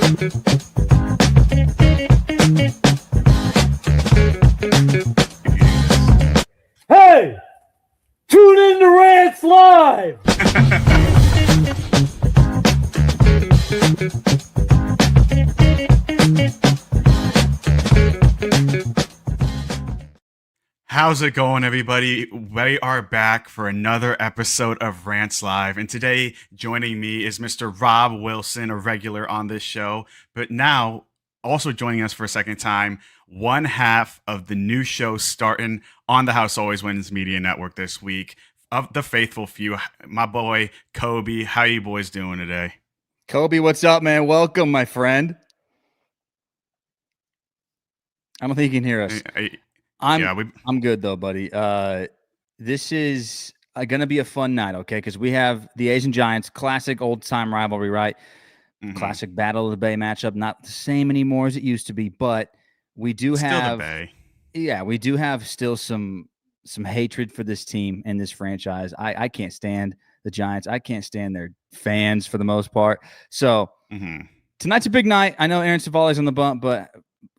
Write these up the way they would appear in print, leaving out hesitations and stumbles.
Hey! Tune in to Rants Live! How's it going, everybody? We are back for another episode of Rants Live, and today joining me is Mr. Rob Wilson, a regular on this show, but now also joining us for a second time, one half of the new show starting on the House Always Wins Media Network this week, of the faithful few, my boy Kobi. How you boys doing today? Kobi, what's up, man? Welcome, my friend. I don't think you can hear us. I'm good though, buddy. This is going to be a fun night, okay? Because we have the A's and Giants, classic old-time rivalry, right? Mm-hmm. Classic Battle of the Bay matchup. Not the same anymore as it used to be, but we do still have the Bay. Yeah, we do have still some hatred for this team and this franchise. I can't stand the Giants. I can't stand their fans for the most part. So tonight's a big night. I know Aaron Savali's on the bump, but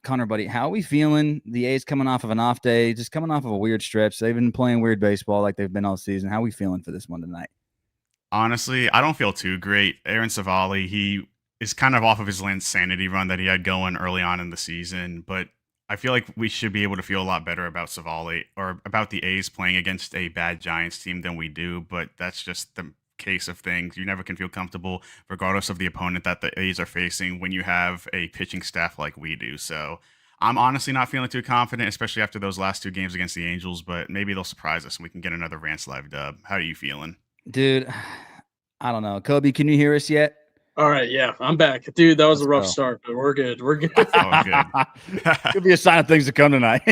Connor, buddy, how are we feeling? The A's coming off of an off day, just coming off of a weird stretch. They've been playing weird baseball like they've been all season. How are we feeling for this one tonight? Honestly, I don't feel too great. Aaron Savali, he is kind of off of his insanity run that he had going early on in the season, but I feel like we should be able to feel a lot better about Savali or about the A's playing against a bad Giants team than we do, but that's just the case of things. You never can feel comfortable regardless of the opponent that the A's are facing when you have a pitching staff like we do. So I'm honestly not feeling too confident, especially after those last two games against the Angels, but maybe they'll surprise us and we can get another Rants Live dub. How are you feeling? Dude, I don't know. Kobi, can you hear us yet? All right, yeah, I'm back. Dude, that was a rough start, but we're good. We're good. Oh, good. Could be a sign of things to come tonight.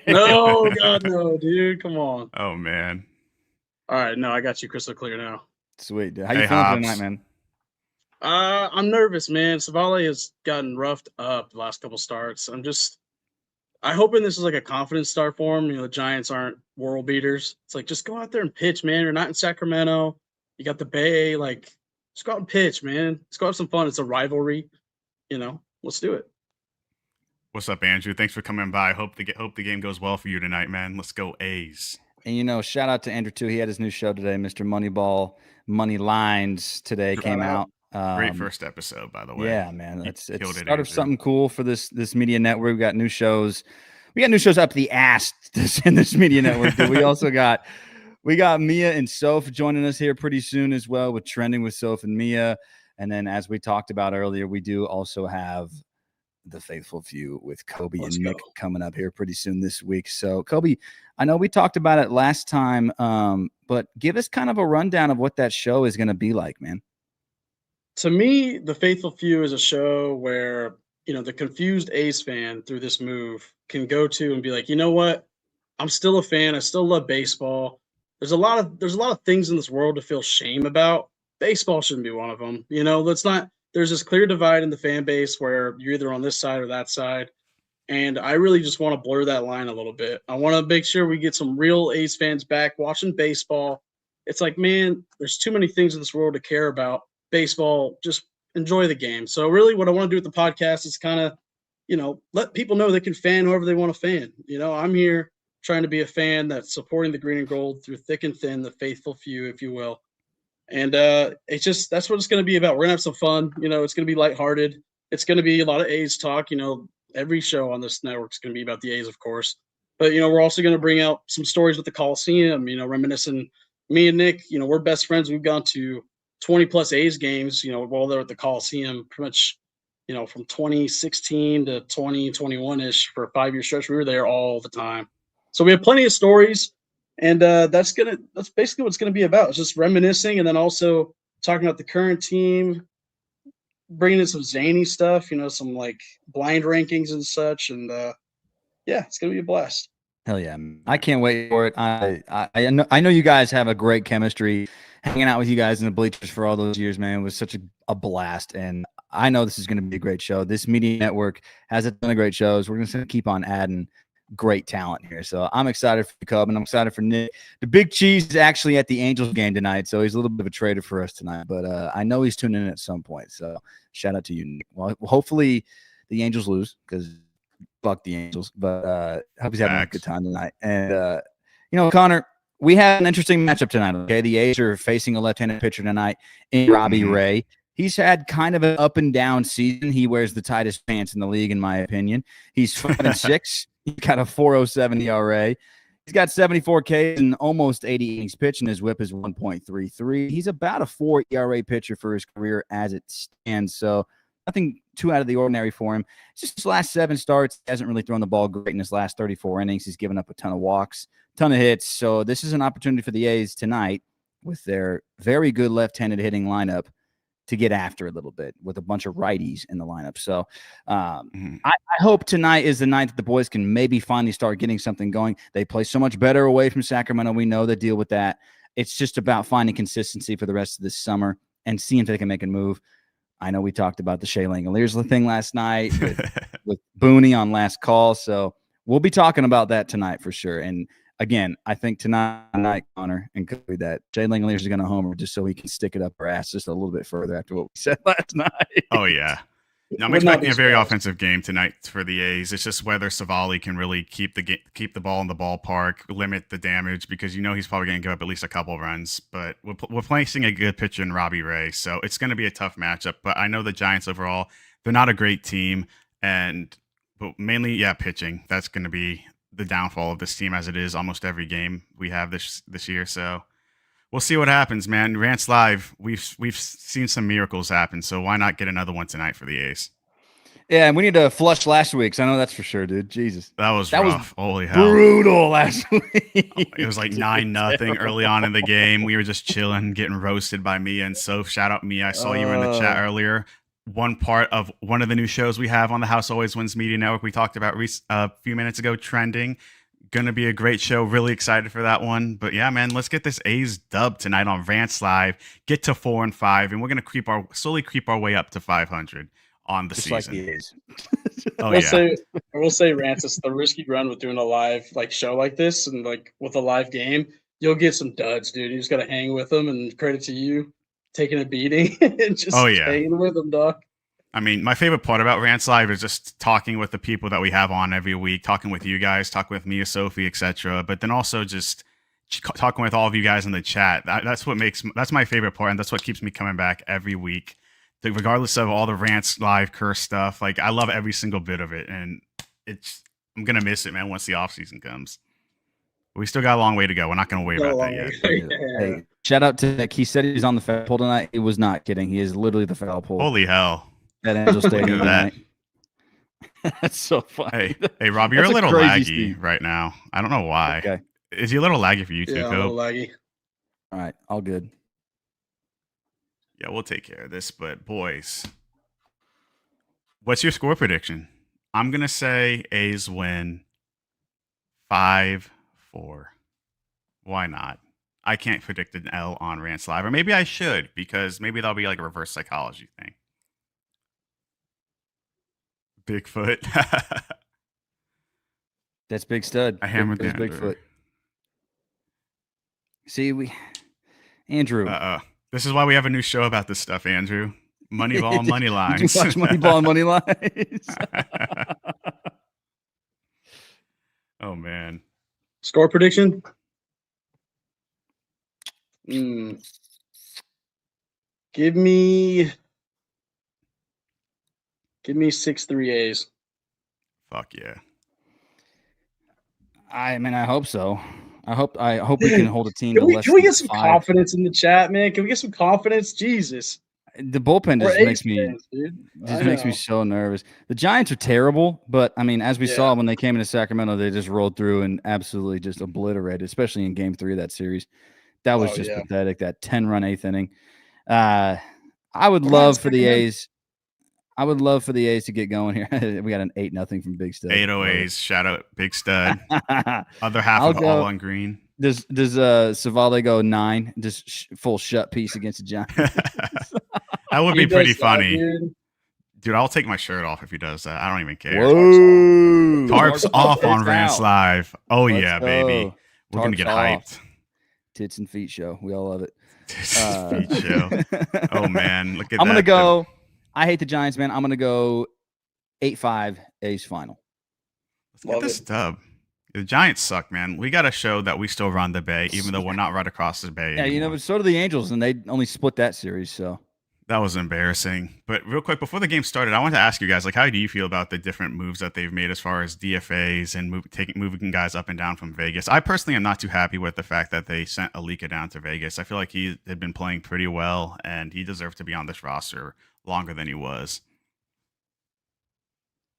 No, God, no, dude. Come on. Oh, man. All right, no, I got you crystal clear now. Sweet, dude. How you feeling tonight, man? I'm nervous, man. Savali has gotten roughed up the last couple starts. I'm hoping this is like a confidence start for him. You know, the Giants aren't world beaters. It's like, just go out there and pitch, man. You're not in Sacramento. You got the Bay. Like, just go out and pitch, man. Let's go have some fun. It's a rivalry. You know, let's do it. What's up, Andrew? Thanks for coming by. Hope the game goes well for you tonight, man. Let's go A's. And, you know, shout out to Andrew, too. He had his new show today, Mr. Moneyball Money Lines today came out. Great first episode, by the way. Yeah, man. It's start of something cool for this media network. We got new shows. We got new shows up the ass in this media network. We also got Mia and Soph joining us here pretty soon as well with Trending with Soph and Mia. And then, as we talked about earlier, we do also have the faithful few with Kobi and Nic coming up here pretty soon this week. So, Kobi, I know we talked about it last time, but give us kind of a rundown of what that show is going to be like, man. To me, the faithful few is a show where, you know, the confused A's fan through this move can go to and be like, you know what? I'm still a fan. I still love baseball. There's a lot of things in this world to feel shame about. Baseball shouldn't be one of them. You know, there's this clear divide in the fan base where you're either on this side or that side. And I really just want to blur that line a little bit. I want to make sure we get some real A's fans back watching baseball. It's like, man, there's too many things in this world to care about. Baseball, just enjoy the game. So really what I want to do with the podcast is kind of, you know, let people know they can fan whoever they want to fan. You know, I'm here trying to be a fan that's supporting the green and gold through thick and thin, the faithful few, if you will. And that's what it's going to be about. We're going to have some fun. You know, it's going to be lighthearted. It's going to be a lot of A's talk. You know, every show on this network is going to be about the A's, of course. But, you know, we're also going to bring out some stories with the Coliseum, you know, reminiscing. Me and Nick, you know, we're best friends. We've gone to 20-plus A's games, you know, while they're at the Coliseum, pretty much, you know, from 2016 to 2021-ish for a 5-year stretch. We were there all the time. So we have plenty of stories, and that's basically what it's going to be about. It's just reminiscing and then also talking about the current team, bringing in some zany stuff, you know, some like blind rankings and such. And yeah, it's going to be a blast. Hell yeah. I can't wait for it. I know you guys have a great chemistry. Hanging out with you guys in the bleachers for all those years, man, was such a blast. And I know this is going to be a great show. This media network has a ton of great shows. We're just going to keep on adding great talent here. So I'm excited for the Cub, and I'm excited for Nick. The Big Cheese is actually at the Angels game tonight, so he's a little bit of a traitor for us tonight. But I know he's tuning in at some point. So shout out to you, Nick. Well, hopefully the Angels lose because fuck the Angels. But I hope he's having a good time tonight. And Connor, we have an interesting matchup tonight. Okay, the A's are facing a left-handed pitcher tonight in Robbie Ray. He's had kind of an up and down season. He wears the tightest pants in the league, in my opinion. He's 5-6. He's got a 4.07 ERA. He's got 74 Ks and almost 80 innings pitched, and his WHIP is 1.33. He's about a 4 ERA pitcher for his career as it stands. So nothing too out of the ordinary for him. It's just his last 7 starts. He hasn't really thrown the ball great in his last 34 innings. He's given up a ton of walks, ton of hits. So this is an opportunity for the A's tonight with their very good left-handed hitting lineup to get after a little bit with a bunch of righties in the lineup. So I hope tonight is the night that the boys can maybe finally start getting something going. They play so much better away from Sacramento. We know they deal with that. It's just about finding consistency for the rest of this summer and seeing if they can make a move. I know we talked about the Shea Langoliers thing last night with Booney on last call. So we'll be talking about that tonight for sure. And again, I think tonight, Connor and Kobe, that Shea Langoliers is going to homer just so he can stick it up our ass just a little bit further after what we said last night. Oh, yeah. No, I'm expecting a very offensive game tonight for the A's. It's just whether Savali can really keep the ball in the ballpark, limit the damage, because he's probably going to give up at least a couple runs. But we're placing a good pitcher in Robbie Ray, so it's going to be a tough matchup. But I know the Giants overall, they're not a great team, but mainly, pitching. That's going to be the downfall of this team, as it is almost every game we have this year. So we'll see what happens, man. Rants Live, we've seen some miracles happen, so why not get another one tonight for the A's? Yeah, and we need to flush last week's. I know that's for sure, dude. Jesus. That was rough. Holy hell. Brutal last week. It was like 9-0 early on in the game. We were just chilling, getting roasted by Mia and Soph. Shout out Mia. I saw you in the chat earlier. One part of one of the new shows we have on the House Always Wins Media Network we talked about a few minutes ago, Trending. Gonna be a great show. Really excited for that one. But yeah, man, let's get this A's dub tonight on Rants Live. Get to 4-5, and we're gonna slowly creep our way up to 500 on the season. Like the A's. I will say, Rants, it's the risky run with doing a live show like this, and with a live game, you'll get some duds, dude. You just gotta hang with them, and credit to you taking a beating and just hanging with them, dog. I mean, my favorite part about Rants Live is just talking with the people that we have on every week, talking with you guys, talking with Mia, Sophie, etc. But then also just talking with all of you guys in the chat. That's my favorite part, and that's what keeps me coming back every week. Regardless of all the Rants Live curse stuff, I love every single bit of it, and I'm gonna miss it, man, once the off season comes. We still got a long way to go. We're not gonna worry about that yet. Hey, shout out to Nick. He said he's on the foul pole tonight. He was not kidding. He is literally the foul pole. Holy hell! At Angel Stadium tonight. That's so funny. Hey, Rob, you're a little laggy right now. I don't know why. Okay. Is he a little laggy for you too, Yeah, a little laggy. All right, all good. Yeah, we'll take care of this. But boys, what's your score prediction? I'm gonna say A's win 5-4. Why not? I can't predict an L on Rants Live, or maybe I should, because maybe that'll be like a reverse psychology thing. Bigfoot. That's Big Stud. I hammered the Bigfoot. See, Andrew. This is why we have a new show about this stuff, Andrew. Moneyball, money lines. Did you watch Moneyball and Money Lines? Oh man. Score prediction? Give me 6-3 A's. Fuck yeah. I mean, I hope so. I hope we can hold a team to less Can we than get some 5. confidence in the chat, man? Can we get some confidence? Jesus. The bullpen just makes me so nervous. The Giants are terrible, but I mean, as we saw when they came into Sacramento, they just rolled through and absolutely just obliterated, especially in Game 3 of that series. That was pathetic. That 10-run 8th inning. I would love for the A's. I would love for the A's to get going here. We got an 8-0 from Big Stud. 8-0 A's. Shout out Big Stud. Other half of all on green. Does Savale go 9? Just full shut piece against the Giants? That would be pretty funny. Dude, I'll take my shirt off if he does that. I don't even care. Whoa. Tarps off on Rants out. Live. Oh, Let's yeah, go. baby. We're going to Tarps get off. hyped. Tits and feet show. We all love it. Feet show. Oh, man. Look at that. I'm going to go. I hate the Giants, man. I'm going to go 8-5 A's final. Let's get this dub. The Giants suck, man. We got to show that we still run the Bay, even though we're not right across the Bay Yeah, anymore. but so do the Angels, and they only split that series, so. That was embarrassing. But real quick, before the game started, I wanted to ask you guys, like, how do you feel about the different moves that they've made as far as DFAs and moving guys up and down from Vegas? I personally am not too happy with the fact that they sent Alika down to Vegas. I feel like he had been playing pretty well, and he deserved to be on this roster longer than he was.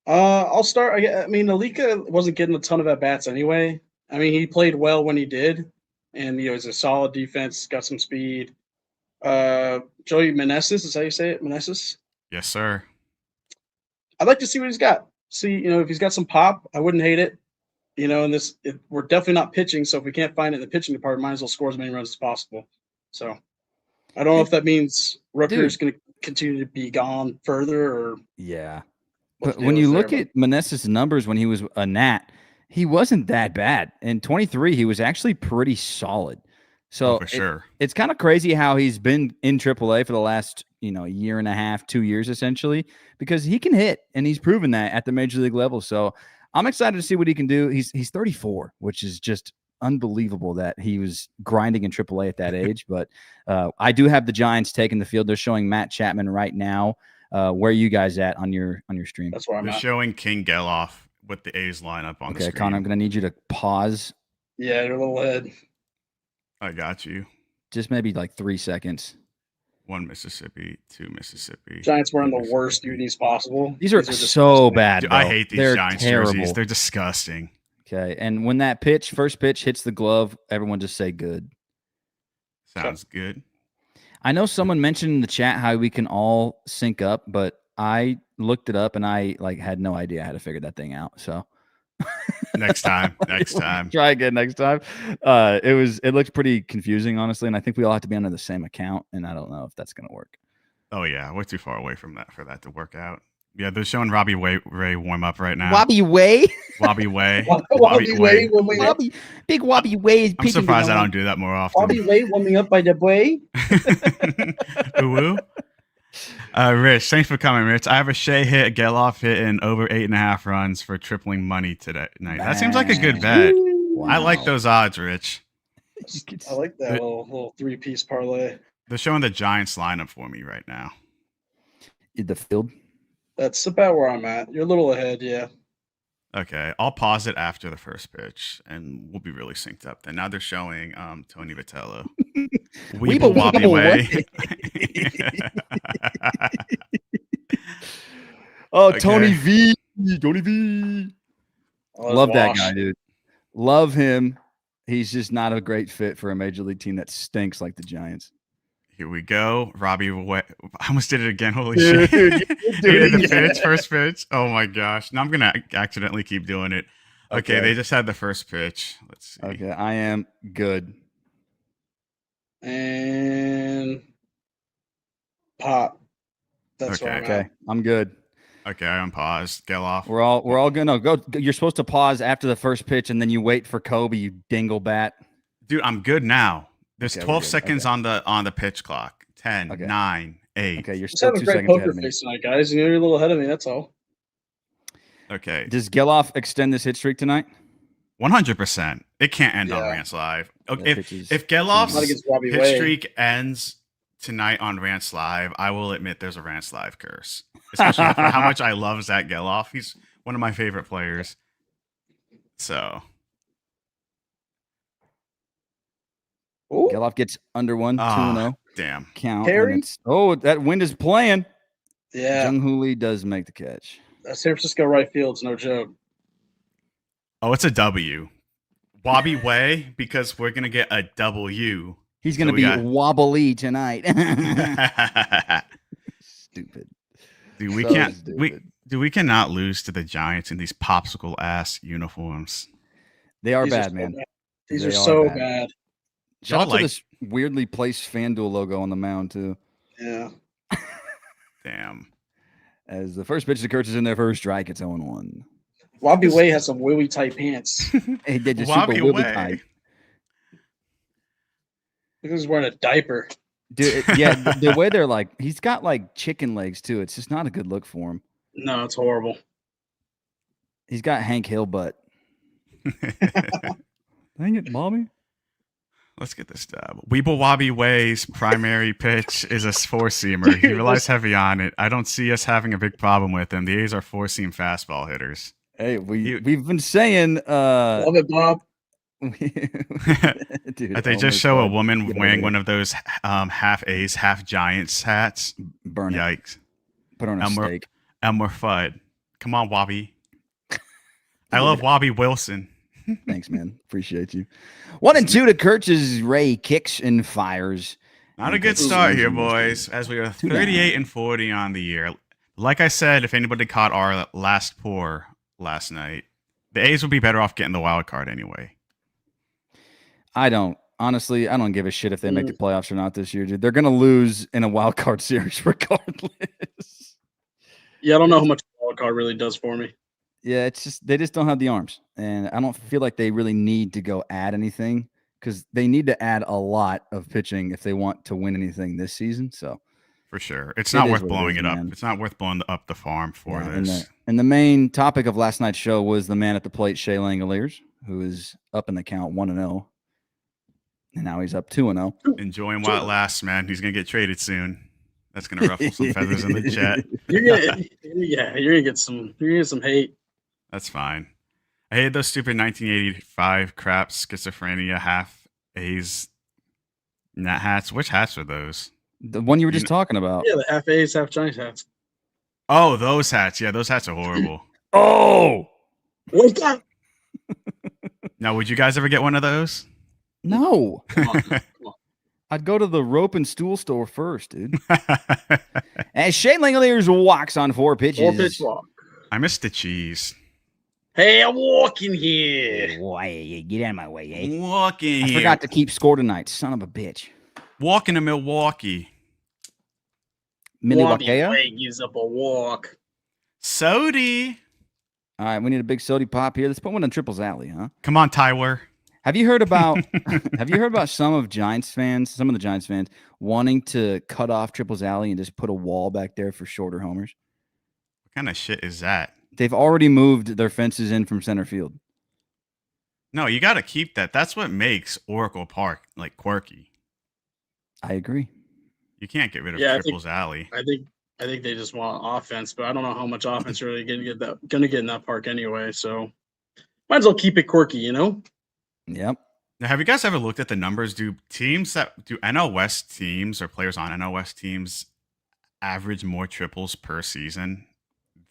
I'll start. I mean, Alika wasn't getting a ton of at-bats anyway. I mean, he played well when he did, and he's a solid defense, got some speed. Joey Meneses, is that how you say it? Meneses? Yes, sir. I'd like to see what he's got. See, if he's got some pop, I wouldn't hate it. And we're definitely not pitching, so if we can't find it in the pitching department, might as well score as many runs as possible. So I don't know if that means Rooker's going to continue to be gone further or. Yeah. But when you look at Meneses' numbers when he was a Nat, he wasn't that bad. In 23, he was actually pretty solid. So for sure, it's kind of crazy how he's been in AAA for the last, year and a half, 2 years essentially, because he can hit, and he's proven that at the major league level. So I'm excited to see what he can do. He's 34, which is just unbelievable that he was grinding in AAA at that age. But I do have the Giants taking the field. They're showing Matt Chapman right now. Where are you guys at on your stream? That's where I'm at. They're showing King Geloff with the A's lineup on the screen. Okay, Connor, I'm going to need you to pause. Yeah, you're a little ahead. I got you. Just maybe like 3 seconds. 1 Mississippi, 2 Mississippi. Giants were in the worst unis possible. These are so bad. Dude, I hate these They're Giants terrible. jerseys. They're disgusting. Okay, and when that first pitch hits the glove, everyone just say good. Sounds good. I know someone mentioned in the chat how we can all sync up, but I looked it up and I had no idea how to figure that thing out. So next time. Try again next time. It looks pretty confusing, honestly, and I think we all have to be under the same account, and I don't know if that's gonna work. Oh yeah, we're too far away from that for that to work out. Yeah, they're showing Robbie Ray warm up right now. Robbie Way? Robbie Way. Big Robbie Way is I'm surprised I don't do that more often. Robbie Way warming up by the way. Ooh. Rich, thanks for coming, Rich. I have a Shea hit, Geloff hit, and over 8.5 runs for tripling money today. That seems like a good bet. Wow. I like those odds, Rich. I like that little 3-piece parlay. They're showing the Giants lineup for me right now. The field? That's about where I'm at. You're a little ahead, yeah. Okay, I'll pause it after the first pitch, and we'll be really synced up. Then now they're showing Tony Vitello. Weeble Wobby Way. Okay. Tony V. Love that guy, dude. Love him. He's just not a great fit for a major league team that stinks like the Giants. Here we go. Robbie Way. I almost did it again. Holy shit. The pitch, first pitch. Oh my gosh. Now I'm going to accidentally keep doing it. Okay, they just had the first pitch. Let's see. Okay, I am good. And pop. That's where I'm at. Okay, I'm good. Okay, I unpaused. Geloff. We're all gonna go. You're supposed to pause after the first pitch, and then you wait for Kobe. You dinglebat. Dude, I'm good now. There's 12 seconds on the pitch clock. 10, 9, 8. Okay, you're still 2 seconds ahead poker of me. face tonight, guys. You're a little ahead of me. That's all. Okay. Does Geloff extend this hit streak tonight? 100%. It can't end on Rants Live. Okay, if Geloff's hit streak ends tonight on Rants Live, I will admit there's a Rants Live curse. Especially for how much I love Zach Geloff. He's one of my favorite players. So. Geloff gets under 2-0. Damn. Count. Harry? That wind is playing. Yeah. Jung Hoo Lee does make the catch. San Francisco right field's no joke. Oh, it's a W. Wobby Way, because we're going to get a W. He's going to be wobbly tonight. Stupid. Dude, we cannot lose to the Giants in these popsicle ass uniforms. They are bad, man. These are so bad. Shout out to this weirdly placed FanDuel logo on the mound too. Yeah. Damn. As the first pitch occurs in their first strike, it's 0-1. Wabi Way has some willy tight pants. He did just Wabi super willy Way. tight. He was wearing a diaper. Dude, the way they're like, he's got like chicken legs too. It's just not a good look for him. No, it's horrible. He's got Hank Hill butt. Dang it, mommy. Let's get this dub. Weeble Wabi Way's primary pitch is a four-seamer. He relies heavy on it. I don't see us having a big problem with him. The A's are four-seam fastball hitters. Hey, we've been saying Love it, Bob. Dude, They just show a woman wearing one of those half A's, half Giants hats. Burn it. Yikes. Put on a steak. Elmer Fudd. Come on, Wabi. I love Wabi Wilson. Thanks, man. Appreciate you. 1-2 to Kirch's Ray kicks and fires. Not a good start here, boys, as we are 38-40 on the year. Like I said, if anybody caught our last pour last night, the A's would be better off getting the wild card anyway. I don't. Honestly, I don't give a shit if they make the playoffs or not this year, dude. They're going to lose in a wild card series regardless. Yeah, I don't know how much the wild card really does for me. Yeah, it's just they just don't have the arms, and I don't feel like they really need to go add anything because they need to add a lot of pitching if they want to win anything this season. So for sure, it's not worth blowing it up. Man. It's not worth blowing up the farm for this. And the main topic of last night's show was the man at the plate, Shea Langoliers, who is up in the count 1-0, and now he's up 2-0. Enjoying while it lasts, man. He's gonna get traded soon. That's gonna ruffle some feathers in the chat. You're gonna get some hate. That's fine. I hate those stupid 1985 crap schizophrenia half A's nat hats. Which hats are those? The one you were just talking about. Yeah, the half A's, half Giants hats. Oh, those hats. Yeah, those hats are horrible. Oh! Wake up! Now, would you guys ever get one of those? No. Come on. I'd go to the rope and stool store first, dude. As Shea Langoliers walks on 4 pitches. 4-pitch walk. I missed the cheese. Hey, I'm walking here. Boy, get out of my way, eh? Walking I here. forgot to keep score tonight, son of a bitch. Walking to Milwaukee. Wabi Milwaukee? Way gives up a walk. Sody. All right, we need a big sody pop here. Let's put one in Triples Alley, huh? Come on, Tyler. Have you heard about some of the Giants fans wanting to cut off Triples Alley and just put a wall back there for shorter homers? What kind of shit is that? They've already moved their fences in from center field. No, you got to keep that. That's what makes Oracle Park like quirky. I agree. You can't get rid of Triples Alley. I think they just want offense, but I don't know how much offense really gonna get in that park anyway. So might as well keep it quirky, you know? Yep. Now, have you guys ever looked at the numbers? Do NL West teams or players on NL West teams average more triples per season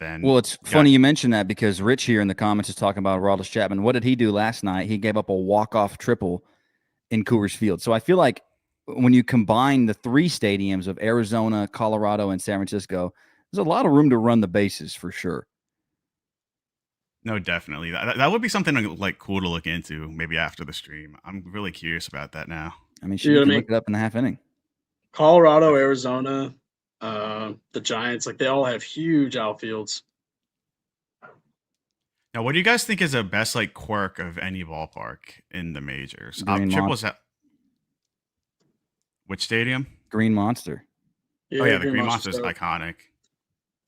than? Well, it's funny you mention that because Rich here in the comments is talking about Aroldis Chapman. What did he do last night? He gave up a walk-off triple in Coors Field. So I feel like when you combine the 3 stadiums of Arizona, Colorado, and San Francisco, there's a lot of room to run the bases for sure. No, definitely. That would be something like cool to look into maybe after the stream. I'm really curious about that now. I mean, you can look it up in the half inning. Colorado, Arizona, the Giants, like they all have huge outfields. Now, what do you guys think is the best like quirk of any ballpark in the majors? Triples at which stadium? Green Monster. Yeah, the Green Monster is iconic.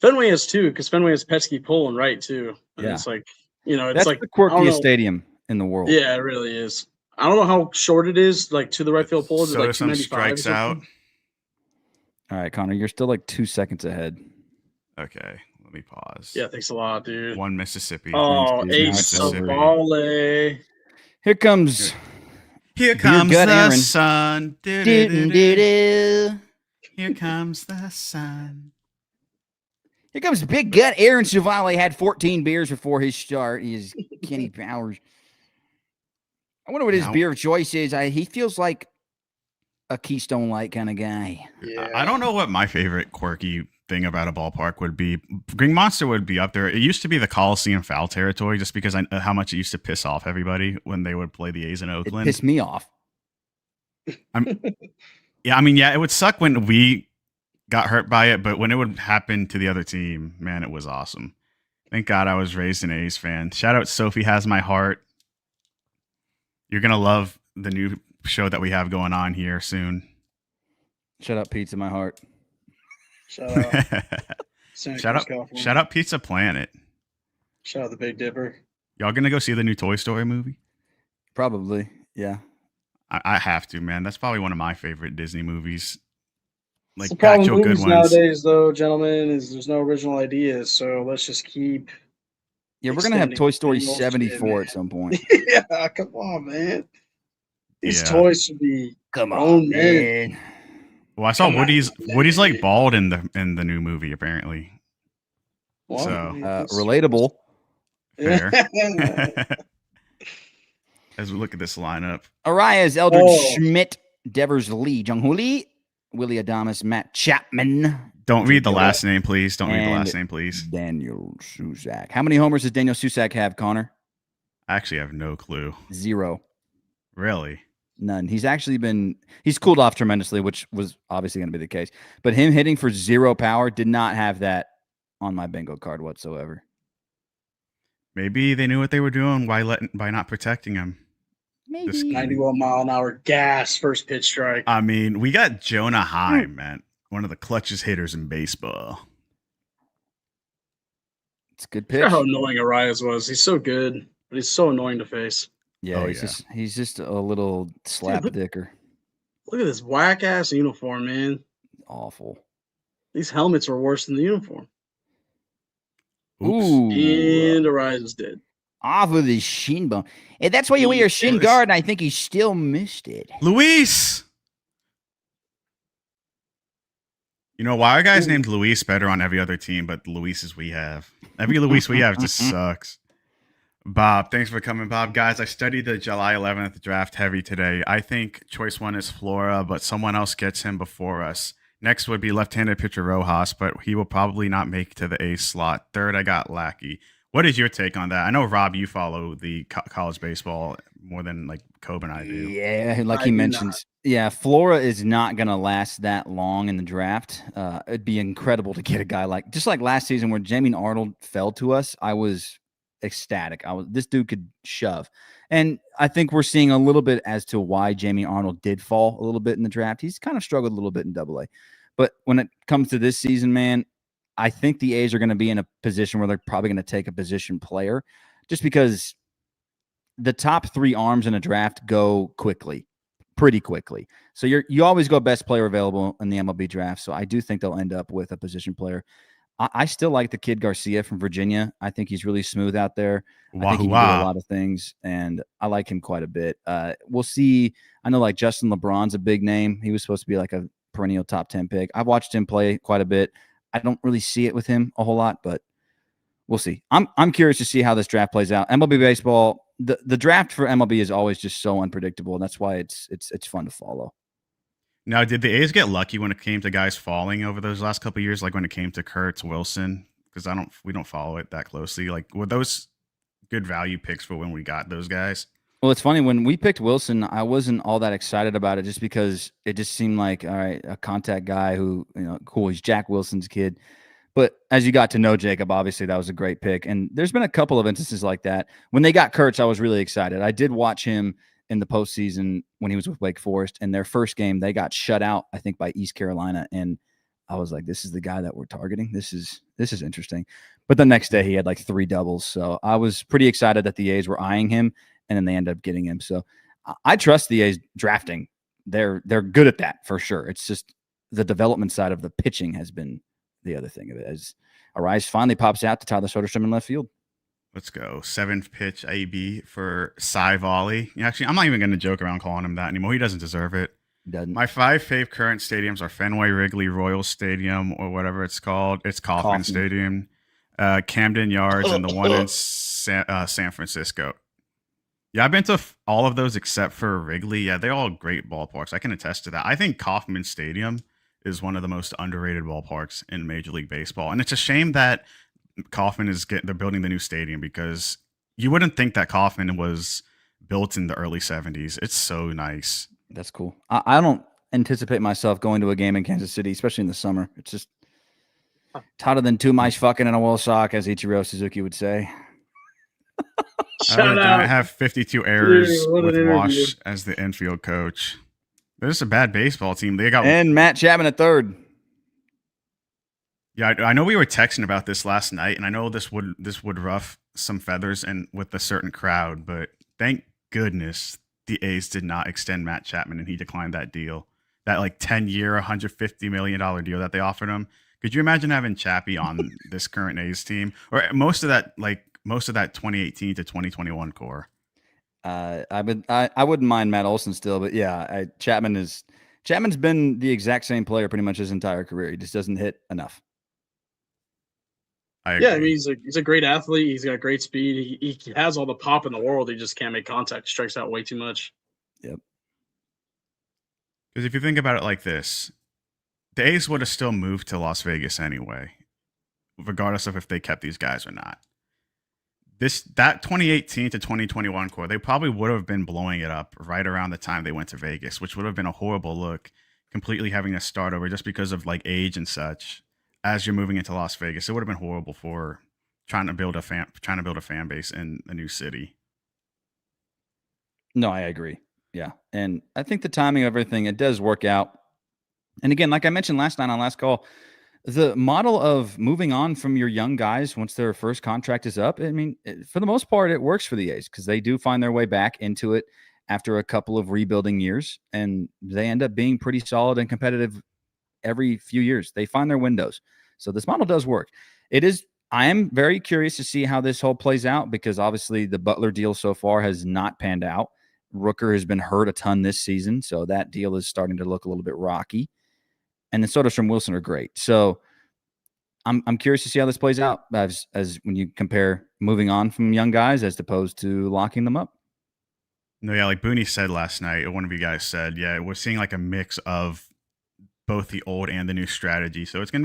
Fenway is too, because Fenway has Pesky pulling right too. And yeah. It's like, it's that's like the quirkiest stadium in the world. Yeah, it really is. I don't know how short it is, like to the right field pole. Is it like 295 strikes out. All right, Connor, you're still like 2 seconds ahead. Okay, let me pause. Yeah, thanks a lot, dude. One Mississippi. Oh, Ace Savale. Here comes the sun. Here comes the sun. Here comes Big Gut. Aaron Savale had 14 beers before his start. He is Kenny Powers. I wonder what his beer of choice is. He feels like a Keystone Light kind of guy. Yeah. I don't know what my favorite quirky thing about a ballpark would be. Green Monster would be up there. It used to be the Coliseum foul territory just because how much it used to piss off everybody when they would play the A's in Oakland. It pissed me off. It would suck when we got hurt by it, but when it would happen to the other team, man, it was awesome. Thank God I was raised an A's fan. Shout out Sophie Has My Heart. You're going to love the new show that we have going on here soon. Shut up, Pizza My Heart. Shout out. Shout out Pizza Planet. Shout out the Big Dipper. Y'all going to go see the new Toy Story movie? Probably, yeah. I have to, man. That's probably one of my favorite Disney movies. Like, the problem actual with good movies ones. nowadays, though, gentlemen, is there's no original ideas. So let's just keep. Yeah, we're gonna have Toy Story extending 74 at some point. Yeah, come on, man. These Yeah. toys should be Come grown on, men. man. Well, I saw Come on, Woody's like man. bald in the new movie apparently. Well, So, it's- Relatable. Fair. As we look at this lineup, Arias, Eldred Oh. Schmidt, Devers Lee, Jung-Hoo Lee, Willie Adamas, Matt Chapman, don't read the Yeah. last name, please. Don't read the And- last name, please. Daniel Susak. How many homers does Daniel Susak have, Connor? I actually have no clue. 0. Really? None. He's cooled off tremendously, which was obviously going to be the case. But him hitting for 0 power did not have that on my bingo card whatsoever. Maybe they knew what they were doing by not protecting him. Just Maybe. 91 mile an hour gas first pitch strike. I mean, we got Jonah Heim, man. One of the clutchest hitters in baseball. It's a good Remember pitch. how annoying Arias was. He's so good, but he's so annoying to face. Yeah, Oh, he's yeah. just a little slap dicker. Look at this whack ass uniform, man. Awful. These helmets are worse than the uniform. Oops. Ooh. And Arias is dead. Off of his shin bone. And that's why you wear a shin Yes. guard, and I think he still missed it. Luis! You know, why are guys named Luis better on every other team but the Luises we have? Every Luis we have just sucks. Bob, thanks for coming, Bob. Guys, I studied the July 11th draft heavy today. I think choice 1 is Flora, but someone else gets him before us. Next would be left-handed pitcher Rojas, but he will probably not make to the ace slot. Third, I got Lackey. What is your take on that? I know, Rob, you follow the college baseball more than like Kobe and I do. Yeah, like I he do mentions. Yeah, Flora is not going to last that long in the draft. It'd be incredible to get a guy just like last season where Jamie Arnold fell to us. I was ecstatic. This dude could shove. And I think we're seeing a little bit as to why Jamie Arnold did fall a little bit in the draft. He's kind of struggled a little bit in AA. But when it comes to this season, man, I think the A's are going to be in a position where they're probably going to take a position player just because the top 3 arms in a draft go pretty quickly. So you always go best player available in the MLB draft. So I do think they'll end up with a position player. I still like the kid Garcia from Virginia. I think he's really smooth out there. I think he can do a lot of things, and I like him quite a bit. We'll see. I know like Justin LeBron's a big name. He was supposed to be like a perennial top 10 pick. I've watched him play quite a bit. I don't really see it with him a whole lot, but we'll see. I'm curious to see how this draft plays out. MLB baseball, the draft for MLB is always just so unpredictable, and that's why it's fun to follow. Now, did the A's get lucky when it came to guys falling over those last couple of years, like when it came to Kurtz, Wilson? Because we don't follow it that closely. Like, were those good value picks for when we got those guys? Well, it's funny. When we picked Wilson, I wasn't all that excited about it just because it just seemed like, all right, a contact guy who, cool, he's Jack Wilson's kid. But as you got to know Jacob, obviously that was a great pick. And there's been a couple of instances like that. When they got Kurtz, I was really excited. I did watch him in the postseason when he was with Wake Forest. And their first game, they got shut out, I think, by East Carolina. And I was like, this is the guy that we're targeting. This is interesting. But the next day he had like 3 doubles. So I was pretty excited that the A's were eyeing him, and then they ended up getting him. So I trust the A's drafting. They're good at that for sure. It's just the development side of the pitching has been the other thing of it. As Arias finally pops out to Tyler Soderstrom in left field. Let's go. 7th pitch AB for Cy Volley. Actually, I'm not even going to joke around calling him that anymore. He doesn't deserve it. Doesn't. My 5 fave current stadiums are Fenway, Wrigley, Royal Stadium, or whatever it's called. It's Kauffman Stadium, Camden Yards, and the one in San Francisco. Yeah, I've been to all of those except for Wrigley. Yeah, they're all great ballparks. I can attest to that. I think Kauffman Stadium is one of the most underrated ballparks in Major League Baseball. And it's a shame that Kauffman they're building the new stadium, because you wouldn't think that Kauffman was built in the early 70s. It's so nice. That's cool. I don't anticipate myself going to a game in Kansas City, especially in the summer. It's just hotter than too much fucking in a wool sock, as Ichiro Suzuki would say. Shout I out. have 52 errors Dude, what an with interview. Wash as the infield coach. They're just a bad baseball team. They got And Matt Chapman at third. Yeah, I know we were texting about this last night, and I know this would ruff some feathers and with a certain crowd, but thank goodness the A's did not extend Matt Chapman and he declined that deal. That like 10-year, $150 million deal that they offered him. Could you imagine having Chappie on this current A's team? Or most of that 2018 to 2021 core. I wouldn't mind Matt Olson still, but yeah, Chapman's been the exact same player pretty much his entire career. He just doesn't hit enough. I agree. Yeah, I mean he's a great athlete. He's got great speed. He has all the pop in the world. He just can't make contact. Strikes out way too much. Yep. Because if you think about it like this, the A's would have still moved to Las Vegas anyway, regardless of if they kept these guys or not. That 2018 to 2021 core, they probably would have been blowing it up right around the time they went to Vegas, which would have been a horrible look, completely having to start over just because of like age and such. As you're moving into Las Vegas, it would have been horrible for trying to build a fan base in a new city. No, I agree. Yeah, and I think the timing of everything, it does work out. And again, like I mentioned last night on last call, the model of moving on from your young guys once their first contract is up, I mean, for the most part, it works for the A's because they do find their way back into it after a couple of rebuilding years, and they end up being pretty solid and competitive every few years. They find their windows. So this model does work. I am very curious to see how this whole plays out because obviously the Butler deal so far has not panned out. Rooker has been hurt a ton this season, so that deal is starting to look a little bit rocky. And the sodas from Wilson are great. So I'm curious to see how this plays out as when you compare moving on from young guys as opposed to locking them up. No, yeah, like Booney said last night, or one of you guys said, yeah, we're seeing like a mix of both the old and the new strategy. So it's gonna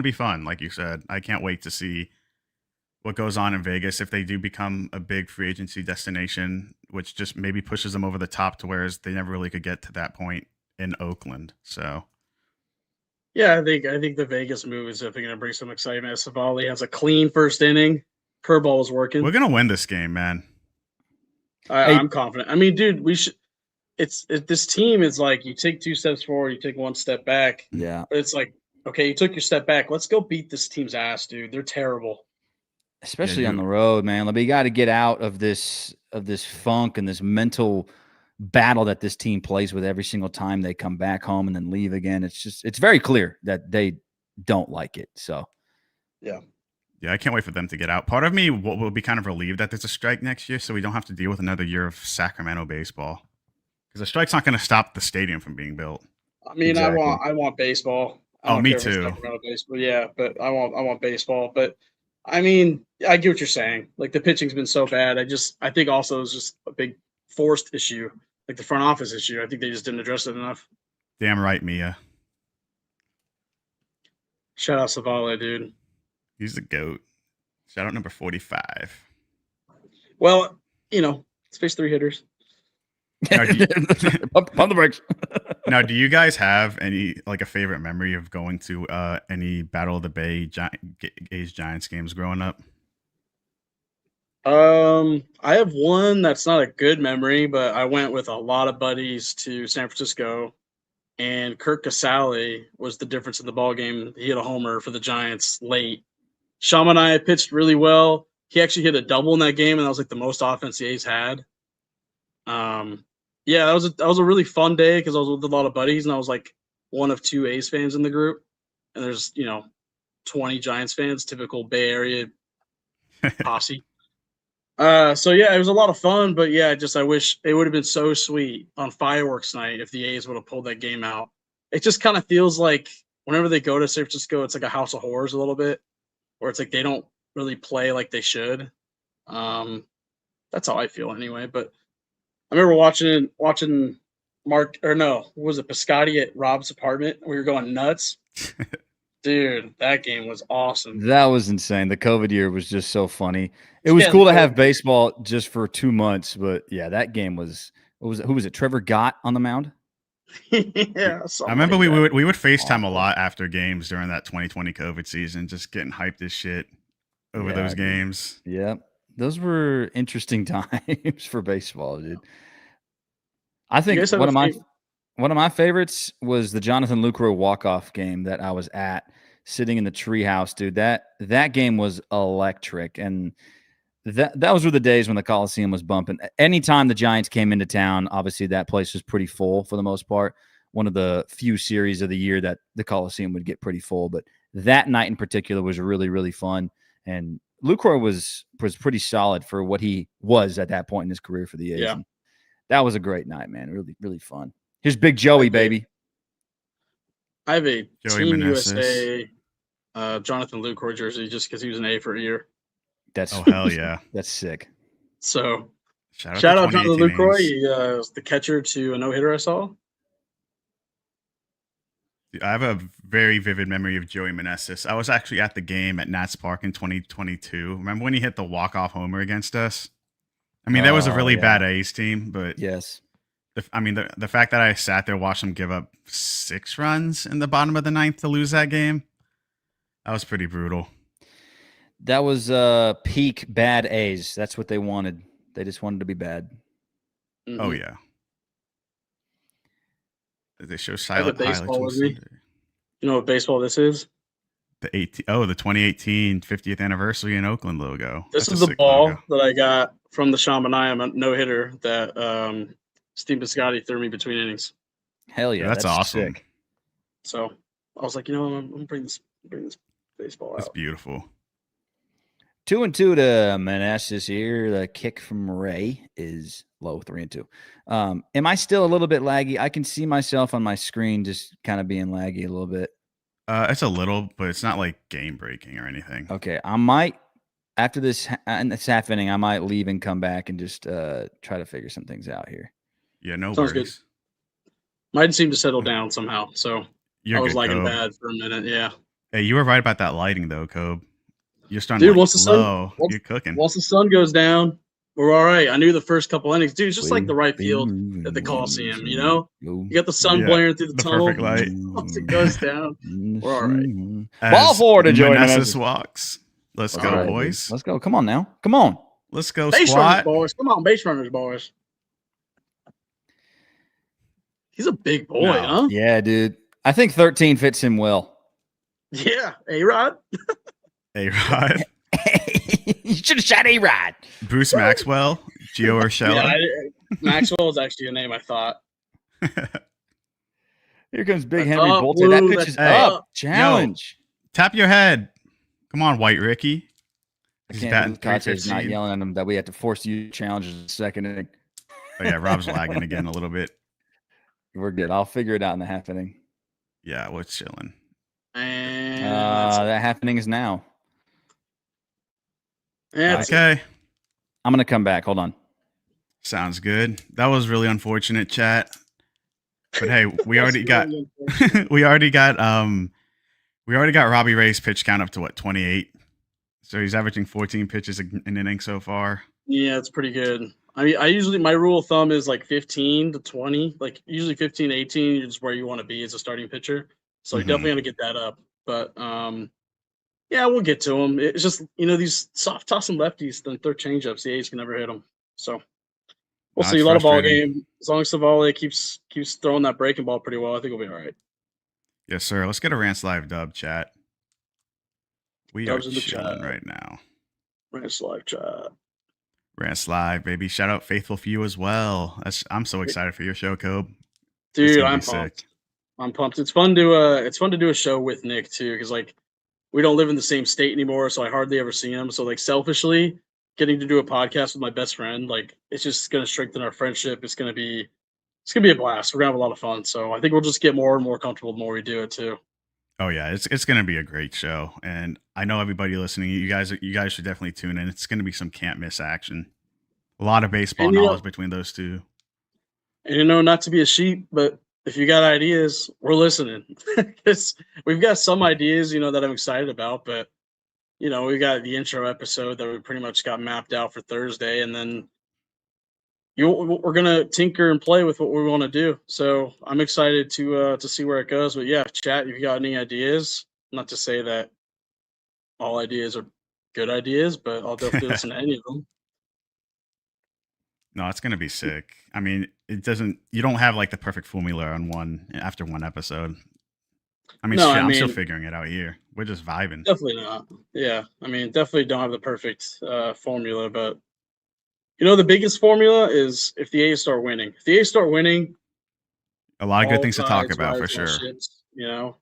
be fun, like you said. I can't wait to see what goes on in Vegas if they do become a big free agency destination, which just maybe pushes them over the top to whereas they never really could get to that point in Oakland. So yeah, I think the Vegas move is definitely going to bring some excitement. Savali has a clean first inning. Curveball was working. We're gonna win this game, man. I'm confident. I mean, dude, we should. This team is like you take 2 steps forward, you take 1 step back. Yeah. But it's like, okay, you took your step back. Let's go beat this team's ass, dude. They're terrible. Especially on the road, man. Like, we got to get out of this funk and this mental battle that this team plays with every single time they come back home and then leave again. It's very clear that they don't like it. So yeah, I can't wait for them to get out. Part of me will be kind of relieved that there's a strike next year, so we don't have to deal with another year of Sacramento baseball. Because the strike's not going to stop the stadium from being built. I mean, Exactly. I want baseball. I don't me care if it's too. Sacramento baseball, yeah, but I want baseball. But I mean, I get what you're saying. Like the pitching's been so bad. I think also it's just a big forced issue, like the front office issue. I think they just didn't address it enough. Damn right, Mia. Shout out Savale, dude. He's the GOAT. Shout out number 45. Well, let's face 3 hitters. Now, pump the brakes. Now, do you guys have any like a favorite memory of going to any Battle of the Bay A's Giants games growing up? I have one that's not a good memory, but I went with a lot of buddies to San Francisco, and Kirk Casale was the difference in the ball game. He hit a homer for the Giants late. Shama and I pitched really well. He actually hit a double in that game, and that was like the most offense the A's had. Yeah, that was a really fun day because I was with a lot of buddies, and I was like one of 2 A's fans in the group, and there's 20 Giants fans, typical Bay Area posse. So yeah, it was a lot of fun, but yeah, I wish it would have been so sweet on fireworks night if the A's would have pulled that game out. It just kind of feels like whenever they go to San Francisco, it's like a house of horrors a little bit, where it's like they don't really play like they should. That's how I feel anyway. But I remember watching Piscotti at Rob's apartment. We were going nuts. Dude, that game was awesome. That was insane. The COVID year was just so funny. It was cool to have baseball just for 2 months, but yeah, that game was. Who was it? Trevor Gott on the mound. Yeah, I remember like we would FaceTime a lot after games during that 2020 COVID season, just getting hyped as shit over those games. Yep. Those were interesting times for baseball, dude. I think one of my favorites was the Jonathan Lucroy walk-off game that I was at, sitting in the treehouse, dude. That game was electric, and those were the days when the Coliseum was bumping. Anytime the Giants came into town, obviously that place was pretty full for the most part. One of the few series of the year that the Coliseum would get pretty full, but that night in particular was really, really fun. And Lucroy was pretty solid for what he was at that point in his career for the A's. Yeah. And that was a great night, man. Really, really fun. Here's Big Joey, baby. I have a Joey Team Meneses. USA Jonathan Lucroy jersey just because he was an A for a year. Oh, hell yeah. That's sick. So shout out Jonathan 2018 Lucroy. A's. He was the catcher to a no-hitter I saw. I have a very vivid memory of Joey Meneses. I was actually at the game at Nats Park in 2022. Remember when he hit the walk-off homer against us? I mean, that was a really bad A's team, but yes. The fact that I sat there, watched him give up 6 runs in the bottom of the 9th to lose that game, that was pretty brutal. That was peak bad A's. That's what they wanted. They just wanted to be bad. Mm-hmm. Oh yeah. They show silent highlights. You know what baseball this is? The 2018 50th anniversary in Oakland logo. This is the ball that I got from the Sean Manaea no-hitter that Steve Biscotti threw me between innings. Hell yeah, that's awesome. Sick. So I was like, I'm gonna bring this baseball out. That's beautiful. 2-2 to Meneses here. The kick from Ray is low, 3-2. Am I still a little bit laggy? I can see myself on my screen just kind of being laggy a little bit. It's a little, but it's not like game breaking or anything. Okay, I might after this half inning, I might leave and come back and just try to figure some things out here. Yeah, no Sounds worries. Good. Mine seemed to settle down somehow, so I was lagging bad for a minute. Yeah. Hey, you were right about that lighting though, Kobe. You're starting dude, you're cooking. Once the sun goes down, we're all right. I knew the first couple innings, dude. It's just like the right field at the Coliseum, you know. You got the sun blaring through the tunnel. Perfect light. Once it goes down, we're all right. Ball forward to Joey Meneses walks. Let's go, right, boys. Dude. Let's go. Come on now. Come on. Let's go, base squad. Runners, boys. Come on, base runners, boys. He's a big boy, huh? Yeah, dude. I think 13 fits him well. Yeah, A-Rod. A-Rod. You should have shot A-Rod. Bruce Maxwell, Gio Urshela. Yeah, Maxwell is actually a name I thought. Here comes Big Henry Bolton. That pitch is up. Challenge. Yo, tap your head. Come on, White Ricky. I can't believe Kate's not yelling at him that we have to force you challenges in the second inning. Oh, yeah, Rob's lagging again a little bit. We're good. I'll figure it out in the half inning. Yeah, we're chilling. And that half inning is now. Yeah, okay. I'm going to come back. Hold on. Sounds good. That was really unfortunate, chat. But hey, we already got we already got Robbie Ray's pitch count up to 28. So he's averaging 14 pitches an inning so far. Yeah, it's pretty good. I mean, I usually, my rule of thumb is like 15 to 20, like usually 15 to 18 is where you want to be as a starting pitcher. So you definitely got to get that up. But yeah, we'll get to him. It's just, these soft tossing lefties, then third changeups, the A's can never hit them. So we'll see. A lot of ball game. As long as Savale keeps throwing that breaking ball pretty well, I think we'll be all right. Yes, sir. Let's get a Rants Live dub, chat. We Dubs are chilling right now. Rants Live chat. Rants Live, baby. Shout out Faithful Few as well. I'm so excited for your show, Kobe. Dude, I'm pumped. I'm pumped. It's fun to do a show with Nick too, because like we don't live in the same state anymore, so I hardly ever see him. So like selfishly, getting to do a podcast with my best friend, like it's just gonna strengthen our friendship. It's gonna be a blast. We're gonna have a lot of fun. So I think we'll just get more and more comfortable the more we do it too. Oh yeah, it's gonna be a great show, and I know everybody listening. You guys should definitely tune in. It's gonna be some can't miss action. A lot of baseball knowledge between those two. And not to be a sheep, but if you got ideas, we're listening. Because we've got some ideas, that I'm excited about, but we got the intro episode that we pretty much got mapped out for Thursday, and then we're gonna tinker and play with what we want to do. So I'm excited to see where it goes. But yeah, chat, if you got any ideas, not to say that all ideas are good ideas, but I'll definitely listen to any of them. No, it's gonna be sick. I mean, you don't have like the perfect formula after one episode. I mean, No, shit, I I'm still mean, figuring it out here. We're just vibing. definitely not. Yeah, I mean, definitely don't have the perfect formula, but you know, the biggest formula is if the A's start winning. If the A's start winning, A lot of good all things to talk tides about for rise on sure. ships. You know,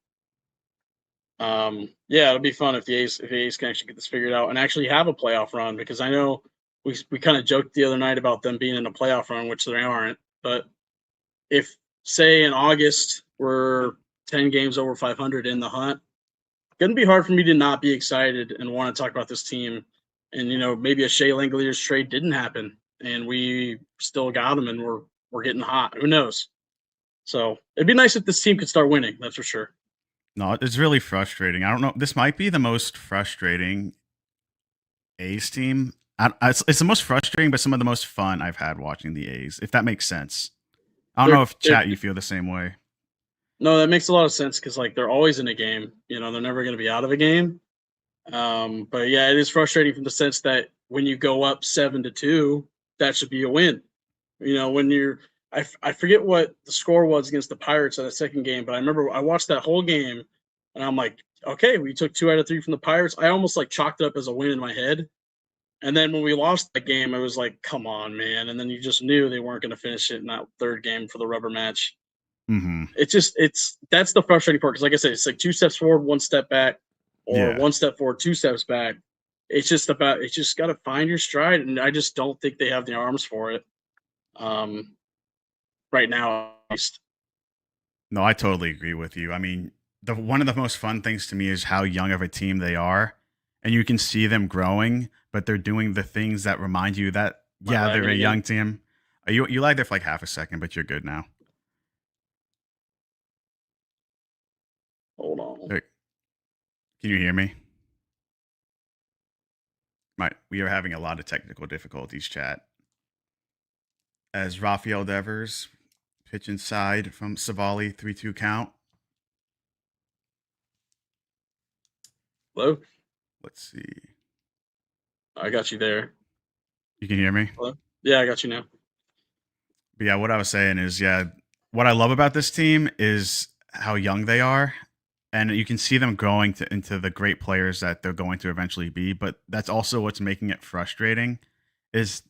yeah, it'll be fun if the A's can actually get this figured out and actually have a playoff run, because I know we kind of joked the other night about them being in a playoff run, which they aren't. But if, say, in August we're 10 games over 500 in the hunt, it's gonna be hard for me to not be excited and want to talk about this team. And you know, maybe a Shea Langoliers trade didn't happen and we still got him and we're getting hot. Who knows? So it'd be nice if this team could start winning. That's for sure. No, it's really frustrating. I don't know. This might be the most frustrating A's team. It's the most frustrating, but some of the most fun I've had watching the A's, if that makes sense. I don't know if chat you feel the same way. No, that makes a lot of sense because like they're always in a game. You know, they're never going to be out of a game. But yeah, it is frustrating from the sense that when you go up 7-2, that should be a win. You know, when I forget what the score was against the Pirates at the second game, but I remember I watched that whole game and I'm like, okay, we took 2 out of 3 from the Pirates. I almost like chalked it up as a win in my head. And then when we lost that game, I was like, come on, man. And then you just knew they weren't going to finish it in that third game for the rubber match. Mm-hmm. That's the frustrating part. Cause like I said, it's like 2 steps forward, 1 step back, or Yeah. 1 step forward, 2 steps back. It's just got to find your stride. And I just don't think they have the arms for it. Right now, at least. No, I totally agree with you. I mean, one of the most fun things to me is how young of a team they are, and you can see them growing, but they're doing the things that remind you that they're a young team. You lagged there for like half a second, but you're good now. Hold on. Can you hear me? We are having a lot of technical difficulties, chat. As Rafael Devers pitch inside from Savali, 3-2 count. Hello? Let's see. I got you there. You can hear me? Hello? Yeah, I got you now. But yeah, what I was saying is, what I love about this team is how young they are. And you can see them growing into the great players that they're going to eventually be. But that's also what's making it frustrating is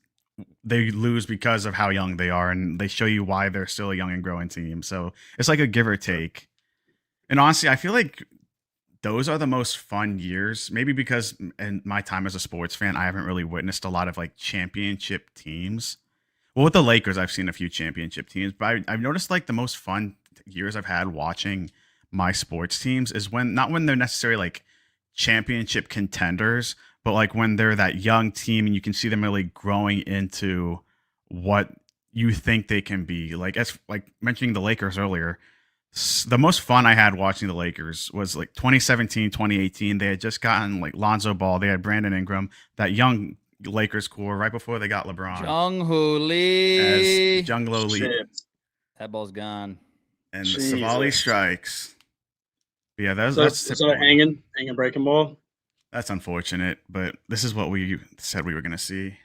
they lose because of how young they are. And they show you why they're still a young and growing team. So it's like a give or take. And honestly, I feel like those are the most fun years. Maybe because in my time as a sports fan, I haven't really witnessed a lot of like championship teams. Well, with the Lakers, I've seen a few championship teams. But I've noticed like the most fun years I've had watching my sports teams is not when they're necessarily like championship contenders, but like when they're that young team and you can see them really growing into what you think they can be. Like, as like mentioning the Lakers earlier, the most fun I had watching the Lakers was like 2017, 2018. They had just gotten like Lonzo Ball. They had Brandon Ingram, that young Lakers core right before they got LeBron. Jung-Hoo Lee. Jung-Lo Lee. That ball's gone. And the Savali strikes. But yeah, that's a hanging breaking ball. That's unfortunate, but this is what we said we were going to see.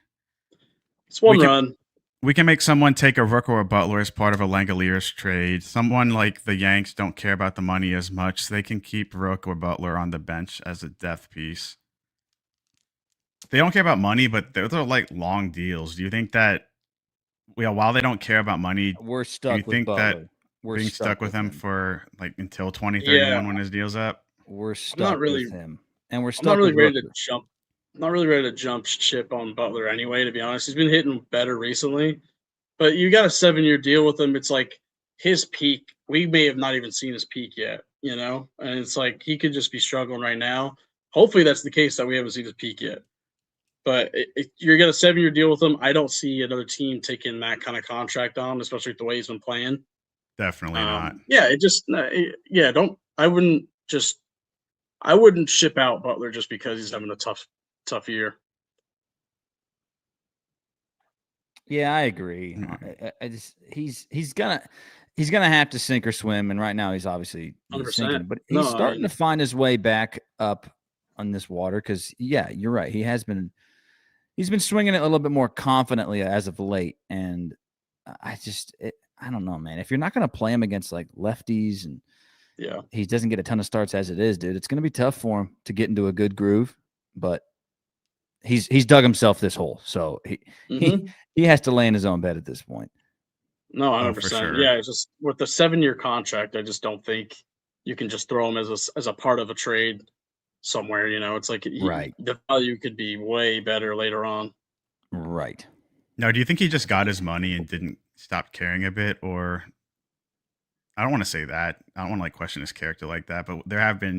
It's one run. We can make someone take a Rook or a Butler as part of a Langoliers trade. Someone like the Yanks don't care about the money as much. They can keep Rook or Butler on the bench as a depth piece. They don't care about money, but those are like long deals. Do you think that, while they don't care about money, we're stuck do you think Butler. that we're being stuck with him for like until 2031 when his deal's up? We're stuck with him, and we're stuck. I'm not really ready to jump. I'm not really ready to jump ship on Butler anyway. To be honest, he's been hitting better recently, but you got a 7-year deal with him. It's like his peak. We may have not even seen his peak yet, you know. And it's like he could just be struggling right now. Hopefully, that's the case that we haven't seen his peak yet. But you're getting a 7-year deal with him. I don't see another team taking that kind of contract on, especially with the way he's been playing. Definitely not. Yeah, I wouldn't ship out Butler just because he's having a tough year. Yeah, I agree. I just he's gonna have to sink or swim, and right now he's obviously 100%. sinking. But he's No, starting to find his way back up on this water because yeah, you're right. He's been swinging it a little bit more confidently as of late, and I don't know, man. If you're not gonna play him against like lefties and yeah, he doesn't get a ton of starts as it is, dude, it's gonna be tough for him to get into a good groove. But he's dug himself this hole, so he has to lay in his own bed at this point. No, Oh, 100%. for sure. Yeah, it's just with the 7-year contract, I just don't think you can just throw him as a part of a trade somewhere. It's like Right. the value could be way better later on. Right. Now, do you think he just got his money and didn't stop caring a bit, or I don't want to say that. I don't want to like question his character like that, but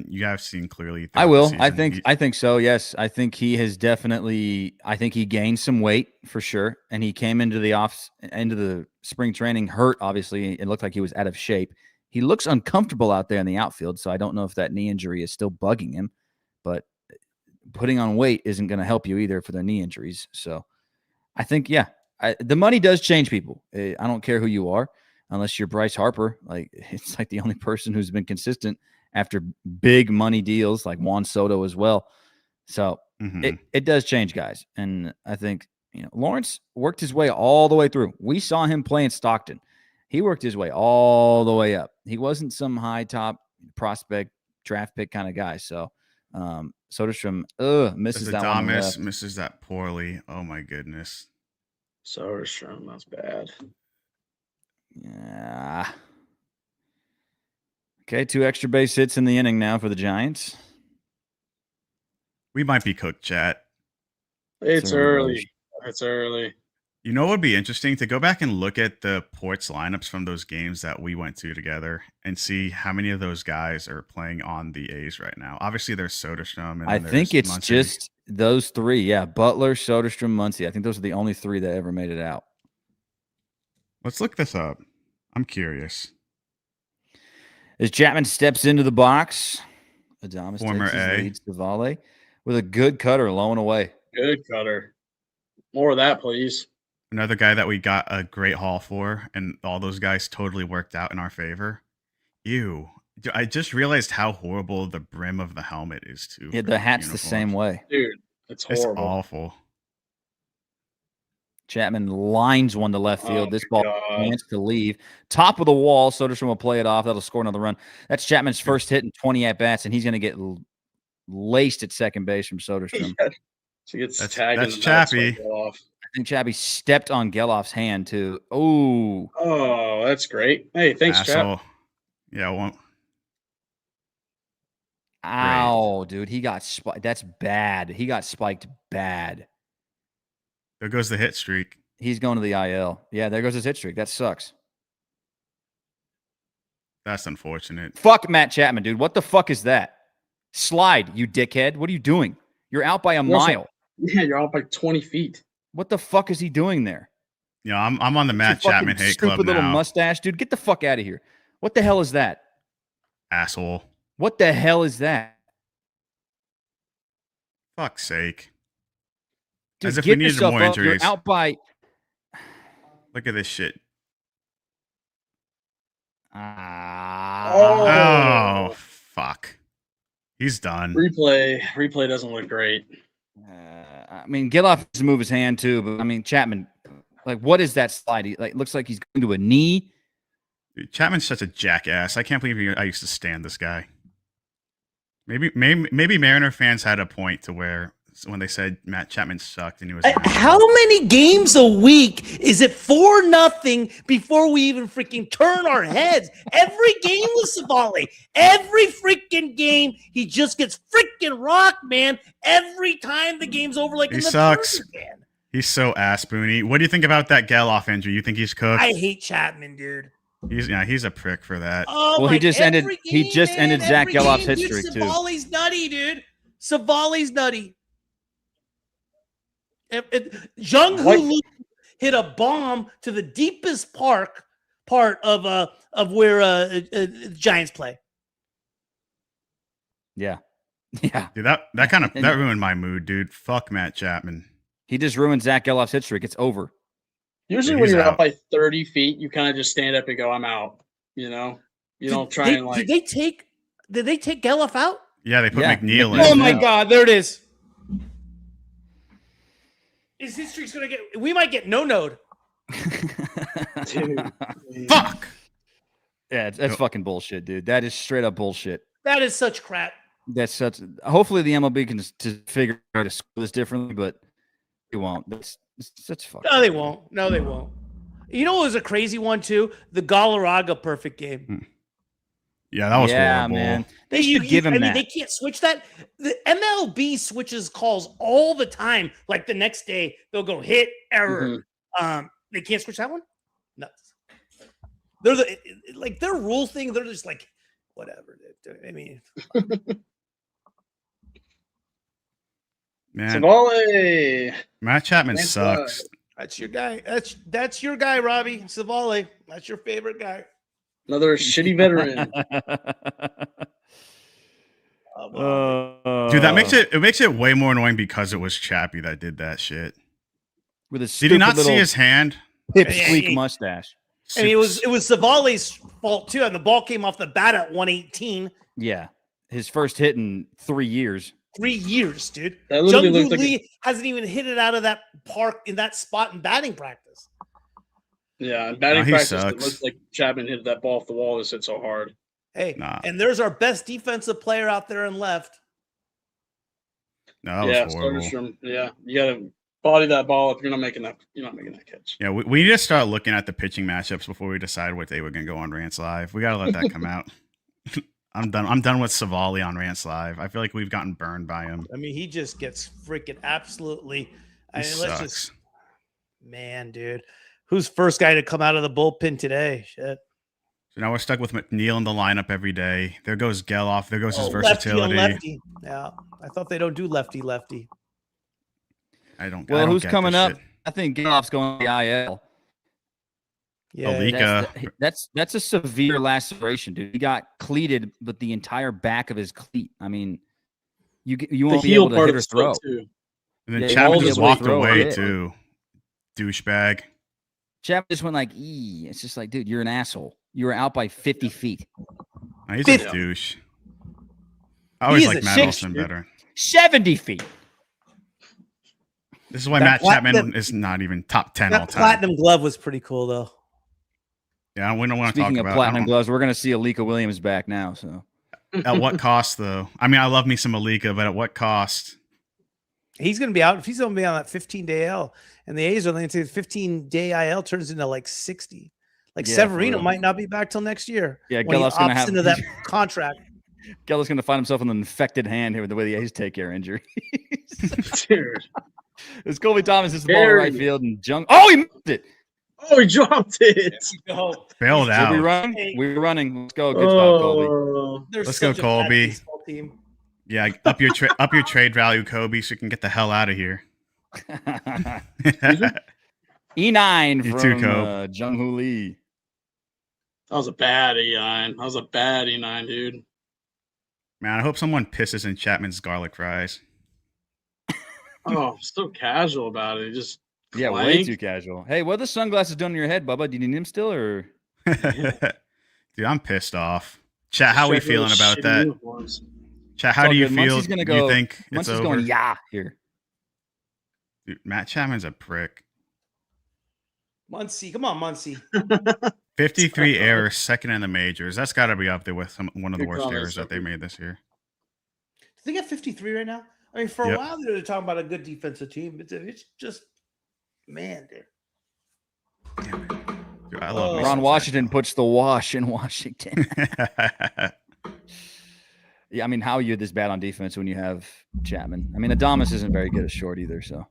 you have seen clearly. I throughout the will. season, I think so. Yes. I think he has definitely, I think he gained some weight for sure. And he came into the spring training hurt. Obviously, it looked like he was out of shape. He looks uncomfortable out there in the outfield. So I don't know if that knee injury is still bugging him, but putting on weight isn't going to help you either for their knee injuries. So I think, yeah, the money does change people. I don't care who you are, unless you're Bryce Harper. Like, it's like the only person who's been consistent after big money deals, like Juan Soto as well. So it does change guys. And I think, Lawrence worked his way all the way through. We saw him play in Stockton. He worked his way all the way up. He wasn't some high top prospect draft pick kind of guy. So Soderstrom misses that one. Misses that poorly. Oh my goodness. Soderstrom, that's bad. Yeah. Okay, 2 extra base hits in the inning now for the Giants. We might be cooked, chat. It's early. It's early. You know what would be interesting? To go back and look at the Ports lineups from those games that we went to together and see how many of those guys are playing on the A's right now. Obviously, there's Soderstrom. And I think it's Muncy. Just those 3. Yeah, Butler, Soderstrom, Muncy. I think those are the only 3 that ever made it out. Let's look this up. I'm curious. As Chapman steps into the box, Adames Former takes his A. lead to Valle with a good cutter low and away. Good cutter. More of that, please. Another guy that we got a great haul for, and all those guys totally worked out in our favor. Ew. I just realized how horrible the brim of the helmet is, too. Yeah, the hat's the same way. Dude, it's horrible. It's awful. Chapman lines one to left field. This ball wants to leave. Top of the wall. Soderstrom will play it off. That'll score another run. That's Chapman's first hit in 20 at-bats, and he's going to get laced at second base from Soderstrom. She gets tagged. That's Chappie. I think Chappie stepped on Geloff's hand, too. Oh, that's great. Hey, thanks, Chap. Yeah, I won't. Ow, dude. He got spiked. That's bad. He got spiked bad. There goes the hit streak. He's going to the IL. Yeah, there goes his hit streak. That sucks. That's unfortunate. Fuck Matt Chapman, dude. What the fuck is that? Slide, you dickhead. What are you doing? You're out by a mile. Yeah, you're out by 20 feet. What the fuck is he doing there? Yeah, I'm on the Matt Chapman hate club now. Stupid little mustache, dude. Get the fuck out of here. What the hell is that? Asshole. What the hell is that? Fuck's sake. Dude, as if we needed more injuries. You're out by... Look at this shit. Oh, fuck. He's done. Replay doesn't look great. I mean, Geloff has to move his hand too, but I mean, Chapman, like, what is that slide? Like, looks like he's going to a knee. Dude, Chapman's such a jackass. I can't believe I used to stand this guy. Maybe Mariner fans had a point to where when they said Matt Chapman sucked and he was how many games a week is it 4-0 before we even freaking turn our heads? Every game with Savali, every freaking game, he just gets freaking rocked, man. Every time the game's over, like he in the sucks. third, man. He's so ass boony. What do you think about that Geloff injury? You think he's cooked? I hate Chapman, dude. He's a prick for that. Oh, well, he just ended Zach Geloff's hit dude, streak too. Savali's nutty, dude. Savali's nutty. Jung Hoo hit a bomb to the deepest part of where Giants play. Yeah. Dude, that kind of ruined my mood, dude. Fuck Matt Chapman. He just ruined Zach Geloff's hit streak. It's over. Usually Yeah, when he's you're out. up by 30 feet, you kind of just stand up and go, I'm out. You know? You don't try and like. Did they take Geloff out? Yeah, they put Yeah, McNeil McNeil's Oh in. my out. God, there it is. Is his streak's gonna get? We might get no-node. Dude. Fuck. Yeah, that's fucking bullshit, dude. That is straight up bullshit. That is such crap. That's such. Hopefully, the MLB can to figure out how to score this differently, but it won't. That's fucking. No, they won't. No, they won't. You know what was a crazy one too? The Galarraga perfect game. Yeah, that was horrible. Man. They should give him that. They can't switch that. The MLB switches calls all the time. Like the next day, they'll go hit error. They can't switch that one. Nuts. They're their rule thing. They're just like whatever. I mean, Man, Savale. Matt Chapman Thanks, sucks. that's your guy. That's your guy, Robbie Savale. That's your favorite guy. Another shitty veteran. Dude, that makes it way more annoying because it was Chappie that did that shit. With his Did you not see his hand? hip Yeah, squeak he- mustache? And it was Savale's fault too, and the ball came off the bat at 118. Yeah, his first hit in 3 years. 3 years, dude. That literally Jung looked like Lee hasn't even hit it out of that park in that spot in batting practice. Yeah, in batting he practice, sucks. it looked like Chapman hit that ball off the wall. This hit so hard. Hey, Nah. and there's our best defensive player out there in left. No, that Yeah, was horrible. Soderstrom. Yeah, you gotta body that ball if you're not making that. You're not making that catch. Yeah, we need to start looking at the pitching matchups before we decide what day we're gonna go on Rants Live. We gotta let that come out. I'm done with Savali on Rants Live. I feel like we've gotten burned by him. I mean, he just gets freaking absolutely. I He mean, sucks. man, dude. Who's first guy to come out of the bullpen today? Shit. So now we're stuck with McNeil in the lineup every day. There goes Geloff. There goes his Lefty on versatility. lefty. Yeah, I thought they don't do lefty. I don't. Well, I don't who's get coming this up? shit. I think Geloff's going to the IL. Yeah, Alika. That's a severe laceration, dude. He got cleated, but the entire back of his cleat. I mean, you The won't be heel able to part hit of or the throw. foot too. And then Yeah, Chapman all just the way walked through away it. too. Douchebag. Chapman just went like, "Ee." It's just like, dude, you're an asshole. You were out by 50 feet. Oh, he's 50. a douche. I always is like a Matt six, Olson dude. better. 70 feet. This is why That Matt Chapman platinum- is not even top 10 all that time. platinum glove was pretty cool though. Yeah, we don't want to talk Speaking of about platinum I don't- gloves, we're going to see Alika Williams back now. So At what cost, though? I mean, I love me some Alika, but at what cost? He's going to be out. If he's going to be on that 15-day IL, and the A's are going to say 15-day IL turns into like 60. Like Yeah, for Severino real. might not be back till next year. Yeah, when he Geloff's gonna opts have- into that contract. Gella's going to find himself in an infected hand here with the way the A's take care of injury. Dude. It's Colby Thomas is the ball in Very right field and Jung. Oh, he missed it. Oh, he dropped it. Go. Bailed Are we out. running? Hey. We're running. Let's go. Good job, Colby. Oh, They're Let's go, such a bad Colby. baseball team. Yeah, up your trade value, Kobe, so you can get the hell out of here. E9 You from too, Cope. Jung-Hoo Lee. that was a bad E9. That was a bad E9, dude. Man, I hope someone pisses in Chapman's garlic fries. Oh, so casual about it. Just Yeah, way clank. too casual. Hey, what are the sunglasses doing on your head, Bubba? Do you need them still, or Dude, I'm pissed off. Chat, how are we Check those feeling about shitty that? uniforms. Chat, It's how all do you good. feel? Muncie's gonna Do you go- think it's Muncie's over? going yeah here? Dude, Matt Chapman's a prick. Muncie, come on, Muncie. 53 errors, second in the majors. That's got to be up there with one of the Good worst comments, errors that they Sophie. made this year. Do they got 53 right now? I mean, for a Yep. while they were talking about a good defensive team. It's just, man, dude. Dude, I love me Ron some Washington puts the wash in Washington. Chapman. Yeah, I mean, how are you this bad on defense when you have Chapman? I mean, Adames isn't very good at short either. So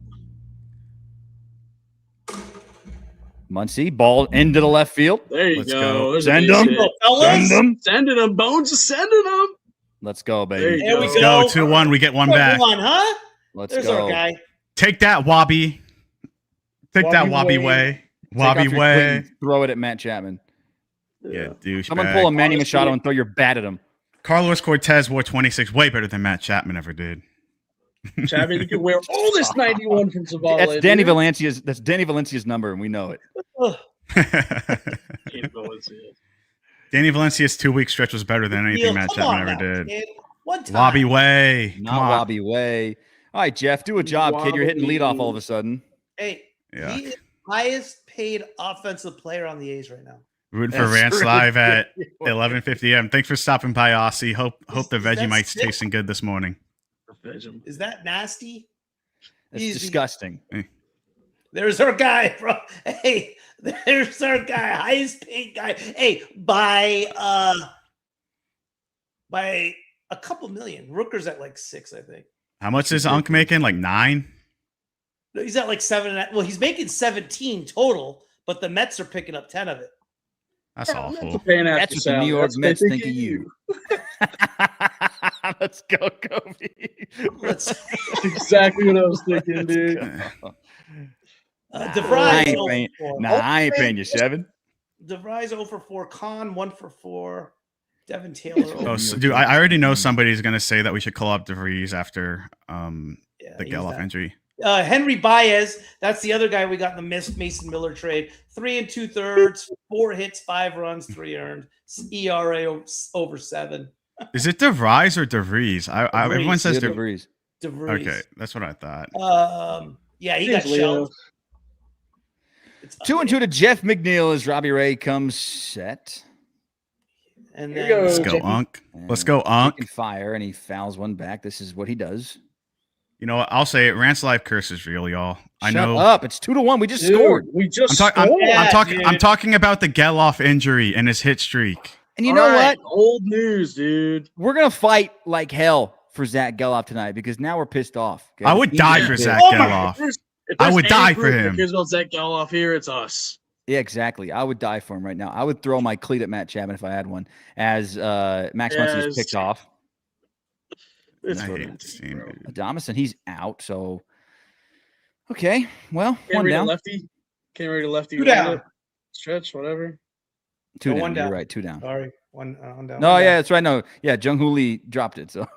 Muncie, ball into the left field. There you Let's go. go. There's a Send base them. hit. Fellas, Sending them. Bones is sending them. Let's go, There baby. you There we Let's go. go. 2-1. We get one Come back. on, huh? Let's There's go. our guy. Take that, Wobby. Take that, Wobby Wobby way. way. Take off Wobby your cleat way. and throw it at Matt Chapman. Yeah, douche. Someone pull a Manny Honestly- Machado and throw your bat at him. Carlos Cortez wore 26 way better than Matt Chapman ever did. Chapman, you can wear all this 91 from Zavala. That's Danny Valencia's. That's Danny Valencia's number, and we know it. Danny Valencia's 2-week stretch was better than anything Matt Chapman ever did. Kid. One time. Lobby way. Not lobby way. All right, Jeff, do a job, kid. You're hitting leadoff all of a sudden. Hey, Yeah. he is highest paid offensive player on the A's right now. Rooting for Rants live at 11:50 a.m. Thanks for stopping by, Aussie. Hope the Vegemite's tasting good this morning. Is that nasty? That's disgusting. There's our guy, bro. Hey, there's our guy, highest paid guy. Hey, by a couple million. Rooker's at like 6, I think. How much is Unk making? Like 9? No, he's at like 7. Well, he's making 17 total, but the Mets are picking up 10 of it. That's awful. That's what the New York Mets think of you. Let's go, Kobe. That's exactly what I was thinking, dude. DeVry. I ain't paying you 7. DeVry's 0 for 4. Con 1 for 4. Devin Taylor. Oh, so, dude, I already know somebody's gonna say that we should call up DeVries after the Geloff injury. Henry Baez, that's the other guy we got in the Mason Miller trade. 3 2/3, 4 hits, 5 runs, 3 earned. ERA over 7. Is it DeVries or DeVries? Everyone says DeVries. DeVries. Okay, that's what I thought. Yeah, he got shelled. 2-2 to Jeff McNeil as Robbie Ray comes set. And Here then, we go. Let's go, Unk. Let's go, Unk. Fire, and he fouls one back. This is what he does. You know what? I'll say it. Rant's life curse is real, y'all. I know. Shut up. It's 2-1. We just scored. We just I'm scored. talking about the Geloff injury and his hit streak. And you know what? Old news, dude. We're going to fight like hell for Zach Geloff tonight because now we're pissed off. Okay? I would die for Zach Geloff. I would die for him. Here's about Zach Geloff here. It's us. Yeah, exactly. I would die for him right now. I would throw my cleat at Matt Chapman if I had one as Max Muncy is picked off. It's I funny. hate this team, dude. Adamson, he's out. So, okay. Well, Can't one read a down. lefty. Can't read a lefty. 2 down. Stretch, whatever. 2 down. 1 down. You're right. 2 down. Sorry. One down. No, yeah, that's right. No, yeah, Jung Hoo Lee dropped it. So,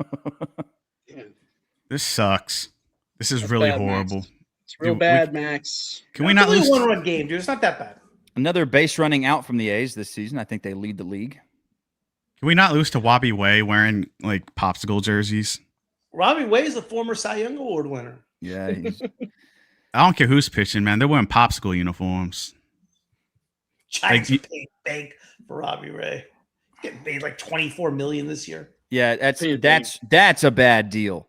This sucks. This is That's really bad, Max. horrible. It's real Dude, bad, Max. Can we not Only lose? a 1-run game, dude. It's not that bad. another base running out from the A's this season. I think they lead the league. Can we not lose to Wabi Way wearing like popsicle jerseys? Robbie Way is a former Cy Young Award winner. Yeah, he's, I don't care who's pitching, man. They're wearing popsicle uniforms. Giants Like, are paying big for Robbie Ray. Getting paid like $24 million this year. yeah, that's a bad deal.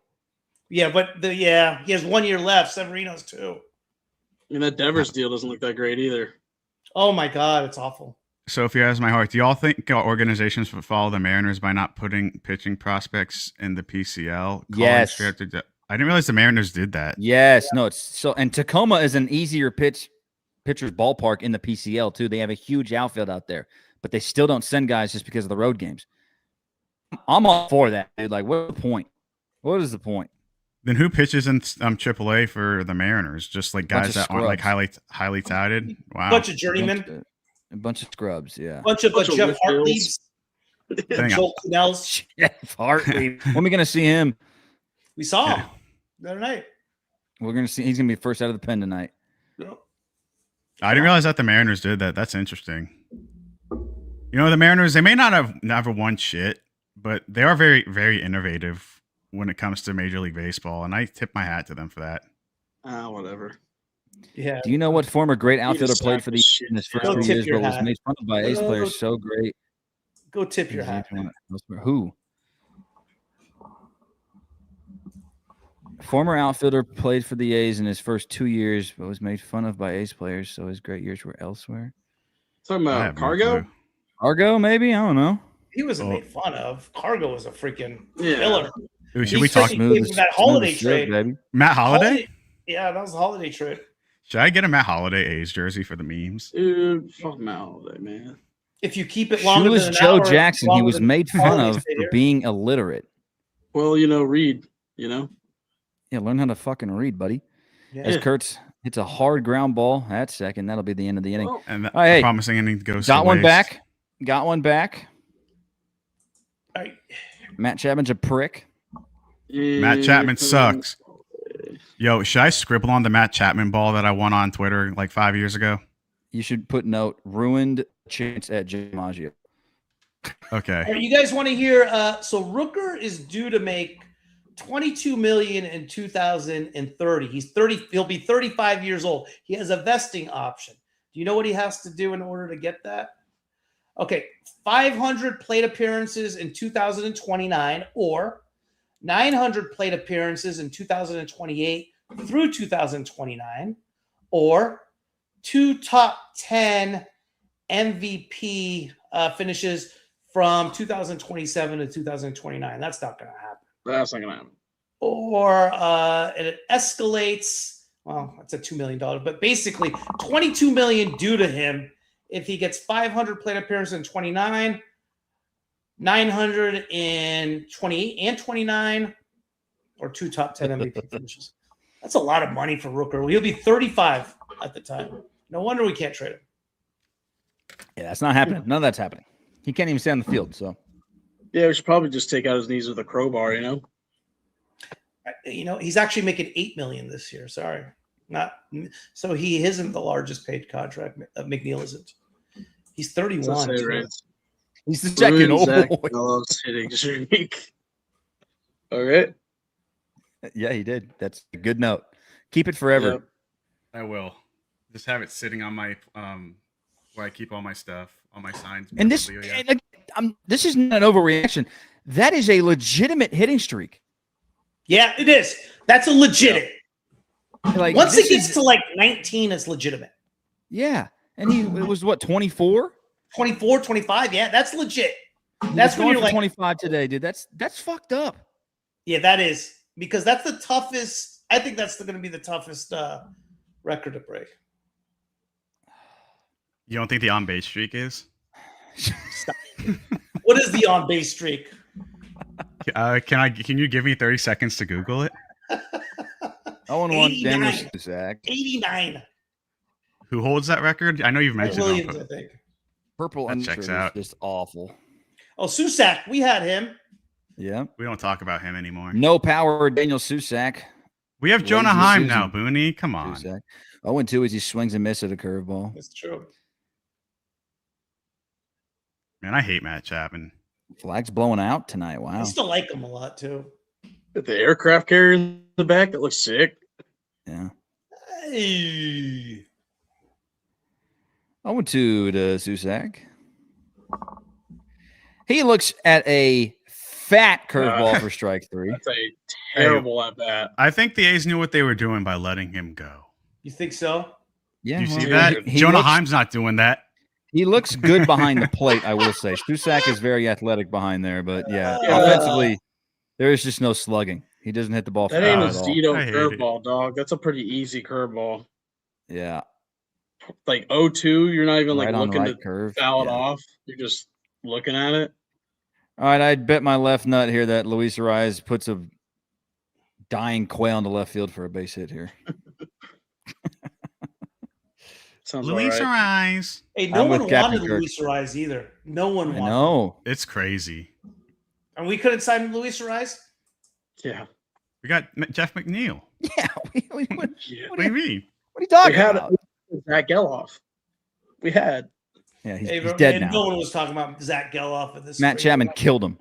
Yeah, but he has 1 year left. Severino's 2. I mean, that Devers deal doesn't look that great either. Oh my God, it's awful. So if you ask my heart, do y'all think our organizations would follow the Mariners by not putting pitching prospects in the PCL? Yes. I didn't realize the Mariners did that. Yes, no, it's so. And Tacoma is an easier pitcher's ballpark in the PCL too. They have a huge outfield out there, but they still don't send guys just because of the road games. I'm all for that, dude. Like, what's the point? What is the point? Then who pitches in AAA for the Mariners? Just like guys that aren't like highly touted. Wow. Bunch of journeymen. A bunch of scrubs, yeah. Bunch of Jeff Hartleys. Hang on. Joel Cannells. Jeff Hartley. When are we gonna see him? We saw him the other night. We're gonna see. He's gonna be first out of the pen tonight. I didn't realize that the Mariners did that. That's interesting. You know, the Mariners, they may not have never won shit, but they are very, very innovative when it comes to Major League Baseball, and I tip my hat to them for that. Whatever. Yeah. Do you know what former great outfielder played for the shit, in his first Go 3 tip years, your but was hat. made fun of by A's players? So great. Go tip your hat. Man. Who? Former outfielder played for the A's in his first 2 years, but was made fun of by A's players, so his great years were elsewhere. Talking I about have no Cargo? clue. Argo, maybe? I don't know. He wasn't Oh. made fun of. Cargo was a freaking Yeah. killer. Dude, should He we talk said he came from that holiday trade. baby. Matt Holliday? Yeah, that was a holiday trade. Should I get a Matt Holliday A's jersey for the memes? Dude, fuck Matt Holiday, man. If you keep it longer Shoeless than an Joe hour, Jackson, he longer was than made fun holidays of stay for here. being illiterate. Well, read, Yeah, learn how to fucking read, buddy. Yeah. As Kurtz hits a hard ground ball at second, that'll be the end of the inning. Well, And All right, hey, promising inning to go. Got one back. Got one back. All right. Matt Chapman's a prick. Matt Chapman sucks. Yo, should I scribble on the Matt Chapman ball that I won on Twitter like 5 years ago? You should put note ruined chance at Jay Maggio. Okay. All right, you guys want to hear? So Rooker is due to make $22 million in 2030. He's 30. He'll be 35 years old. He has a vesting option. Do you know what he has to do in order to get that? Okay, 500 plate appearances in 2029 or 900 plate appearances in 2028 through 2029 or 2 top 10 MVP finishes from 2027 to 2029. That's not going to happen. That's not going to happen. Or it escalates. Well, that's a $2 million, but basically $22 million due to him if he gets 500 plate appearances in 29, 900 in 28 and 29, or 2 top 10 MVP finishes. That's a lot of money for Rooker. He'll be 35 at the time. No wonder we can't trade him. Yeah, that's not happening. None of that's happening. He can't even stay on the field. So, yeah, we should probably just take out his knees with a crowbar. He's actually making $8 million this year. Sorry, not so he isn't the largest paid contract. McNeil isn't. He's 31. He's the second old boy. Hitting streak. All right. Yeah, he did. That's a good note. Keep it forever. Yep. I will. Just have it sitting on my where I keep all my stuff, all my signs. And this, this is not an overreaction. That is a legitimate hitting streak. Yeah, it is. That's a legitimate. Yeah. Like once it gets to like 19, it's legitimate. Yeah, and it was what 24, 24, 25. Yeah, that's legit. That's when you're like 25 today, dude. That's fucked up. Yeah, that is because that's the toughest. I think that's going to be the toughest record to break. You don't think the on base streak is? Stop. What is the on base streak? Can you give me 30 seconds to Google it? 0-1 Daniel Susak. 89. Who holds that record? I know you've mentioned Williams, I think. Purple that checks out. Just awful. Oh, Susak, we had him. Yeah. We don't talk about him anymore. No power, Daniel Susak. We have Jonah Heim now, Booney. Come on. 0-2 as he swings and misses at a curveball. That's true. Man, I hate Matt Chapman. Flag's blowing out tonight. Wow. I still like him a lot, too. With the aircraft carrier in the back, that looks sick. Yeah. Hey. 0-2 to Susak. He looks at a fat curveball for strike 3. That's a terrible at bat. I think the A's knew what they were doing by letting him go. You think so? Yeah. Do you see that? Jonah Heim's not doing that. He looks good behind the plate, I will say. Susak is very athletic behind there, but offensively, there is just no slugging. He doesn't hit the ball. That ain't a Zito curveball, dog. That's a pretty easy curveball. Yeah. Like 0-2, you're not even right looking right to curve. foul it off. You're just looking at it. All right, I'd bet my left nut here that Luis Ariz puts a dying quail into left field for a base hit here. Sounds Luis Ariz. Hey, no one wanted Luis Ariz either. No one wanted. No, it's crazy. And we couldn't sign Luis Ariz? Yeah. We got Jeff McNeil. Yeah. What do you mean? What are you talking about? Zach Geloff. We had. Yeah, he's dead now. No one was talking about Zach Geloff at this. Matt Chapman killed him.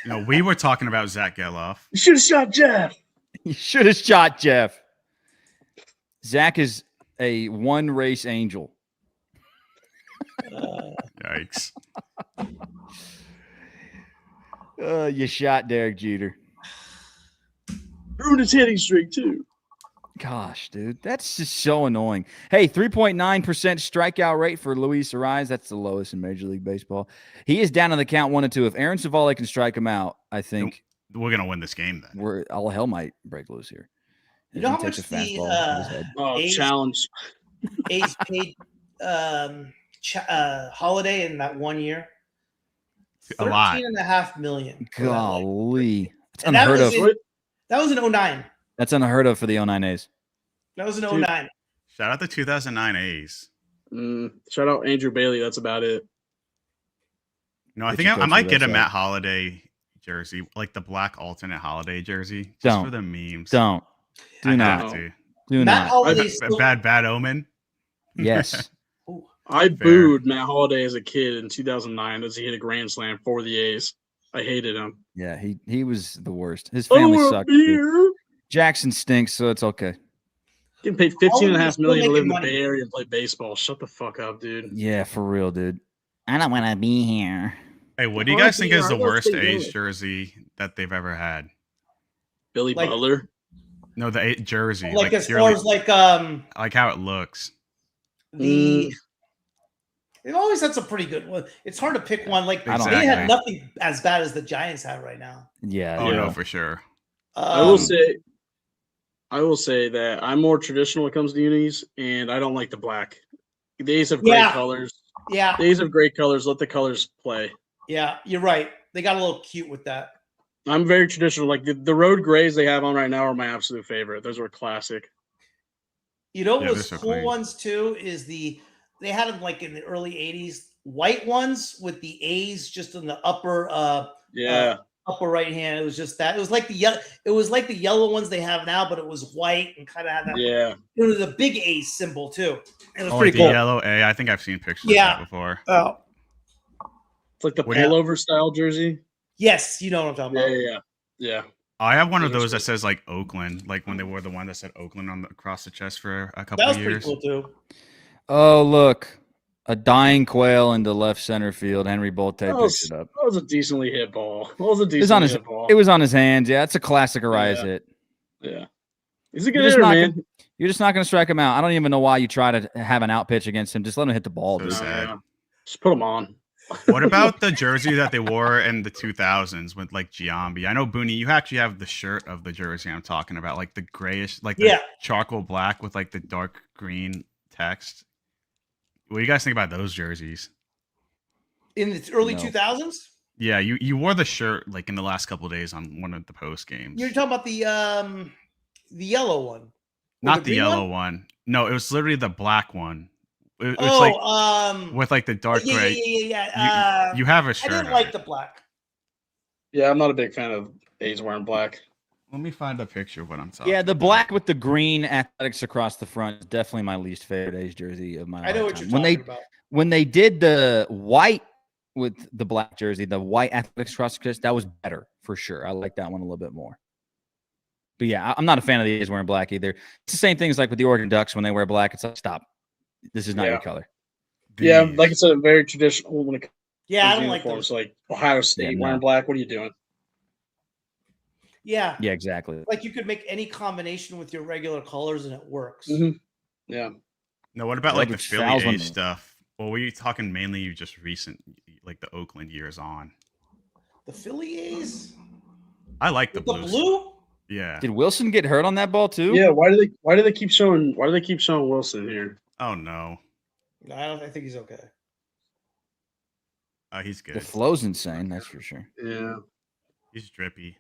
No, we were talking about Zach Geloff. You should have shot Jeff. You should have shot Jeff. Zach is a one-race angel. Yikes. You shot Derek Jeter. Ruined his hitting streak, too. Gosh, dude, that's just so annoying. Hey, 3.9% strikeout rate for Luis Ariz. That's the lowest in Major League Baseball. He is down on the count 1-2. If Aaron Savale can strike him out, I think we're gonna win this game. Then all hell might break loose here. You know how much the challenge A's paid Holiday in that 1 year? A lot. $13.5 million. Golly, it's unheard of. That was in 2009. That's unheard of for the 09 A's. That was in 2009. Shout out the 2009 A's. Shout out Andrew Bailey. That's about it. No, I think I might get a Matt Holiday jersey, like the black alternate Holiday jersey, just for the memes. Don't. Do not. Have to. Do Matt not. Holiday Bad omen. Yes. I booed Matt Holiday as a kid in 2009 as he hit a grand slam for the A's. I hated him. Yeah, he was the worst. His family sucked. Dude. Jackson stinks, so it's okay. Getting paid $15.5 million to live in the money. Bay Area and play baseball. Shut the fuck up, dude. Yeah, for real, dude. I don't want to be here. Hey, what do you guys think is the worst A's jersey that they've ever had? Billy Butler? No, the A jersey. Like as far as like how it looks. It always had some pretty good one. It's hard to pick one. Like they had nothing as bad as the Giants have right now. Yeah. Oh no, for sure. I will say that I'm more traditional when it comes to unis, and I don't like the black. The A's have great colors. Yeah. The A's have great colors. Let the colors play. Yeah, you're right. They got a little cute with that. I'm very traditional. Like the road grays they have on right now are my absolute favorite. Those were classic. You know what was cool ones too is they had them like in the early 80s, white ones with the A's just in the upper upper right hand. It was just that. It was like the yellow ones they have now, but it was white and kind of had that. Yeah. It was a big A symbol too. It was pretty cool. The yellow A. I think I've seen pictures of that before. Oh. It's like the pullover style jersey. Yes, you know what I'm talking about. Yeah. I have one of those that says like Oakland, like when they wore the one that said Oakland across the chest for a couple of years. That was pretty cool too. Oh, look. A dying quail into left center field. Henry Bolte picked it up. That was a decently hit ball. It was on his hands. Yeah, it's a classic Arias hit. Yeah. He's a good hitter, man. You're just not going to strike him out. I don't even know why you try to have an out pitch against him. Just let him hit the ball. So sad. Just put him on. What about the jersey that they wore in the 2000s with like Giambi? I know, Booney, you actually have the shirt of the jersey I'm talking about, like the grayish, like the charcoal black with like the dark green text. What do you guys think about those jerseys? In the early 2000s? Yeah, you wore the shirt like in the last couple of days on one of the post games. You're talking about the yellow one. Not the yellow one. No, it was literally the black one. It was with like the dark gray. Yeah. You have a shirt. I didn't like the black. Yeah, I'm not a big fan of A's wearing black. Let me find a picture of what I'm talking. Yeah, the black with the green athletics across the front is definitely my least favorite A's jersey of my life. I know what you're talking about. When they did the white with the black jersey, the white athletics across the chest, that was better for sure. I like that one a little bit more. But yeah, I'm not a fan of the A's wearing black either. It's the same thing as like with the Oregon Ducks when they wear black. It's like, stop. This is not your color. Yeah, like I said, very traditional when it comes to I don't like those. Like Ohio State wearing black. What are you doing? Yeah. Yeah, exactly. Like you could make any combination with your regular colors and it works. Mm-hmm. Yeah. No, what about like the Philly A's stuff? Well, were you talking mainly just recent, like the Oakland years on? The Philly A's? I like the blue. Yeah. Did Wilson get hurt on that ball too? Yeah. Why do they keep showing Wilson here? Oh no. I think he's okay. He's good. The flow's insane, that's for sure. Yeah. He's drippy.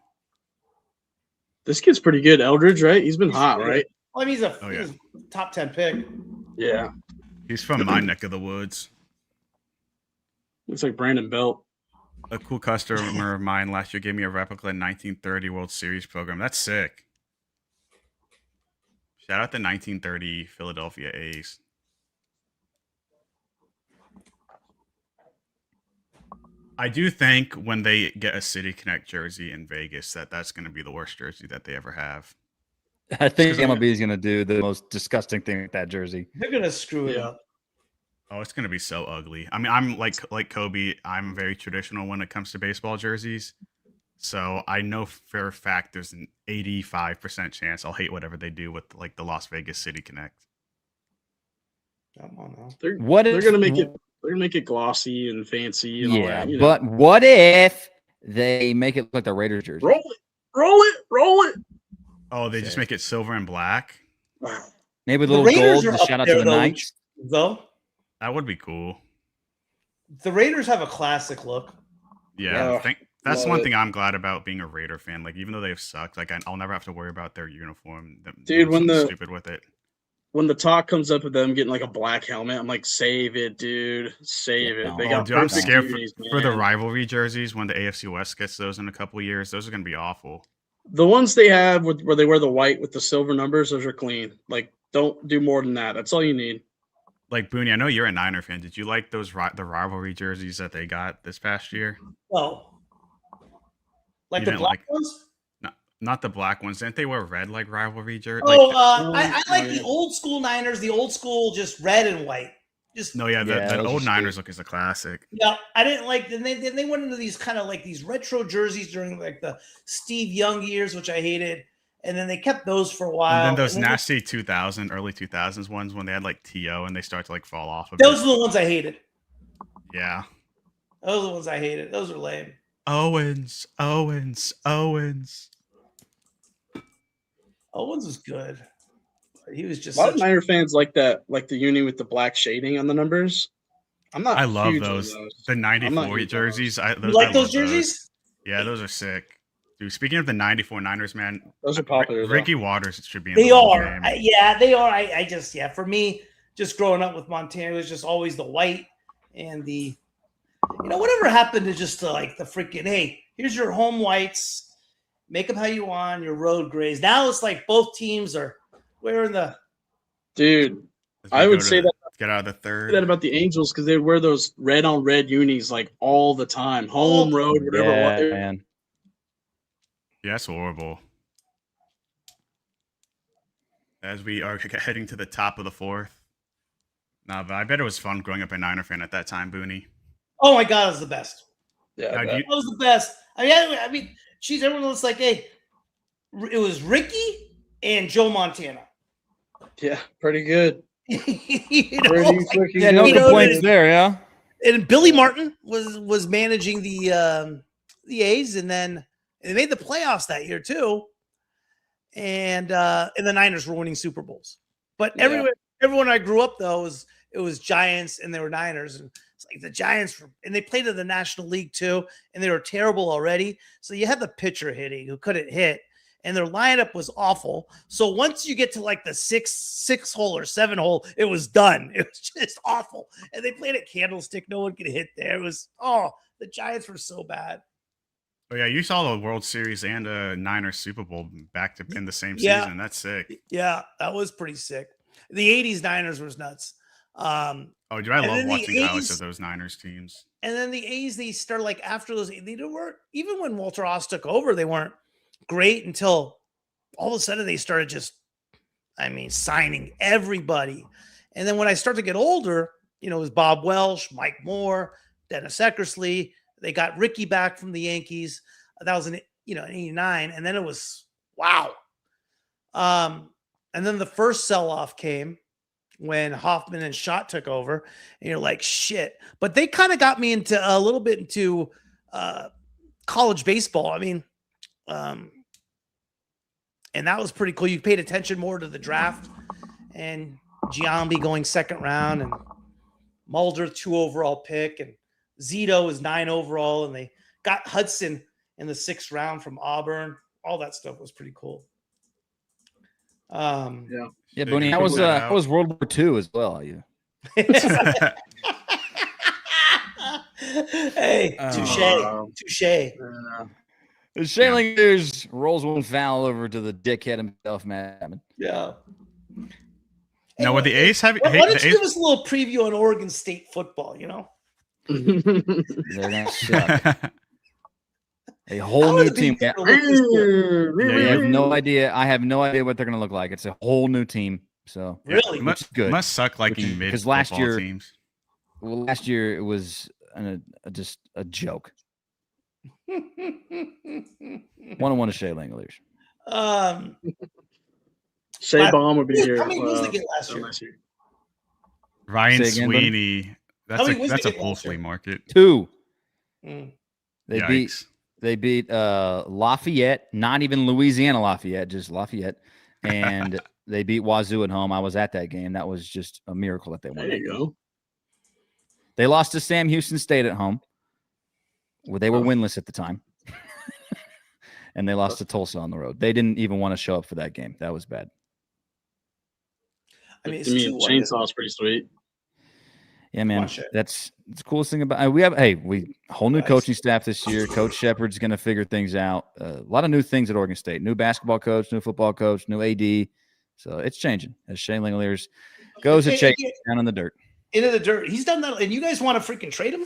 This kid's pretty good, Eldridge, right? He's been hot, good. Right? Well, I mean, he's a top 10 pick. Yeah. He's from my neck of the woods. Looks like Brandon Belt. A cool customer of mine last year gave me a replica 1930 World Series program. That's sick. Shout out the 1930 Philadelphia A's. I do think when they get a City Connect jersey in Vegas, that's going to be the worst jersey that they ever have. I think MLB is going to do the most disgusting thing with that jersey. They're going to screw it up. Oh, it's going to be so ugly. I mean, I'm like Kobe. I'm very traditional when it comes to baseball jerseys. So I know for a fact there's an 85% chance I'll hate whatever they do with like the Las Vegas City Connect. Come on now. They're going to make it. They're gonna make it glossy and fancy. And all that, but what if they make it look like the Raiders jersey? Roll it. Oh, they just make it silver and black. Maybe a little gold. To shout out to the Knights. Though that would be cool. The Raiders have a classic look. Yeah, that's one thing I'm glad about being a Raider fan. Like, even though they've sucked, like I'll never have to worry about their uniform. Dude, stupid with it. When the talk comes up of them getting like a black helmet, I'm like, save it, dude. Save it. I'm scared for the rivalry jerseys when the AFC West gets those in a couple of years. Those are going to be awful. The ones they have where they wear the white with the silver numbers, those are clean. Like, don't do more than that. That's all you need. Like Booney, I know you're a Niner fan. Did you like those the rivalry jerseys that they got this past year? Well, like You the didn't black like- ones. Not the black ones. Didn't they wear red like rivalry jersey? Oh, Like, I like the old school Niners, the old school just red and white. Just no, yeah, Yeah, the those old are Niners look is a classic. yeah, I didn't like. Then they went into these kind of like these retro jerseys during like the Steve Young years, which I hated, and then they kept those for a while. And then those and then nasty 2000, early 2000s ones when they had like TO and they start to like fall off. those are the ones I hated. Yeah. Those are the ones I hated. Those are lame. Owens. Owens was good. He was just A lot of Niner fans like that, like the uni with the black shading on the numbers. I'm not. I love huge on those. The 94 jerseys. You like those jerseys? Yeah, those are sick. Dude, speaking of the 94 Niners, man. Those are popular. Ricky Waters should be in They the Hall of are. Fame. Yeah, they are. I just, yeah, for me, just growing up with Montana, it was just always the white and the, whatever happened to just like the freaking, hey, here's your home whites, make them how you want, your road grays. Now it's like both teams are wearing the. Dude, As we I go would to say the- that Get out of the that third. about the Angels because they wear those red on red unis like all the time, home, road, whatever. Yeah, what- man. Yeah, that's horrible. As we are heading to the top of the fourth. Nah, but I bet it was fun growing up a Niner fan at that time, Booney. Oh my God, it was the best. Yeah, Now, I do bet. you- That was the best. I mean, geez, everyone was like, hey, it was Ricky and Joe Montana. Yeah, pretty good. You know, Pretty like, freaking Yeah, no good. complaints there. Yeah. and Billy Martin was managing the A's, and then they made the playoffs that year too. And the Niners were winning Super Bowls. But Yeah. everyone I grew up though it was Giants and they were Niners, and it's like the Giants and they played in the National League too, and they were terrible already. So you had the pitcher hitting who couldn't hit, and their lineup was awful. So once you get to like the six hole or 7 hole, it was done. It was just awful. And they played at Candlestick. No one could hit there. It was the Giants were so bad. Oh yeah, you saw the World Series and a Niners Super Bowl back to in the same Yeah. season. That's sick. Yeah, that was pretty sick. The 80s Niners was nuts. Oh, dude, I And love then the watching highlights A's of those Niners teams. And then the A's, they started like after those, they weren't, even when Walter Ross took over, they weren't great until all of a sudden they started just, signing everybody. And then when I started to get older, it was Bob Welsh, Mike Moore, Dennis Eckersley. They got Ricky back from the Yankees. That was in 89. And then it was, wow. And then the first sell-off came when Hoffman and Schott took over, and you're like, shit. But they kind of got me into a little bit into college baseball. And that was pretty cool. You paid attention more to the draft, and Giambi going second round, and Mulder 2 overall pick, and Zito is 9 overall, and they got Hudson in the 6th round from Auburn. All that stuff was pretty cool. Yeah, They Booney. can That was figure that that was World War II as well. You. Hey, touche. Shane Langers rolls one foul over to the dickhead himself, man. Yeah. Now, with the A's have Why don't the you A's, give us a little preview on Oregon State football? They're gonna suck. A whole How are new the team. Beavs Yeah, gonna look this year? I have no idea. I have no idea what they're gonna look like. It's a whole new team. So Really? it which is good. must suck liking mid because last football year- teams. Well, last year it was just a joke. 1-1 to Shea Langoliers. Shea Baum would be here. How many wins did they get last year? last year. Ryan Say again, buddy? Sweeney. How many wins That's they a get pull last year? flea market. 2. Mm. Yikes. They beat Lafayette, not even Louisiana Lafayette, just Lafayette, and they beat Wazoo at home. I was at that game. That was just a miracle that they won. There that you game. go. They lost to Sam Houston State at home, where they were winless at the time, and they lost to Tulsa on the road. They didn't even want to show up for that game. That was bad. It's To me, 2-1. Chainsaw's pretty sweet. Yeah, man, that's the coolest thing about we have. Hey, whole new coaching staff this year. Coach Shepard's going to figure things out. A lot of new things at Oregon State. New basketball coach, new football coach, new AD. So it's changing as Shane Langoliers goes to chase down in the dirt. Into the dirt. He's done that, and you guys want to freaking trade him?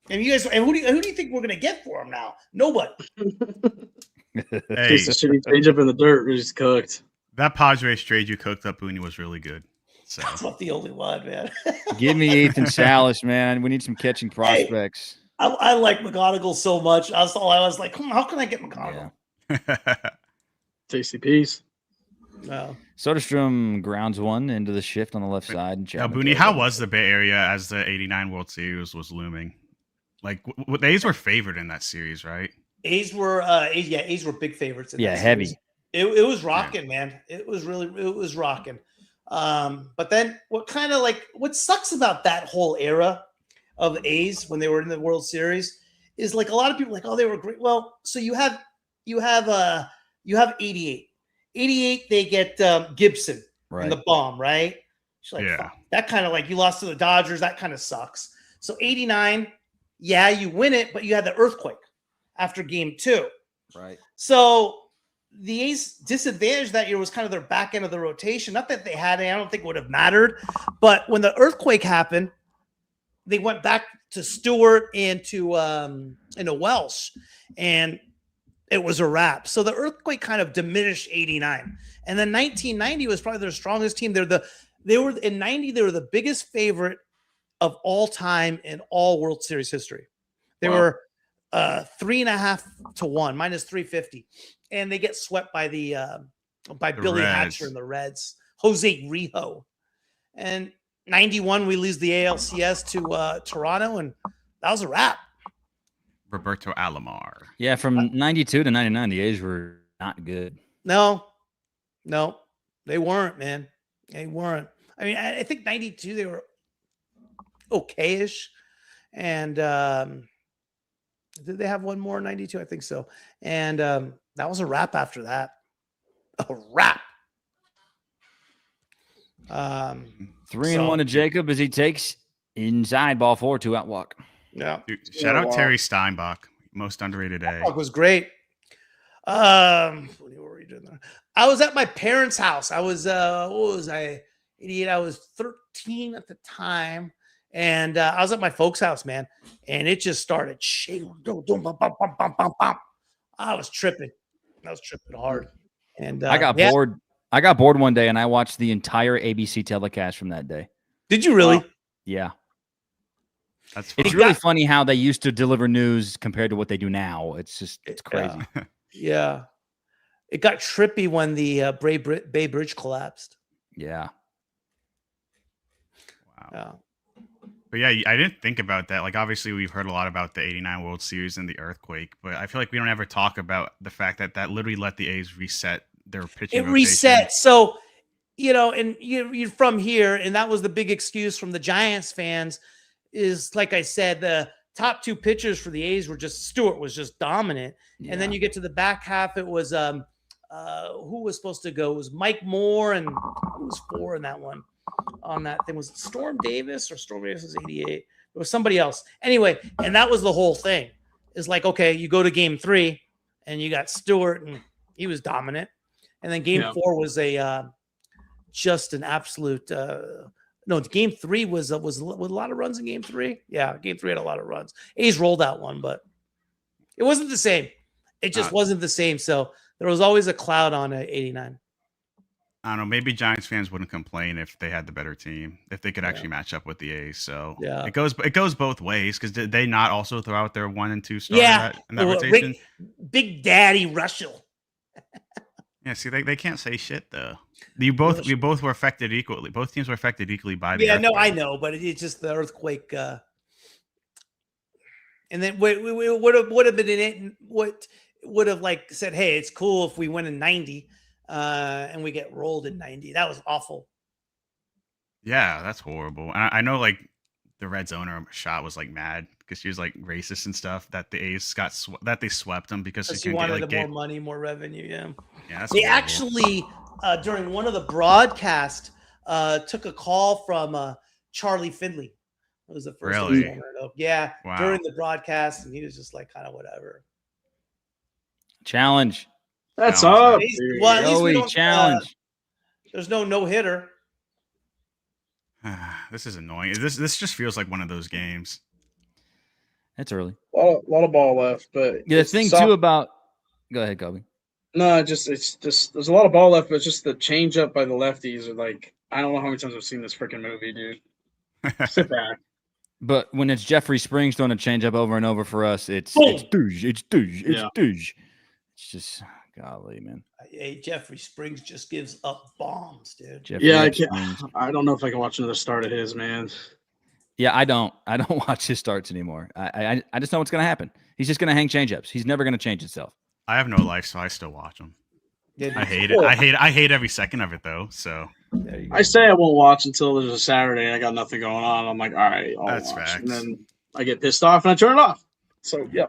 And you guys, and who do you think we're going to get for him now? Nobody. Hey, shitty change up in the dirt. We're just cooked. That Padres trade you cooked up, Booney, was really good. So. That's not the only one, man. Give me Ethan Salas, man. We need some catching prospects. Hey, I like McGonigal so much. I was like, how can I get McGonigal? Yeah. Tasty piece. No. Soderstrom grounds one into the shift on the left side. And now, Booney, how was the Bay Area as the '89 World Series was looming? Like, the A's were favored in that series, right? A's were big favorites. Heavy. Series. It was rocking, man. It was rocking. But then what sucks about that whole era of the A's when they were in the World Series is like a lot of people are like, oh, they were great. Well, so you have 88. 88, they get Gibson in the bomb, right? She's like, fuck. That kind of like you lost to the Dodgers. That kind of sucks. So 89, yeah, you win it, but you had the earthquake after game 2. Right. So the A's disadvantage that year was kind of their back end of the rotation. Not that they had it, I don't think it would have mattered. But when the earthquake happened, they went back to Stewart and to Welsh, and it was a wrap. So the earthquake kind of diminished 89. And then 1990 was probably their strongest team. They were in 90, they were the biggest favorite of all time in all World Series history. They were 3.5 to 1, minus 350. And they get swept by the Billy Hatcher and the Reds, Jose Rijo. And 91, we lose the ALCS to Toronto, and that was a wrap. Roberto Alomar. Yeah, from 92 to 99, the A's were not good. No, they weren't, man. They weren't. I mean, I think 92, they were okay-ish. And did they have one more in 92? I think so. And that was a wrap after that. A wrap. 3-1 to Jacob as he takes inside ball 4, 2 out walk. Yeah. Dude, shout out Terry Steinbach, most underrated A. It was great. What were you doing there? I was at my parents' house. I was what was I? 88. I was 13 at the time. And I was at my folks' house, man. And it just started shaking. I was tripping. Hard. And I got bored. I got bored one day and I watched the entire ABC telecast from that day. Did you really? Yeah. It's really funny how they used to deliver news compared to what they do now. It's crazy. Yeah. It got trippy when the Bay Bridge collapsed. Yeah. Wow. Yeah. But yeah, I didn't think about that. Like, obviously, we've heard a lot about the '89 World Series and the earthquake, but I feel like we don't ever talk about the fact that literally let the A's reset their pitching. It reset. So, and you're from here, and that was the big excuse from the Giants fans. Is like I said, the top 2 pitchers for the A's were just Stewart was just dominant, and then you get to the back half. It was who was supposed to go? It was Mike Moore, and who was 4 in that one? On that thing, was it Storm Davis or Storm Davis was 88? It was somebody else. Anyway, and that was the whole thing. Is like, okay, you go to game 3 and you got Stewart and he was dominant. And then game 4 was just an absolute game 3 was a lot of runs in game 3. Yeah, game 3 had a lot of runs. A's rolled that one, but it wasn't the same. It just wasn't the same. So there was always a cloud on 89. I don't know. Maybe Giants fans wouldn't complain if they had the better team, if they could actually match up with the A's. So it goes both ways, because did they not also throw out their 1 and 2 starter in that rotation? Big Daddy Russell. Yeah, see, they can't say shit though. We both were affected equally. Both teams were affected equally by the earthquake. No, I know, but it's just the earthquake. And then we would have been in it. What would have like said, hey, it's cool if we win in 90. And we get rolled in 90. That was awful. Yeah, that's horrible. And I know, like, the Reds owner Shot was like mad because she was like racist and stuff that the A's got that they swept them because she wanted more money, more revenue. Yeah. They actually during one of the broadcasts took a call from Charlie Finley, It was the first Really? time it up. Yeah, Wow. during the broadcast, and he was just like kind of whatever. Challenge. That's Challenge, up. man. Dude. Well, at least we Joey, don't, challenge. there's no hitter. This is annoying. This just feels like one of those games. It's early. A lot of ball left, but Yeah, the it's thing soft- too about go ahead, Kobe. No, it's just there's a lot of ball left, but it's just the change up by the lefties are like I don't know how many times I've seen this freaking movie, dude. Sit back. But when it's Jeffrey Springs throwing a changeup over and over for us, it's Boom. it's douche, it's douche, it's Yeah. douche. It's just golly, man. Hey, Jeffrey Springs just gives up bombs, dude. Jeffrey Yeah, Springs. I don't know if I can watch another start of his, man. Yeah, I don't watch his starts anymore. I just know what's gonna happen. He's just gonna hang changeups. He's never gonna change himself. I have no life, so I still watch them. Yeah, I hate it. I hate every second of it, though. So there you go. I say I won't watch until there's a Saturday and I got nothing going on. I'm like, all right, I'll That's watch. facts. And then I get pissed off and I turn it off. So yeah.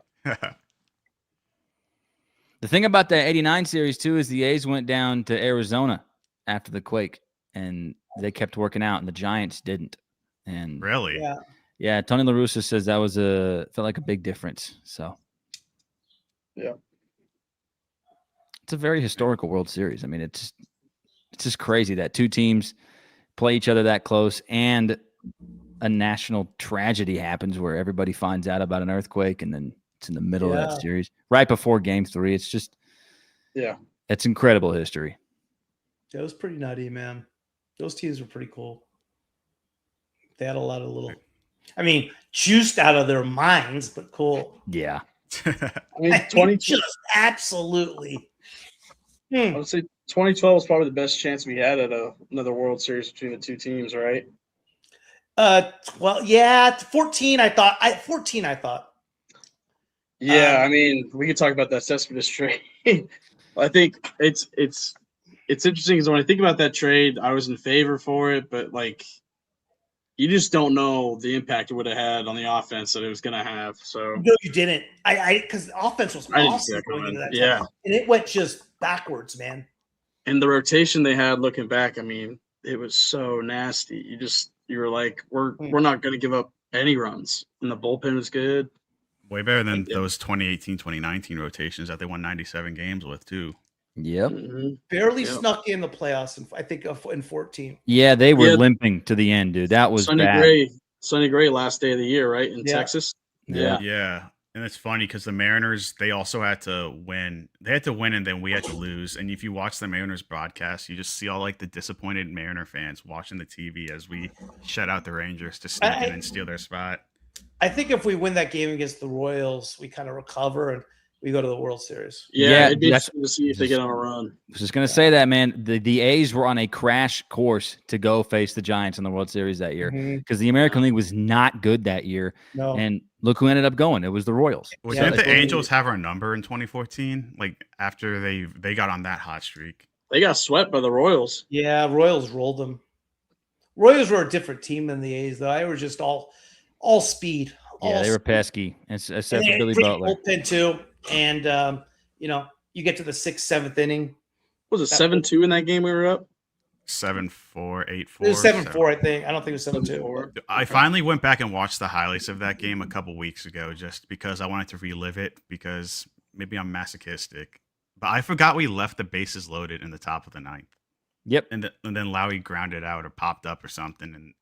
The thing about that 89 series too is the A's went down to Arizona after the quake and they kept working out and the Giants didn't. And really? Yeah. Tony La Russa says that was felt like a big difference. So Yeah. it's a very historical World Series. I mean, it's just crazy that two teams play each other that close and a national tragedy happens where everybody finds out about an earthquake and then it's in the middle of that series right before Game 3. It's just, it's incredible history. That was pretty nutty, man. Those teams were pretty cool. They had a lot of little, I mean, juiced out of their minds, but cool. Yeah. I mean, 20 just absolutely. I would say 2012 was probably the best chance we had at another World Series between the two teams, right? Well, yeah, 14. I thought. Yeah, I mean, we could talk about that Cespedes trade. I think it's interesting because when I think about that trade, I was in favor for it, but like, you just don't know the impact it would have had on the offense that it was going to have. So no, you didn't. Because the offense was awesome going into that time. And it went just backwards, man. And the rotation they had looking back, I mean, it was so nasty. You were like, we're not going to give up any runs, and the bullpen was good. Way better than those 2018, 2019 rotations that they won 97 games with, too. Yep. Mm-hmm. Barely snuck in the playoffs, I think, in 14. Yeah, they were limping to the end, dude. That was bad. Sonny Gray last day of the year, right, in Texas? Yeah. And it's funny because the Mariners, they also had to win. They had to win, and then we had to lose. And if you watch the Mariners broadcast, you just see all like the disappointed Mariner fans watching the TV as we shut out the Rangers to sneak in and steal their spot. I think if we win that game against the Royals, we kind of recover and we go to the World Series. Yeah, it'd be interesting to see if they get on a run. I was just going to say that, man. The A's were on a crash course to go face the Giants in the World Series that year because the American League was not good that year. No. And look who ended up going. It was the Royals. Well, didn't the Angels have our number in 2014? Like after they got on that hot streak. They got swept by the Royals. Yeah, Royals rolled them. Royals were a different team than the A's, though. They were just all speed. They were pesky, except for Billy Butler. Bullpen too, and you get to the 6th, 7th inning. Was it 7-2 in that game we were up? 7-4, 8-4. It was 7-4, I think. I don't think it was 7-2. I finally went back and watched the highlights of that game a couple weeks ago, just because I wanted to relive it. Because maybe I'm masochistic, but I forgot we left the bases loaded in the top of the 9th. Yep, and then Lowry grounded out or popped up or something, and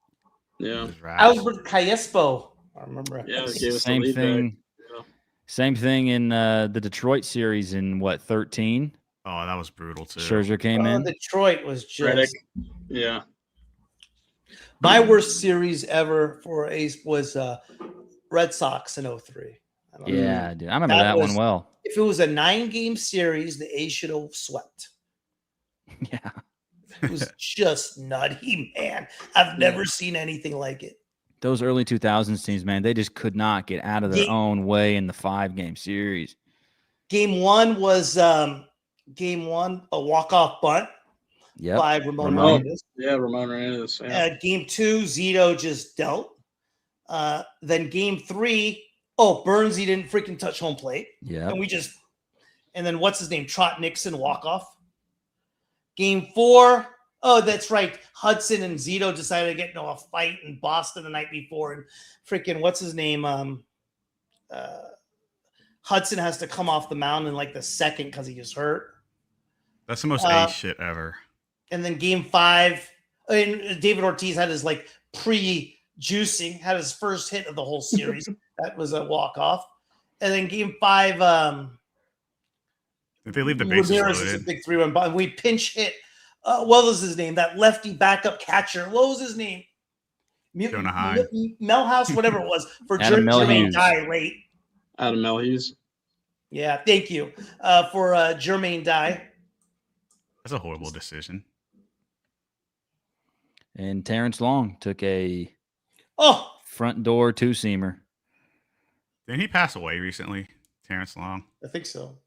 Albert Crespo. I remember. Yeah, same thing. Yeah. Same thing in the Detroit series in 13. Oh, that was brutal too. Scherzer came in. Detroit was just Reddick. Yeah. My worst series ever for Ace was Red Sox in 03. Yeah, dude. I remember that one well. If it was a 9-game series, the A's should have swept. Yeah. It was just nutty, man. I've never seen anything like it. Those early 2000s teams, man, they just could not get out of their own way in the 5-game series. Game 1 was a walk-off bunt by Ramon Hernandez. Yeah, Ramon Hernandez. Yeah. Game 2, Zito just dealt. Then Game 3, Burnsy didn't freaking touch home plate. Yeah. And then what's his name? Trot Nixon walk-off. Game 4, Oh, that's right. Hudson and Zito decided to get into a fight in Boston the night before, and freaking what's his name? Hudson has to come off the mound in like the second because he just hurt. That's the most ace shit ever. And then Game 5, and David Ortiz had his like pre-juicing, had his first hit of the whole series. That was a walk-off. And then Game 5, if they leave the bases Ramirez is a big 3-run bomb. We pinch hit. What was his name? That lefty backup catcher. What was his name? Jonah Hine. Melhouse, whatever it was, for Jermaine Dye late. Adam Melhuse. Yeah, thank you for Jermaine Dye. That's a horrible decision. And Terrence Long took a front door two-seamer. Didn't he pass away recently, Terrence Long? I think so.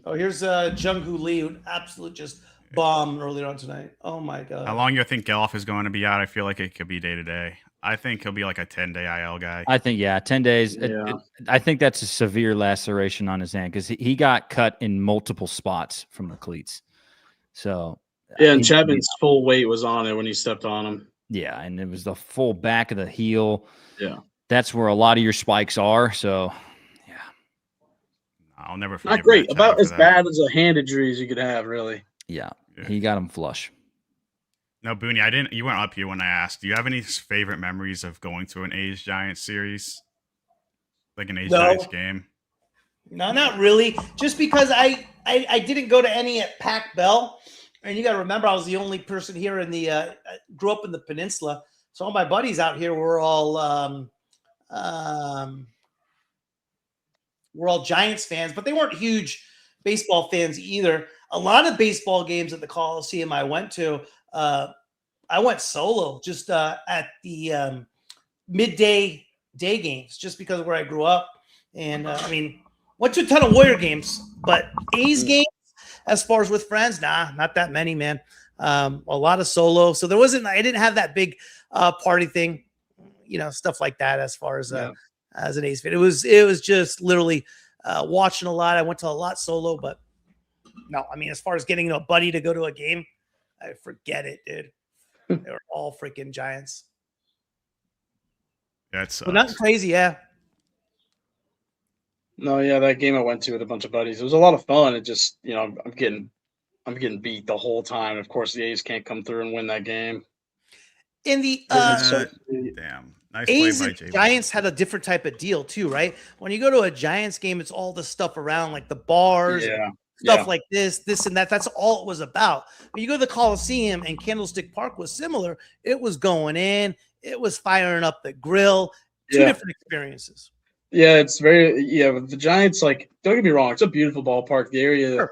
Oh, here's Jung-Hoo Lee, who absolutely just bombed earlier on tonight. Oh, my God. How long you think Geloff is going to be out? I feel like it could be day-to-day. I think he'll be like a 10-day IL guy. I think, 10 days. Yeah. I think that's a severe laceration on his hand because he got cut in multiple spots from the cleats. So yeah, and Chapman's full weight was on it when he stepped on him. Yeah, and it was the full back of the heel. Yeah. That's where a lot of your spikes are. So, yeah. I'll never forget. Not great. About as bad as a hand injury as you could have, really. Yeah. He got him flush. No, Booney, you weren't up here when I asked. Do you have any favorite memories of going to an A's Giants series? Like an A's Giants game? No, not really. Just because I didn't go to any at Pac Bell. And you got to remember, I was the only person here in the grew up in the peninsula. So all my buddies out here were all Giants fans, but they weren't huge baseball fans either. A lot of baseball games at the Coliseum I went to, I went solo just at the midday day games, just because of where I grew up. And I mean, went to a ton of Warrior games, but A's games, as far as with friends, not that many, man. A lot of solo. So I didn't have that big party thing, stuff like that as far as as an A's fan. It was just literally watching a lot. I went to a lot solo, but no, I mean, as far as getting a buddy to go to a game, I forget it, dude. They were all freaking Giants. That's but nothing crazy, yeah. No, yeah, that game I went to with a bunch of buddies. It was a lot of fun. It just, I'm getting beat the whole time. Of course, the A's can't come through and win that game. In the damn. Nice A's play by and Jay. Giants had a different type of deal too, right? When you go to a Giants game, it's all the stuff around, like the bars, stuff like this and that. That's all it was about. When you go to the Coliseum, and Candlestick Park was similar, it was going in, it was firing up the grill. Two different experiences. Yeah, it's very with the Giants, like, don't get me wrong, it's a beautiful ballpark. The area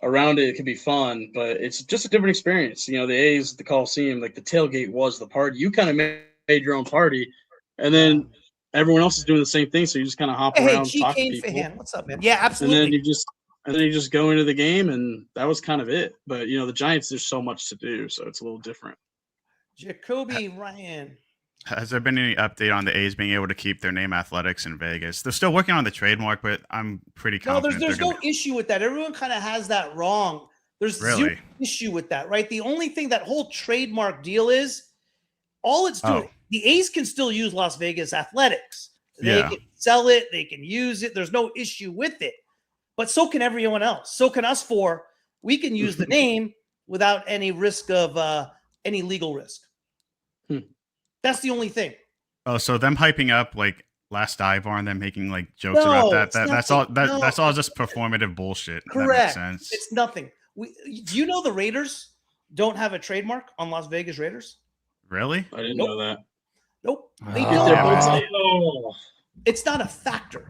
around it can be fun, but it's just a different experience. The A's, the Coliseum, like the tailgate was the party. You kind of made your own party, and then everyone else is doing the same thing, so you just kind of hop around, talk to people. Fan. What's up, man? Yeah, absolutely. And then you just go into the game, and that was kind of it. But the Giants, there's so much to do, so it's a little different. Jacoby Ryan. Has there been any update on the A's being able to keep their name Athletics in Vegas? They're still working on the trademark, but I'm pretty confident. No, there's no issue with that. Everyone kind of has that wrong. There's zero issue with that, right? The only thing that whole trademark deal is, all it's doing, the A's can still use Las Vegas Athletics. They can sell it. They can use it. There's no issue with it. But so can everyone else. So can us four. We can use the name without any risk of any legal risk. That's the only thing. Oh, so them hyping up like Last Dive Bar and them making like jokes about that. That's all. That's all just performative bullshit. Correct. That makes sense. It's nothing. Do you know the Raiders don't have a trademark on Las Vegas Raiders? Really? I didn't know that. Nope. It's not a factor.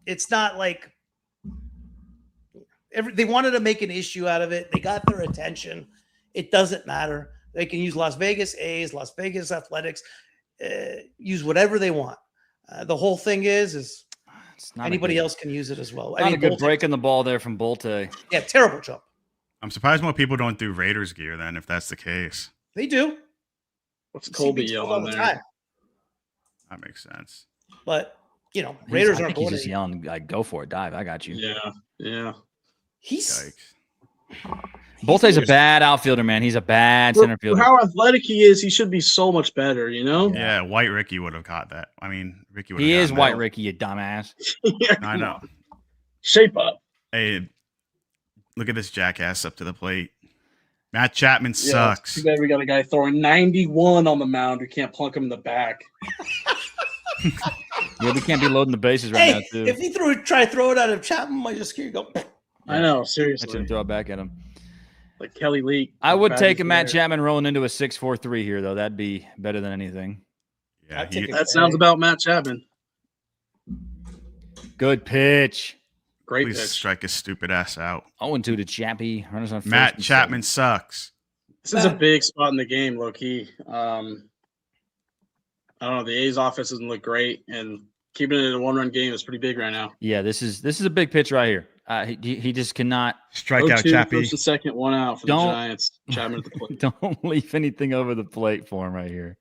It's not like they wanted to make an issue out of it. They got their attention. It doesn't matter. They can use Las Vegas A's, Las Vegas Athletics, use whatever they want. The whole thing is anybody else can use it as well. Not a good break in the ball there from Bolte. Yeah, terrible jump. I'm surprised more people don't do Raiders gear then, if that's the case. They do. What's Kobe yelling there? That makes sense. But, Raiders aren't going to. He's just yelling, like, go for it, dive. I got you. Yeah. He's Bolte's a bad outfielder, man. He's a bad center fielder. For how athletic he is, he should be so much better, you know? Yeah, White Ricky would have caught that. I mean, Ricky would have. He is gotten White that. Ricky, you dumbass. Yeah, I know. Shape up. Hey, look at this jackass up to the plate. Matt Chapman Yeah, sucks. too bad we got a guy throwing 91 on the mound who can't plunk him in the back. Yeah, we can't be loading the bases right now, too. If you try to throw it out of Chapman, might just hear you go. I know, I seriously. shouldn't throw it back at him. Like Kelly Leak. I would Bad take a as Matt there. Chapman rolling into a 6-4-3 here, though. That'd be better than anything. Yeah, I'd take it. That sounds about Matt Chapman. Good pitch. Great please pitch. strike his stupid ass out. 0-2 to Chappie. Runners on first Matt and Chapman sucks. This is a big spot in the game, low key. I don't know. The A's offense doesn't look great, and keeping it in a one-run game is pretty big right now. Yeah, this is a big pitch right here. He just cannot. Strike out 0-2, Chappie. First and second, one out for the Giants. Chapman at the plate. Don't leave anything over the plate for him right here.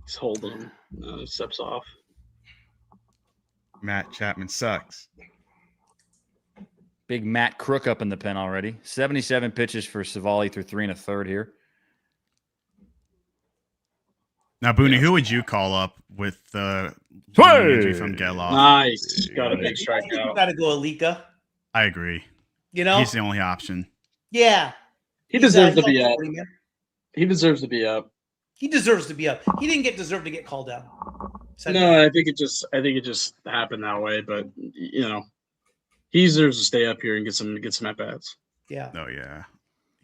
He's holding him. Steps off. Matt Chapman sucks. Big Matt Crook up in the pen already. 77 pitches for Savali through 3 1/3 here. Now, Booney, who would you call up with the injury from Geloff? Nice. Got a big I think you strikeout. got to go Alika. I agree. You know? He's the only option. Yeah. He deserves to He's be a up. man. He deserves to be up. He deserves to be up. He didn't deserve to get called down. No, I think it just happened that way. But you know, he deserves to stay up here and get some at bats. Yeah. Oh, yeah.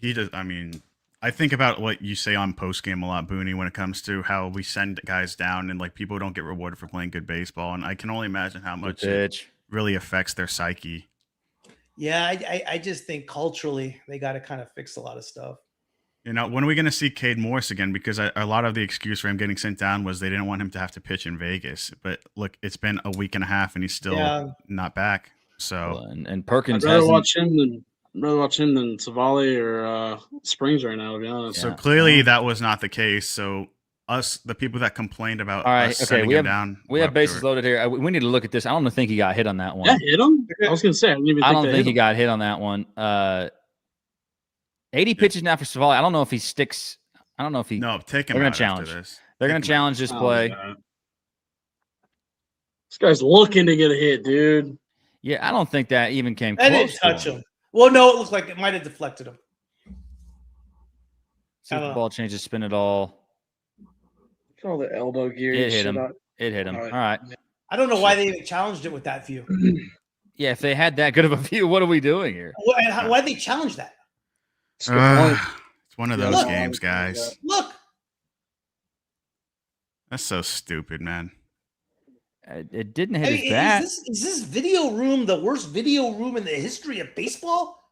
He does. I mean, I think about what you say on postgame a lot, Booney, when it comes to how we send guys down and like people don't get rewarded for playing good baseball. And I can only imagine how much it really affects their psyche. Yeah, I just think culturally they got to kind of fix a lot of stuff. You know, when are we going to see Cade Morris again? Because a lot of the excuse for him getting sent down was they didn't want him to have to pitch in Vegas. But look, it's been a week and a half and he's still not back. So and Perkins I'd rather watch him than Savali or Springs right now, to be honest. So clearly that was not the case. So the people that complained about us setting him down. We have bases loaded here. We need to look at this. I don't think he got hit on that one. Yeah, hit him? I was going to say. I don't think he got hit on that one. 80 pitches now for Savali. I don't know if he sticks. I don't know if he. No, take him. They're going to challenge. They're going to challenge this play. This guy's looking to get a hit, dude. Yeah, I don't think that even came close. close. I didn't touch him. Well, no, it looked like it might have deflected him. See if the ball changes spin at all. Look at all the elbow gear. It hit him. It hit him. All right. I don't know why they even challenged it with that view. Yeah, if they had that good of a view, what are we doing here? Why did they challenge that? It's one of those games, guys. Look. That's so stupid, man. It didn't hit his bat. Is this video room the worst video room in the history of baseball?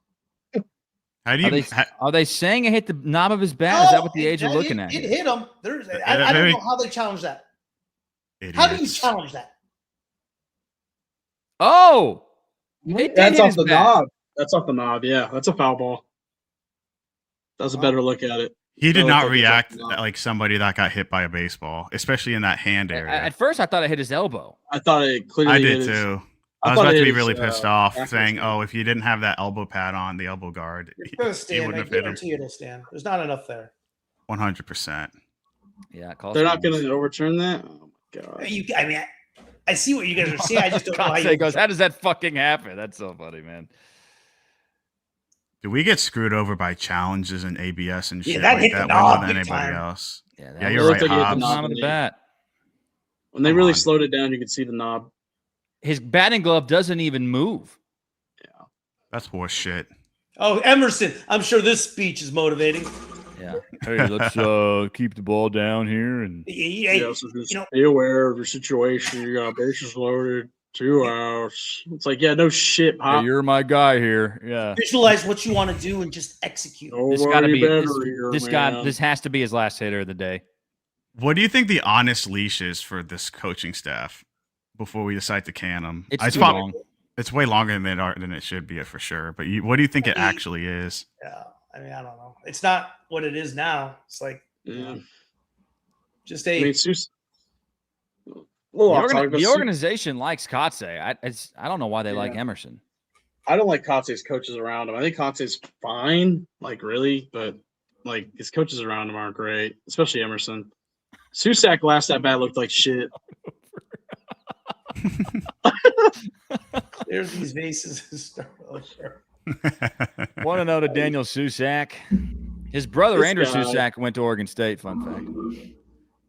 How do you? Are they saying it hit the knob of his bat? Is that what the age are looking at? It hit him. I don't know how they challenge that. Idiots. How do you challenge that? Oh, that's off the knob. That's off the knob. Yeah, that's a foul ball. That's a better look at it. He did not react like somebody that got hit by a baseball, especially in that hand area. At first, I thought it hit his elbow. I thought it clearly. I did too. I was about to be really pissed off, saying, "Oh, if you didn't have that elbow pad on, the elbow guard, he wouldn't have hit him." It'll stand. There's not enough there. 100%. Yeah, they're not going to overturn that. Oh my god! I mean, I see what you guys are saying. I just don't know how you goes. How does that fucking happen? That's so funny, man. Do we get screwed over by challenges and ABS and shit that like hit that the more knob than big anybody time. else? Yeah, you're right. Hobbs. Knob of the bat. When they really slowed it down, you could see the knob. His batting glove doesn't even move. Yeah, that's horse shit. Oh, Emerson! I'm sure this speech is motivating. Yeah. Hey, let's keep the ball down here and so just be aware of your situation. You got bases loaded, 2 outs. It's like, yeah, no shit, Pop. Yeah, you're my guy here. Yeah. Visualize what you want to do and just execute. This got to be this guy. This has to be his last hitter of the day. What do you think the honest leash is for this coaching staff before we decide to can him? It's too long. It's way longer than it should be, for sure. But what do you think it actually is? Yeah, I mean, I don't know. It's not what it is now. It's like just a. I mean, it's just, the organization likes Kotze. I don't know why they like Emerson. I don't like Conte's coaches around him. I think Conte's fine, like really, but like his coaches around him aren't great, especially Emerson. Susak last at bat looked like shit. There's these vases and stuff. Oh, sure. Want to know to Daniel Susak? His brother This Andrew guy- Susak went to Oregon State. Fun fact.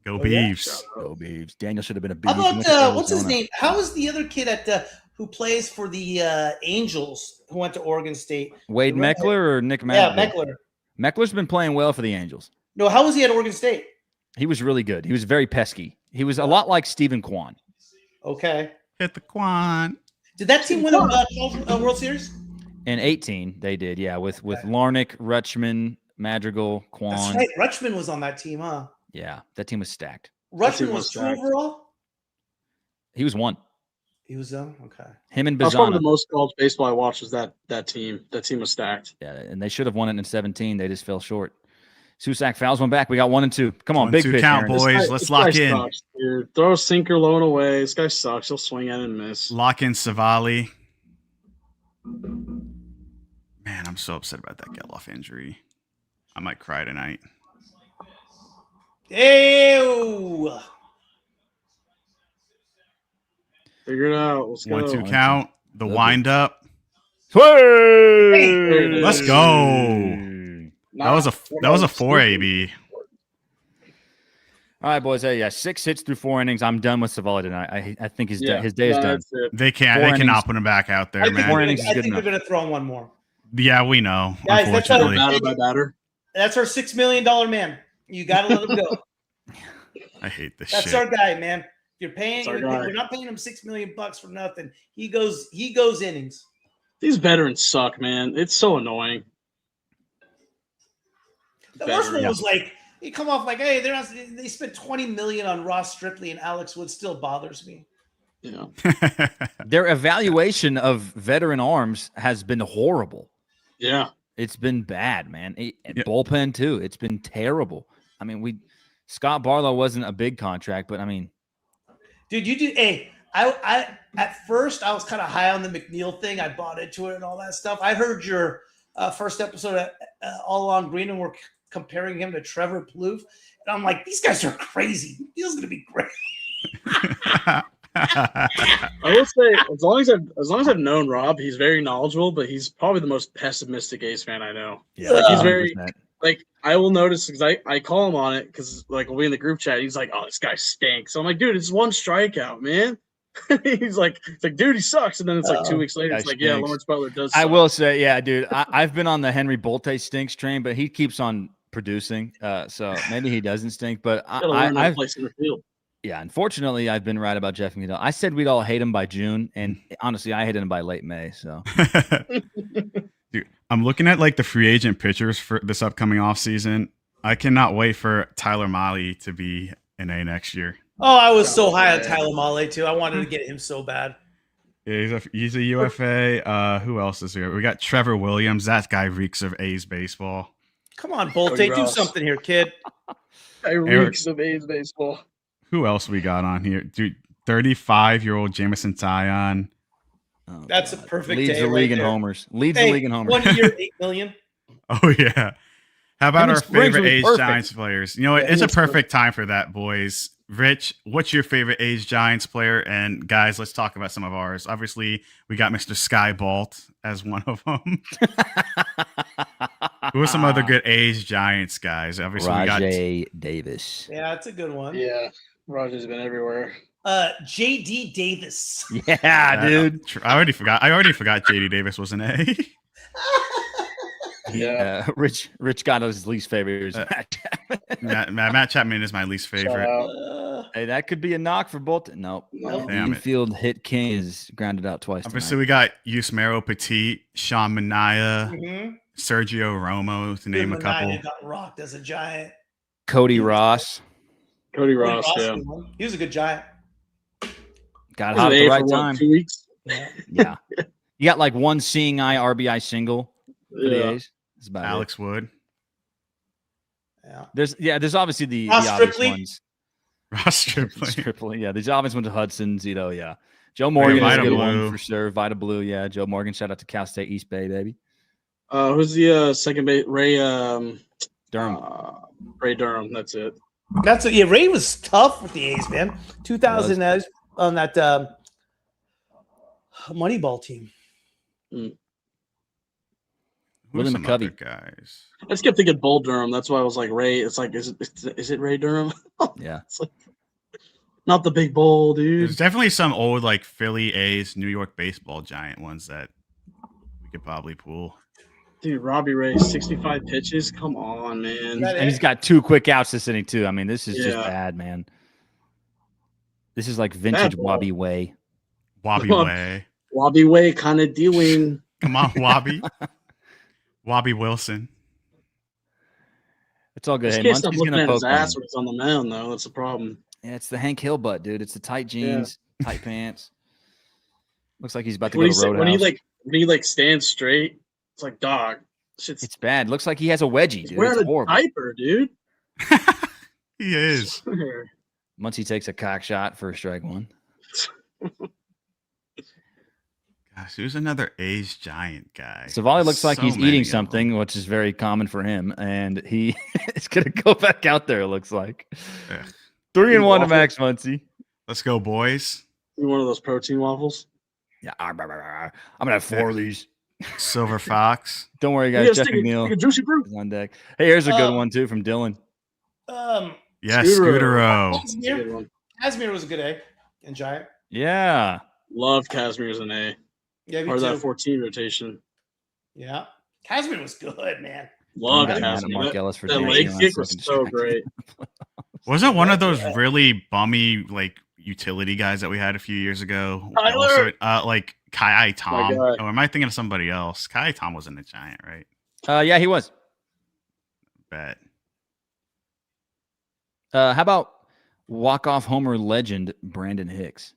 Go Oh, yeah? Beavs. Go Beavs. Daniel should have been a Beavs. How He went to about what's his Arizona. name? How is the other kid at who plays for the Angels who went to Oregon State? Wade The redhead- Meckler or Nick Yeah, Madrigal? Meckler. Meckler's been playing well for the Angels. No, how was he at Oregon State? He was really good. He was very pesky. He was a lot like Stephen Kwan. Okay. Hit the quan. Did that team win a World Series? In 18, they did, yeah, with Larnick, Rutschman, Madrigal, Kwan. That's right. Rutschman was on that team, huh? Yeah, that team was stacked. Rutschman team was was 2 stacked. overall? He was one. He was okay. Him and That's probably Bizana. the most college baseball I watched was that team. That team was stacked. Yeah, and they should have won it in 17. They just fell short. Susak fouls one back. We got 1 and 2. Come on, 1-2 big pitch, count, Aaron. boys. This guy- Let's this lock guy in. Sucks, dude. Throw a sinker low and away. This guy sucks. He'll swing at it and miss. Lock in Savali. Man, I'm so upset about that Geloff injury. I might cry tonight. Ew. Figure it out. Let's go. 1-2 count. The wind up. Hey! Let's go. That was a 4 AB. All right, boys. Hey, yeah, 6 hits through 4 innings. I'm done with Savali tonight. I think his day is done. That's it. They 4 cannot innings. put him back out there, I think, man. 4 innings is I good think they're enough. going to throw in one more. Yeah, we know. Guys, that's how- Unfortunately, Batter by batter. That's our $6 million man. You got to let him go. I hate this That's shit. our guy, man. You're paying. That's our guy. We're not paying him $6 million for nothing. He goes innings. These veterans suck, man. It's so annoying. The worst one Veteran. was like you come off like, hey, they spent $20 million on Ross Strictly and Alex Wood. Still bothers me. Yeah. Their evaluation of veteran arms has been horrible. Yeah. It's been bad, man. Bullpen too. It's been terrible. I mean, Scott Barlow wasn't a big contract, but I mean, Dude, you do. Hey, I at first I was kind of high on the McNeil thing. I bought into it and all that stuff. I heard your first episode of All Along Green, and we're comparing him to Trevor Plouffe, and I'm like, these guys are crazy. McNeil's gonna be great. I will say, as long as I've known Rob, he's very knowledgeable, but he's probably the most pessimistic A's fan I know. yeah, Like, he's very 100%. like I will notice because I call him on it because like we'll be in the group chat. He's like, "Oh, this guy stinks." So I'm like, "Dude, it's one strikeout, man." He's like, "Dude, he sucks." And then it's like 2 weeks later, guy it's like, "Yeah, stinks. Lawrence Butler does." I suck." will say, yeah, dude. I've been on the Henry Bolte stinks train, but he keeps on producing. So maybe he doesn't stink. But Gotta learn how to I've play center field. yeah, unfortunately, I've been right about Jeff McNeil. I said we'd all hate him by June, and honestly, I hated him by late May. So Dude, I'm looking at like the free agent pitchers for this upcoming offseason. I cannot wait for Tyler Mahle to be an A next year. Oh, I was so high on Tyler Mahle too. I wanted to get him so bad. Yeah, he's a UFA. Who else is here? We got Trevor Williams. That guy reeks of A's baseball. Come on, Bolte, Cody do Ross. something here, kid. I reeks of A's baseball. Who else we got on here? Dude, 35-year-old Jamison Tyon. oh, That's a God. perfect leads day the right league in there. homers. Leads Hey, the league in homers. 1 year, $8 million. Oh yeah. How about Him and our Springs favorite would be A's perfect. Giants players? You know what? Yeah, It's a it's perfect time for that, boys. Rich, what's your favorite A's Giants player? And guys, let's talk about some of ours. Obviously, we got Mr. Sky Balt as one of them. Who are some other good A's Giants guys? Obviously, we got Rajay Davis. Yeah, that's a good one. Yeah, Roger's been everywhere. JD Davis. Yeah, dude. I already forgot JD Davis was an A. Yeah. Rich got his least favorite. Matt Chapman is my least Shout favorite. out. Hey, that could be a knock for both. Nope. No. Damn it. Infield hit king is grounded out twice. Obviously, Tonight. we got Yusmero Petit, Sean Mania, Mm-hmm. Sergio Romo, to name a couple. Got rocked as a Giant. Cody Ross Cody Ross, Ross, yeah. he was a good Giant. got Was hot it at the A right for what, time. 2 weeks? Yeah. You got like one seeing eye RBI single for the Yeah. A's. That's about Alex Wood, Yeah. it. There's obviously the Ross obvious Strictly? ones. Ross Stripling. Stripling, yeah. There's obvious ones to Hudson's, yeah. Joe Morgan is a Vita good Blue. one for sure. Vita Blue, yeah. Joe Morgan. Shout out to Cal State East Bay, baby. Who's the second base? Ray Durham. Ray Durham. That's it. That's yeah. Ray was tough with the A's, man. 2000 on that Moneyball team. Willie Some McCovey. other guys. I just kept thinking Bull Durham. That's why I was like Ray. It's like, is it Ray Durham? Yeah. It's like not the big bull, dude. There's definitely some old like Philly A's, New York baseball giant ones that we could probably pull. Dude, Robbie Ray, 65 pitches. Come on, man. And he's got 2 quick outs this inning too. I mean, this is just Yeah. bad, man. This is like vintage ball. Wobby Way. Wobby Way. Robbie Way kind of dealing. Come on, Wobby. Wobby Wilson. It's all good. Just Hey, can't stop Muncy's looking gonna at his poke ass him. when he's on the mound, though. That's the problem. Yeah, it's the Hank Hill butt, dude. It's the tight jeans, tight pants. Looks like he's about to When go to Roadhouse. he stands straight, it's like, dog. Shit's It's bad. Looks like he has a wedgie, he's dude. wearing It's a horrible. diaper, dude. He is. Muncy takes a cock shot for strike 1. Gosh, who's another A's giant guy? Savali looks like So he's many eating of them. something, which is very common for him, and he is going to go back out there, it looks like. Ugh. 3-1 to Waffle. Max Muncy. Let's go, boys. One of those protein waffles. Yeah, I'm going to have 4 of these. Silver Fox. Don't worry, Yeah, guys. Jeff stick a McNeil juicy fruit. is on deck. Hey, here's a good one, too, from Dylan. Yeah, Scooter-o. Scooter-o. That's a good one. Casimir was a good A and giant. Yeah. Love Casimir as an A. Yeah, me Or that too. 14 rotation. Yeah, Casimir was good, man. Love Got mad at Casimir. Mark Ellis for That dancing leg on kick was second so strike. great. Wasn't one of those really bummy like utility guys that we had a few years ago? Tyler! Also, like Kai Tom. guy. Oh, am I thinking of somebody else? Kai Tom wasn't a giant, right? Yeah, he was. Bet. How about walk-off homer legend Brandon Hicks?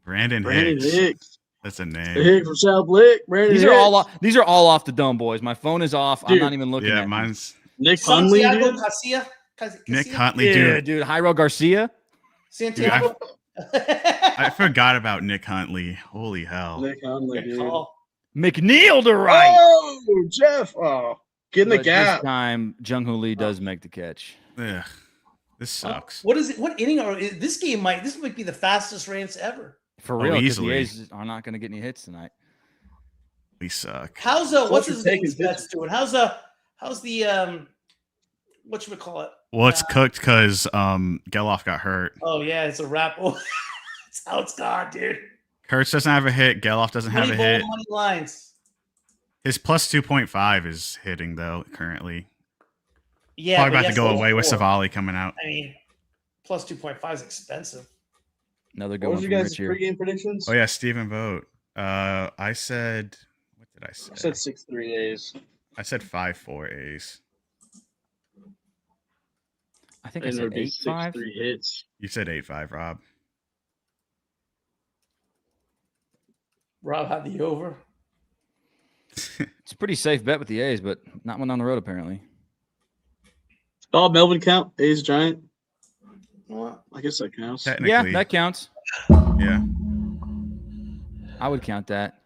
Brandon Brandon Hicks. Hicks. That's a The name. Hicks from South Lake. Brandon These Hicks. are all off the dome, boys. My phone is off. I'm Dude, not even looking Yeah, at mine's Nick Hunley, Santiago dude. Garcia. Nick Garcia? Huntley, Yeah, dude. dude. Jairo Garcia. Santiago. I forgot about Nick Huntley. Holy hell. Nick Hunley, Good dude. call. McNeil to right. Oh, Jeff. Oh, get in the But gap. This time, Jung-Hoo Lee does make the catch. Ugh, this sucks. What is it? What inning are this game? This might be the fastest Rants ever. For Oh, real, because the easily. A's are not going to get any hits tonight. We suck. How's what's Closer his taking name's bets doing? How's the what should we call it? Well, it's cooked because Geloff got hurt. Oh yeah, it's a wrap. Oh, that's how it's gone, dude. Kurtz doesn't have a hit. Geloff doesn't have Money a ball, hit. money lines. His plus 2.5 is hitting though currently. Yeah, Probably but about he to has go away with score. Savali coming out. I mean, plus 2.5 is expensive. Another good What one was from your guys' Rich here. pregame predictions? Oh yeah, Stephen Vogt. I said what did I say? I said 6-3 A's. I said 5-4 A's. I think I And it said would be 8-5. 6-3 hits. You said 8-5, Rob. Rob had the over. It's a pretty safe bet with the A's, but not one on the road apparently. Oh, Melvin count. A's giant. What? I guess that counts. Yeah, Technically, that counts. yeah. I would count that.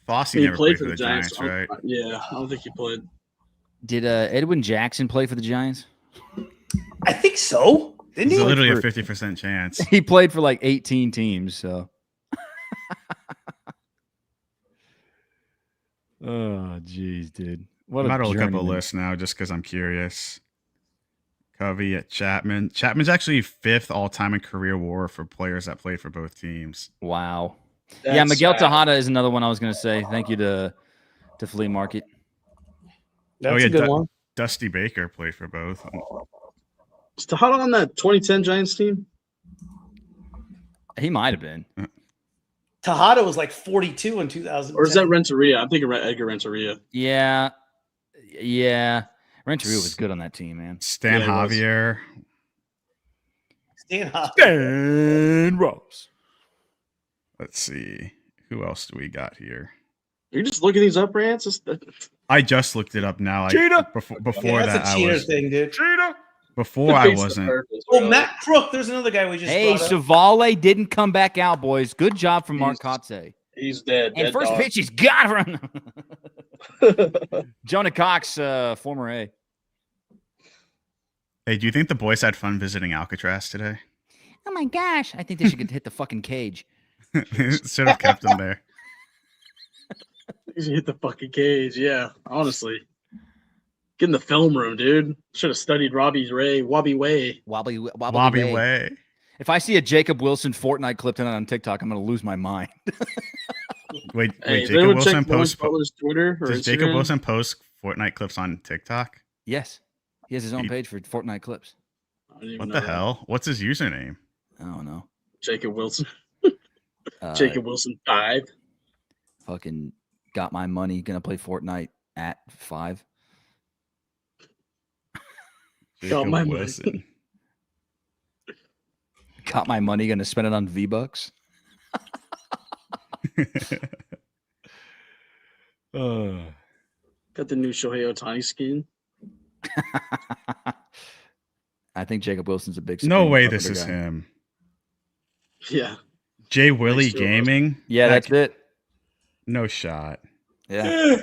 Fossey He never played for the Giants, right? Yeah, I don't think he played. Did Edwin Jackson play for the Giants? I think so. Didn't It's he? literally a for- 50% chance. He played for like 18 teams, so. Oh, jeez, dude. What I'm a about to look up a journeyman. list now just because I'm curious. Covey at Chapman. Chapman's actually 5th all-time in career WAR for players that played for both teams. Wow. That's yeah, Miguel sad. Tejada is another one I was going to say. Thank you to Flea Market. That's Oh, yeah, a good one. Dusty Baker played for both. Is Tejada on that 2010 Giants team? He might have been. Tejada was like 42 in 2000. Or is that Renteria? I'm thinking Edgar Renteria. Yeah. Yeah. Renteria was good on that team, man. Stan Yeah, he was. Javier. Stan Hop. Dan Rose. Let's see. Who else do we got here? Are you just looking these up, Rants? I just looked it up now. Cheetah! Before Yeah, that, that's a I cheater was. thing, dude. Cheetah. Before I wasn't. Oh, Matt Crook. There's another guy we just. Hey, Savale didn't come back out, boys. Good job from Mark Kotze. He's dead. And dead first dog. pitch, he's got him. Jonah Cox, former A. Hey, do you think the boys had fun visiting Alcatraz today? Oh my gosh! I think they should hit the fucking cage. Should have kept them there. He's hit the fucking cage. Yeah, honestly. Get in the film room, dude. Should have studied Robbie Way. Wobbly Way. If I see a Jacob Wilson Fortnite clip tonight on TikTok, I'm going to lose my mind. Wait, Hey, Jacob Wilson posts. Twitter or Does Instagram? Jacob Wilson post Fortnite clips on TikTok? Yes. He has his own page for Fortnite clips. I didn't even What know the that. hell? What's his username? I don't know. Jacob Wilson. Jacob Wilson 5. Fucking got my money. Going to play Fortnite at 5. Jacob my Wilson. Got my money. Going to spend it on V-Bucks. Got the new Shohei Ohtani skin. I think Jacob Wilson's a big. No Supreme way Carpenter this is guy. him. Yeah. Jay Willie Nice to know. Gaming? Yeah, that's it. No shot. Yeah.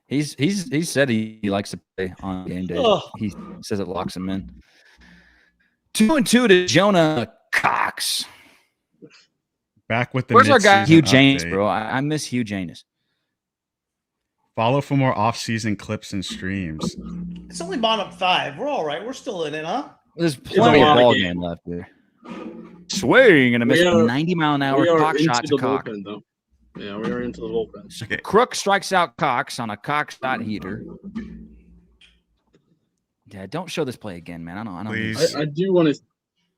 He said he likes to play on game day. Ugh. He says it locks him in. 2-2 to Jonah Cox. Back with the Where's our guy Hugh mid-season Janus, update. bro? I miss Hugh Janus. Follow for more off-season clips and streams. It's only bottom 5. We're all right. We're still in it, huh? There's plenty a of lot of ball game. game left there. Swing and a miss. We are- 90-mile-an-hour We are Cox into shot to the Cox. bullpen, though. Yeah, we are into the bullpen. Okay. Crook strikes out Cox on a Cox shot heater. Yeah, don't show this play again, man. I don't. Please. I do want to.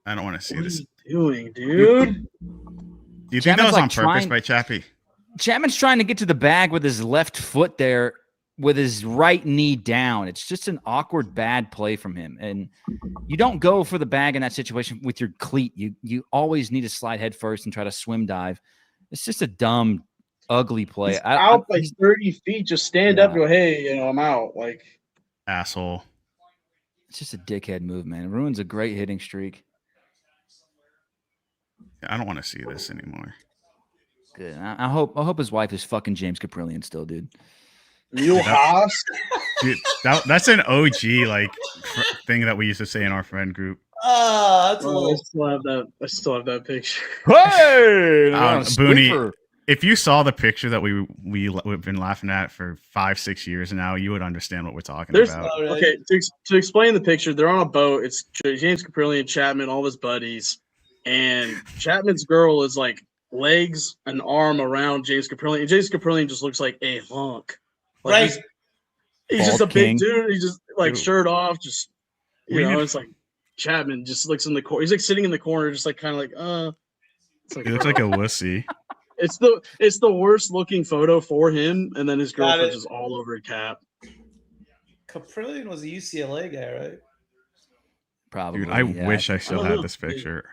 I don't want to see What are this. you doing, dude? Do you think that Chapman's was on like purpose trying- by Chappie? Chapman's trying to get to the bag with his left foot there, with his right knee down. It's just an awkward, bad play from him. And you don't go for the bag in that situation with your cleat. You always need to slide head first and try to swim dive. It's just a dumb, ugly play. He's out like 30 feet. Just stand up and go, hey, I'm out. Like, Asshole. It's just a dickhead move, man. It ruins a great hitting streak. I don't want to see this anymore. Good. I hope his wife is fucking James Caprillion still, dude. Neil Haas. Dude, that's an OG thing that we used to say in our friend group. That's a I little. still have that picture. Hey, Booney, if you saw the picture that we've been laughing at for 5-6 years now, you would understand what we're talking about. Okay, to explain the picture, they're on a boat. It's James Caprillion, Chapman, all of his buddies, and Chapman's girl is like legs and arm around James Caprillion. And James Caprillion just looks like a hunk. Like, Right. He's just a Bald big king. dude. He's just like Dude. shirt off, just We need- it's like Chapman just looks in the corner. He's like sitting in the corner, just like kind of like It's like, He looks like a wussy. it's the worst looking photo for him, and then his Got girlfriend's it. just all over Cap. Caprillion was a UCLA guy, right? Probably. Dude, I yeah. wish I still don't had know. this picture.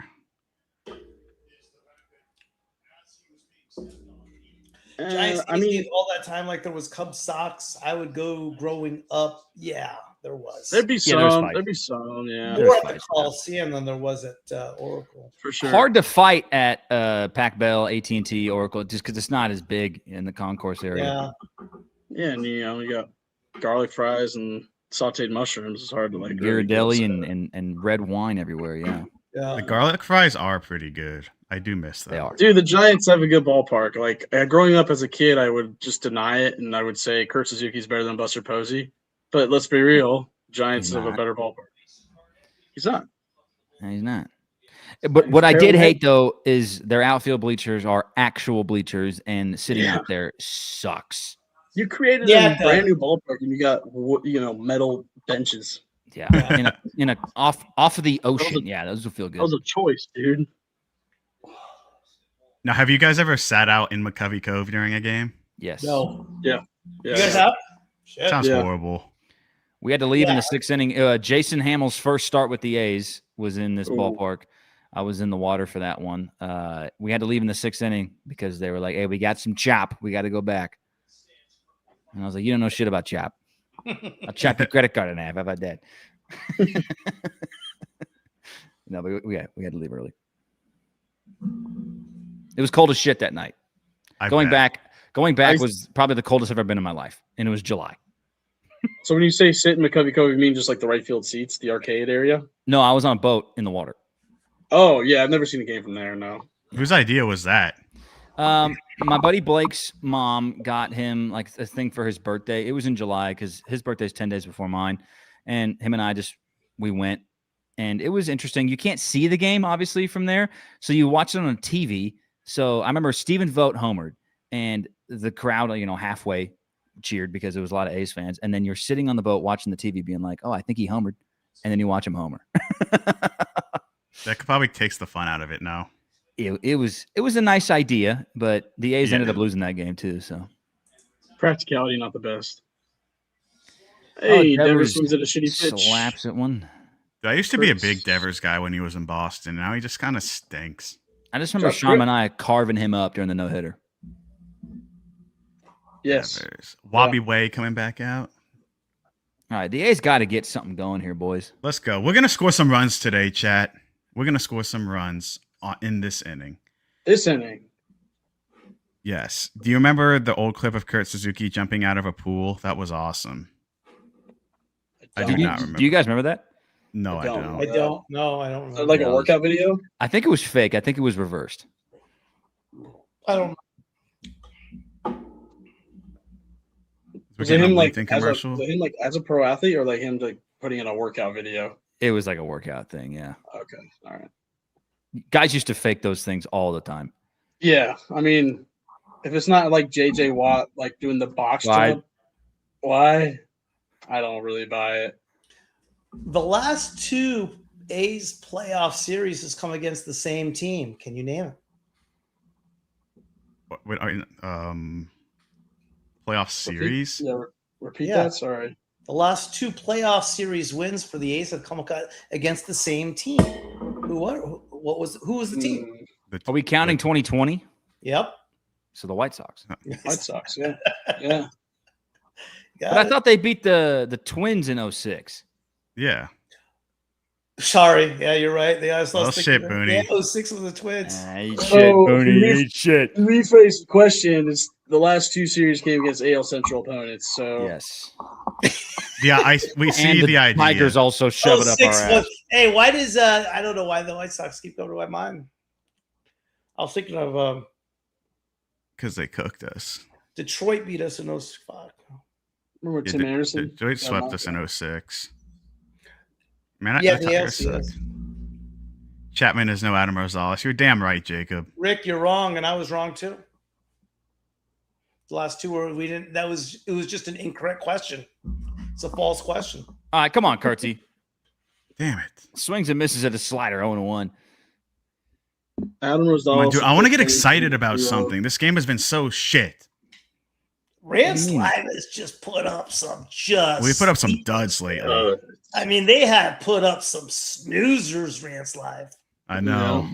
Giants I mean, gave all that time like there was Cub Sox. I would go growing up. Yeah, there was. there'd be Yeah, there's some. fights. There'd be some. Yeah, More at the fights, Coliseum than there was at Oracle. for sure. Hard to fight at Pac Bell, AT&T, Oracle, just because it's not as big in the concourse area. Yeah. Yeah, and you got garlic fries and sautéed mushrooms. It's hard to like. really Ghirardelli go, so- and red wine everywhere. Yeah, Yeah. The garlic fries are pretty good. I do miss them. they are. Dude, the Giants have a good ballpark. Like growing up as a kid, I would just deny it, and I would say Kurt Suzuki's better than Buster Posey. But let's be real, Giants He's have a not. better ballpark. He's not. No, he's not. But what I did hate though is their outfield bleachers are actual bleachers, and sitting out there sucks. You created Yeah, a brand new ballpark, and you got metal benches. Yeah, in a off of the ocean. Yeah, those will feel good. That was a choice, dude. Now, have you guys ever sat out in McCovey Cove during a game? Yes. No. Yeah. You guys have? Shit. Sounds Yeah. horrible. We had to leave in Yeah. the sixth inning. Jason Hamill's first start with the A's was in this Ooh. ballpark. I was in the water for that one. We had to leave in the sixth inning because they were like, "Hey, we got some chop. We got to go back." And I was like, "You don't know shit about chop. I'll chop your credit card in half. How about that?" No, but we had to leave early. It was cold as shit that night. Going back was probably the coldest I've ever been in my life, and it was July. So when you say sit in McCovey Cove, you mean just like the right field seats, the arcade area? No, I was on a boat in the water. Oh yeah, I've never seen a game from there. No. Whose idea was that? My buddy Blake's mom got him like a thing for his birthday. It was in July because his birthday's 10 days before mine, and him and I we went, and it was interesting. You can't see the game obviously from there, so you watch it on a TV. So I remember Stephen Vogt homered, and the crowd, halfway cheered because there was a lot of A's fans. And then you're sitting on the boat watching the TV being like, oh, I think he homered. And then you watch him homer. That probably takes the fun out of it now. It was a nice idea, but the A's ended up losing that game too. So practicality, not the best. Hey, Devers swings at a shitty pitch. Slaps at one. I used to be a big Devers guy when he was in Boston. Now he just kind of stinks. I just remember Sean and I carving him up during the no-hitter. Yes. Wabi Way coming back out. All right, the A's got to get something going here, boys. Let's go. We're going to score some runs today, chat. We're going to score some runs in this inning. This inning? Yes. Do you remember the old clip of Kurt Suzuki jumping out of a pool? That was awesome. I do not remember. Do you guys remember that? No, I don't. I don't. No, I don't remember. Like a workout video? I think it was fake. I think it was reversed. I don't know. Was it him like as a pro athlete, or like him like putting in a workout video? It was like a workout thing, yeah. Okay, all right. Guys used to fake those things all the time. Yeah, I mean, if it's not like JJ Watt like doing the box jump, why? I don't really buy it. The last two A's playoff series has come against the same team. Can you name it? Playoff series? Repeat that. Sorry. The last two playoff series wins for the A's have come against the same team. Who was the team? Are we counting 2020? Yep. So the White Sox. White Sox, yeah. Yeah. But I thought they beat the Twins in 06. Yeah. Sorry. Yeah, you're right. They always lost. Shit, Booney. 06 with the Twins. Eat shit, Booney. Eat shit. Rephrase the question is the last two series came against AL Central opponents. So yes. Yeah, we see the idea. Tigers also shove it up our ass. Hey, why does I don't know why the White Sox keep coming to my mind. I was thinking of because they cooked us. Detroit beat us in 05. Remember Tim Anderson? Detroit swept us in 06. Man, yeah, the Tigers suck. Chapman is no Adam Rosales. You're damn right, Jacob. Rick, you're wrong, and I was wrong too. The last two were we didn't. It was just an incorrect question. It's a false question. All right, come on, Kurtzy. Damn it! Swings and misses at a slider, 0-1. Adam Rosales. Dude, I want to get excited about something. This game has been so shit. Rants Live has just put up some we put up some duds lately. I mean, they have put up some snoozers. Rants Live. I know.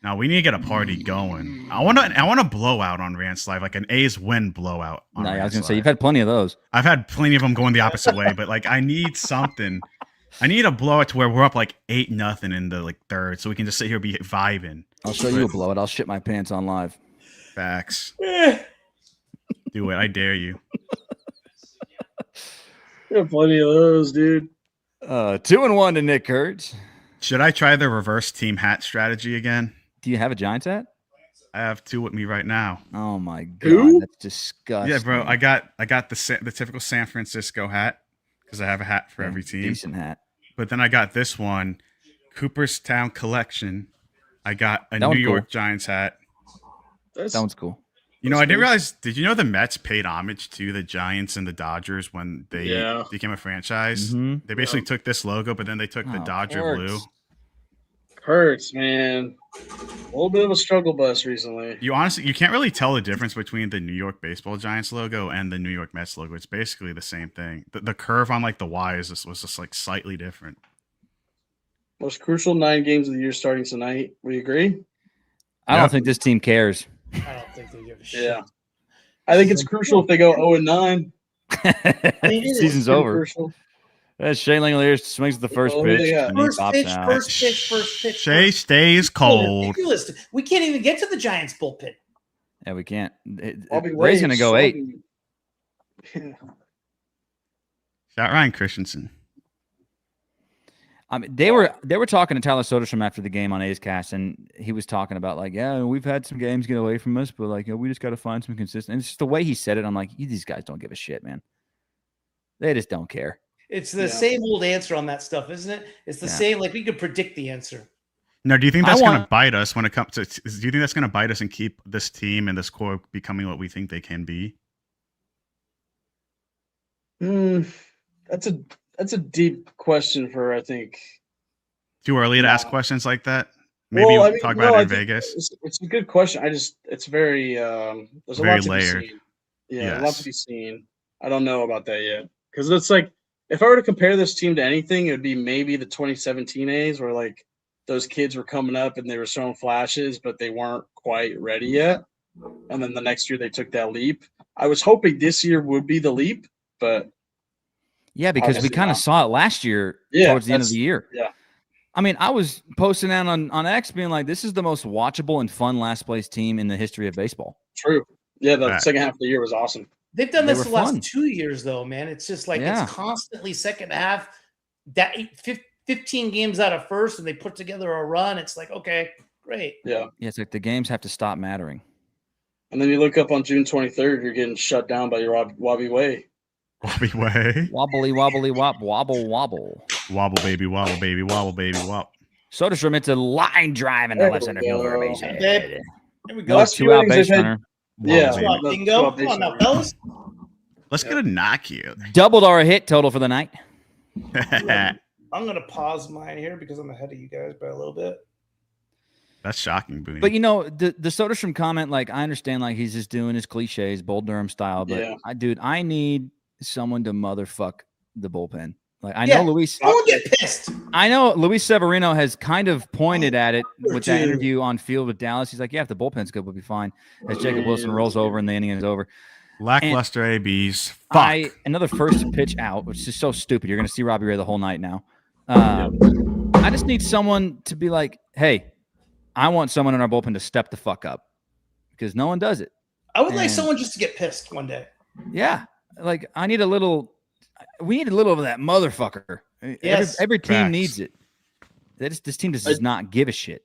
Now we need to get a party going. I want a blowout on Rants Live, like an A's win blowout. On I was gonna say you've had plenty of those. I've had plenty of them going the opposite way, but like I need something. I need a blowout to where we're up like 8-0 in the third, so we can just sit here be vibing. I'll show you a blowout. I'll shit my pants on live. Facts. Do it. I dare you. We have plenty of those, dude. 2-1 to Nick Kurtz. Should I try the reverse team hat strategy again? Do you have a Giants hat? I have two with me right now. Oh my god, that's disgusting. Yeah, bro. I got the typical San Francisco hat because I have a hat for every team. Decent hat. But then I got this one, Cooperstown Collection. I got a New York Giants hat. That one's cool. You know, I didn't realize. Did you know the Mets paid homage to the Giants and the Dodgers when they became a franchise? Mm-hmm. They basically took this logo, but then they took the Dodger blue. Hurts, man. A little bit of a struggle bus recently. You can't really tell the difference between the New York Baseball Giants logo and the New York Mets logo. It's basically the same thing. The curve on the Y was just like slightly different. Most crucial 9 games of the year starting tonight. We agree? I don't think this team cares. I don't think they give a shit. Yeah. I think it's crucial if they go 0-9. Season's over. Crucial. Shane Langolier swings the first pitch. And he First pops pitch, out. first pitch, first pitch. Shea stays cold. Ridiculous. We can't even get to the Giants bullpen. Yeah, we can't. Ray's going to go 8. Yeah. Shout Ryan Christensen. I mean, they were talking to Tyler Soderstrom after the game on A's Cast, and he was talking about like, yeah, we've had some games get away from us, but like, we just got to find some consistency. And it's just the way he said it. I'm like, these guys don't give a shit, man. They just don't care. It's the same old answer on that stuff, isn't it? It's the same. Like we could predict the answer. Now, do you think that's going to bite us when it comes to? Do you think that's going to bite us and keep this team and this core becoming what we think they can be? That's a deep question for, I think. Too early to ask questions like that. Maybe talk about it in Vegas. It's a good question. It's very there's a lot to layered. be seen. Yeah, a lot to be seen. I don't know about that yet because it's like if I were to compare this team to anything, it would be maybe the 2017 A's where like those kids were coming up and they were showing flashes, but they weren't quite ready yet. And then the next year they took that leap. I was hoping this year would be the leap, but yeah, because we kind of saw it last year towards the end of the year. Yeah. I mean, I was posting out on X being like, this is the most watchable and fun last place team in the history of baseball. True. Yeah, the second half of the year was awesome. They've done this the last 2 years, though, man. It's just like it's constantly second half. That 15 games out of first, and they put together a run. It's like, okay, great. Yeah. Yeah, it's like the games have to stop mattering. And then you look up on June 23rd, you're getting shut down by your Wabi Way. Wabi Way. Wobbly, wobbly, wop, wobble, wobble. Wobble, baby, wobble, baby, wobble, baby, wop. Soderstrom, it's a line drive into left center fielder base hit. There we go. 2-out base runner. Yeah. Bingo. Come on now, fellas. Let's get a knock here. Doubled our hit total for the night. I'm going to pause mine here because I'm ahead of you guys by a little bit. That's shocking, Booney. But, the Soderstrom comment, like, I understand, like, he's just doing his cliches, Bull Durham style. But, I need someone to motherfuck the bullpen. Like, I know Luis. Don't get pissed. I know Luis Severino has kind of pointed at it with that interview on field with Dallas. He's like, yeah, if the bullpen's good, we'll be fine. As Jacob Wilson rolls over and the inning is over. Lackluster ABs. Fuck. Another first pitch out, which is so stupid. You're going to see Robbie Ray the whole night now. I just need someone to be like, hey, I want someone in our bullpen to step the fuck up because no one does it. I would like someone just to get pissed one day. Yeah. Like, we need a little of that motherfucker. Yes. Every team needs it. This team just does not give a shit.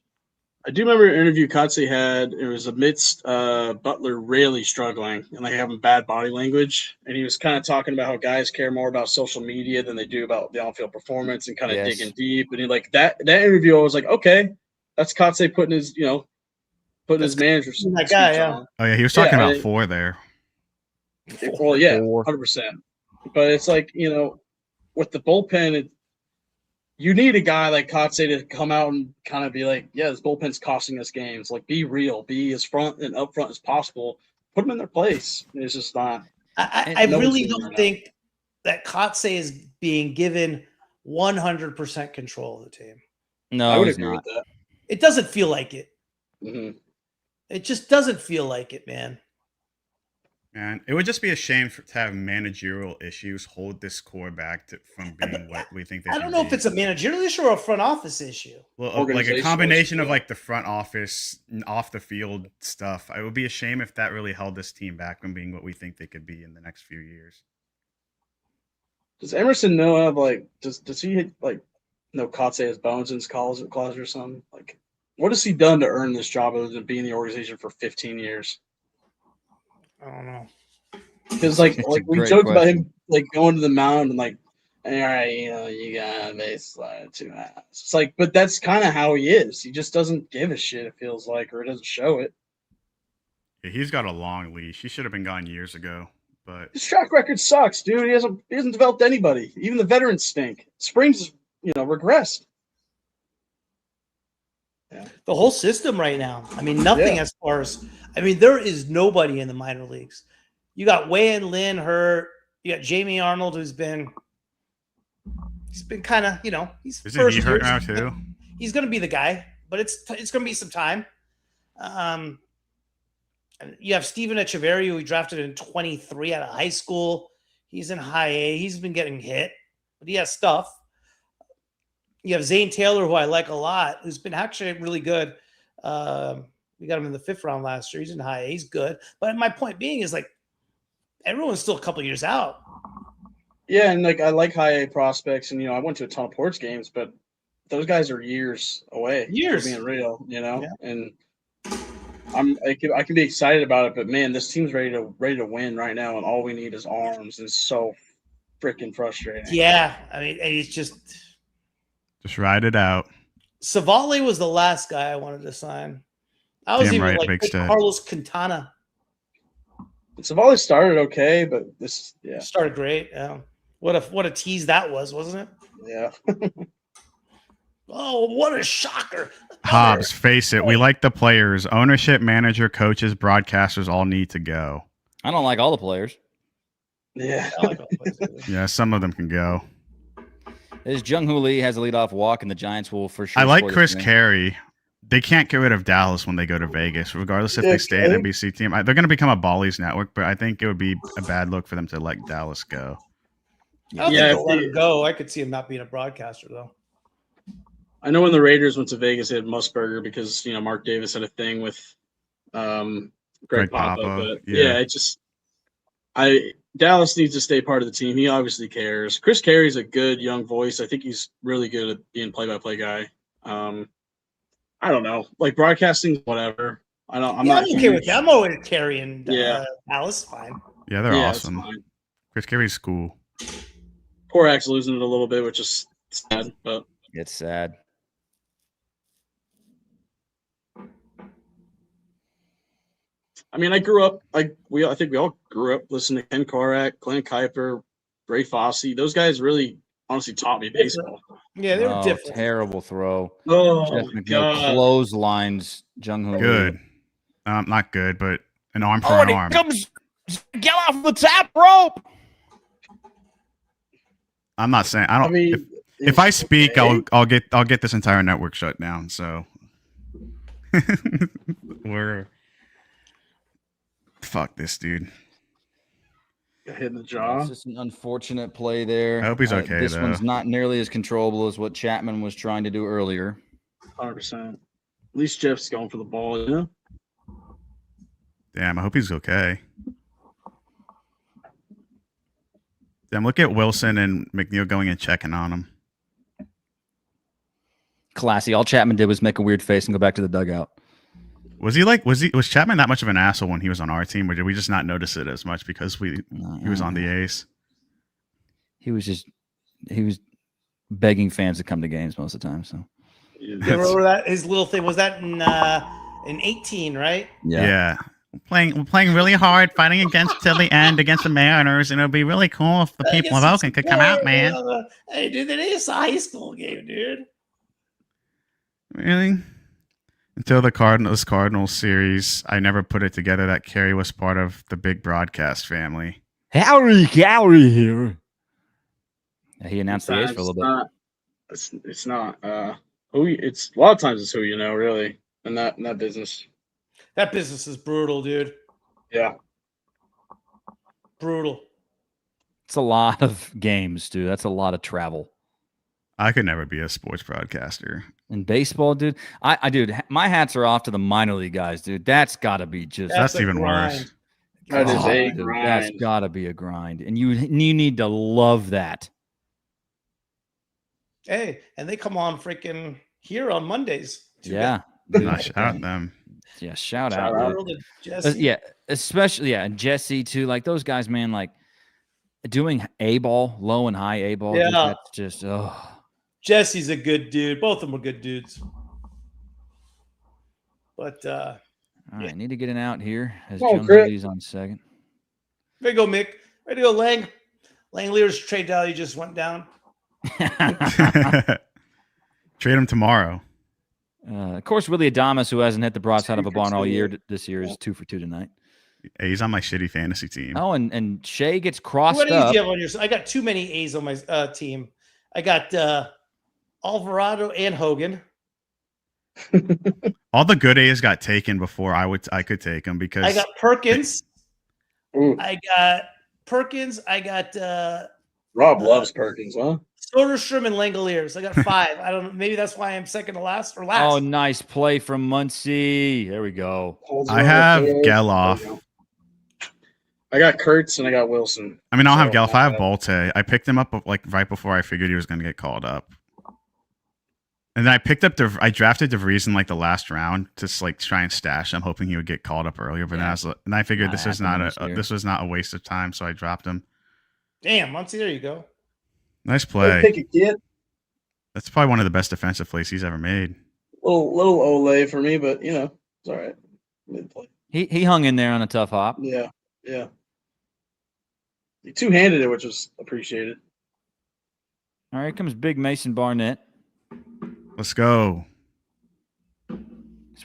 I do remember an interview Kotze had. It was amidst Butler really struggling and like having bad body language. And he was kind of talking about how guys care more about social media than they do about the on-field performance and kind of digging deep. And he like that interview, I was like, okay, that's Kotze putting his, his manager. That guy, Oh, yeah, he was talking about 4 there. Well, yeah, 100%. But it's like, with the bullpen, you need a guy like Kotze to come out and kind of be like, yeah, this bullpen's costing us games. Like, be real. Be as front and upfront as possible. Put them in their place. It's just not. I really don't think that Kotze is being given 100% control of the team. No, I would agree with that. It doesn't feel like it. Mm-hmm. It just doesn't feel like it, man. And it would just be a shame to have managerial issues hold this core back from being what we think they I don't know if it's a managerial issue or a front office issue. Well, like a combination of like the front office, off the field stuff. It would be a shame if that really held this team back from being what we think they could be in the next few years. Does Emerson know of like does he like know Kotze has bones in his closet or something? Like, what has he done to earn this job other than being in the organization for 15 years? I don't know. Because like we joked about him like going to the mound and like, all right, you got a base slide 2 outs. It's like, but that's kind of how he is. He just doesn't give a shit. It feels like, or it doesn't show it. Yeah, he's got a long leash. He should have been gone years ago. But his track record sucks, dude. He hasn't developed anybody. Even the veterans stink. Springs, regressed. Yeah. The whole system right now. I mean, nothing as far as. I mean, there is nobody in the minor leagues. You got Wayne Lynn hurt. You got Jamie Arnold, he's been kind of, he's isn't he hurt now too? He's going to be the guy, but it's going to be some time. You have Steven Echeverria, who we drafted in 23 out of high school. He's in high A. He's been getting hit. but he has stuff. You have Zane Taylor, who I like a lot, who's been actually really good. We got him in the 5th round last year. He's in high A. He's good. But my point being is, like, everyone's still a couple years out. Yeah, and like I like high A prospects, and I went to a ton of Ports games, but those guys are years away. Years. For being real, and I can be excited about it, but man, this team's ready to win right now, and all we need is arms. It's so freaking frustrating. Yeah, I mean, it's just ride it out. Savale was the last guy I wanted to sign. I was Damn even right, like Big Stat. Carlos Quintana. Savale started okay, but this Started great. Yeah. What a tease that was, wasn't it? Yeah. Oh, what a shocker. Hobbs, face it. We like the players. Ownership, manager, coaches, broadcasters all need to go. I don't like all the players. Yeah. Yeah, some of them can go. This Jung-Hoo Lee has a leadoff walk, and the Giants will for sure. I like score this Chris game. Carey. They can't get rid of Dallas when they go to Vegas, regardless if they stay at NBC team. They're going to become a Bally's network, but I think it would be a bad look for them to let Dallas go. I don't think they'll let him go. I could see him not being a broadcaster, though. I know when the Raiders went to Vegas, they had Musburger because Mark Davis had a thing with Greg Papa. But Dallas needs to stay part of the team. He obviously cares. Chris Carey's a good young voice. I think he's really good at being play-by-play guy. I don't know, like broadcasting, whatever. I'm not okay with that. I'm always carrying Dallas. Fine. Yeah, they're awesome. Chris Carey's cool. Poor Axe losing it a little bit, which is sad, but it's sad. I mean, I grew up I think we all grew up listening to Ken Korak, Glenn Kuiper, Ray Fosse. Those guys really honestly taught me baseball. Yeah, they were different. Terrible throw. Oh, Jeff McNeil clotheslines Jung-Hoo Lee. Good. Not good, but an arm for an arm. Comes, get off the top rope. I'm not saying I don't. I mean, if I speak, I'll get this entire network shut down. So we're fuck this dude. Got hit in the jaw. It's just an unfortunate play there. I hope he's okay. This one's not nearly as controllable as what Chapman was trying to do earlier. 100%. At least Jeff's going for the ball, Damn, I hope he's okay. Damn, look at Wilson and McNeil going and checking on him. Classy. All Chapman did was make a weird face and go back to the dugout. Was Chapman that much of an asshole when he was on our team, or did we just not notice it as much because he was on the A's? He was begging fans to come to games most of the time. So remember that his little thing was that in 18, right? Yeah. We're playing really hard, fighting against till the end against the Mariners, and it'll be really cool if the people of Oakland could come out, man. Hey, dude, that is a high school game, dude. Really? Until the Cardinals series, I never put it together that Carey was part of the big broadcast family. Howdy here. He announced the A's for a little bit. It's not. It's a lot of times it's who you know, really, in that business. That business is brutal, dude. Yeah. Brutal. It's a lot of games, dude. That's a lot of travel. I could never be a sports broadcaster. In baseball, dude, dude, my hats are off to the minor league guys, dude. That's got to be just. That's even worse. That is a grind. That's got to be a grind, and you need to love that. Hey, and they come on freaking here on Mondays. Yeah. Shout out them. Yeah, shout out. Jesse. Yeah, especially and Jesse too. Like those guys, man. Like doing A ball, low and high A ball. Yeah, dude, that's just Jesse's a good dude. Both of them are good dudes. But all right, need to get it out here as Jones on second. There you go, Mick. Ready to go, Lang. Lang Lear's trade value just went down. Trade him tomorrow. Of course, Willie Adames, who hasn't hit the broadside of a barn all year this year, is 2 for 2 tonight. Hey, he's on my shitty fantasy team. Oh, and Shea gets crossed what up. Do you have on your? I got too many A's on my team. I got Alvarado and Hogan. All the good A's got taken before I could take them because I got Perkins. I got Perkins. I got Rob loves Perkins, huh? Soderstrom and Langoliers. I got 5. I don't know. Maybe that's why I'm second to last or last. Oh, nice play from Muncie. There we go. I have Geloff. I got Kurtz and I got Wilson. I mean, I don't have Geloff. I have Bolte. I picked him up like right before I figured he was going to get called up. And then I picked up I drafted DeVries in like the last round to like try and stash him, hoping he would get called up earlier. But then I figured this was not a waste of time, so I dropped him. Damn, Muncie, there you go. Nice play. Pick a kid. That's probably one of the best defensive plays he's ever made. Little Ole for me, but it's all right. Mid-play. He hung in there on a tough hop. Yeah. He two-handed it, which was appreciated. All right, here comes Big Mason Barnett. Let's go. So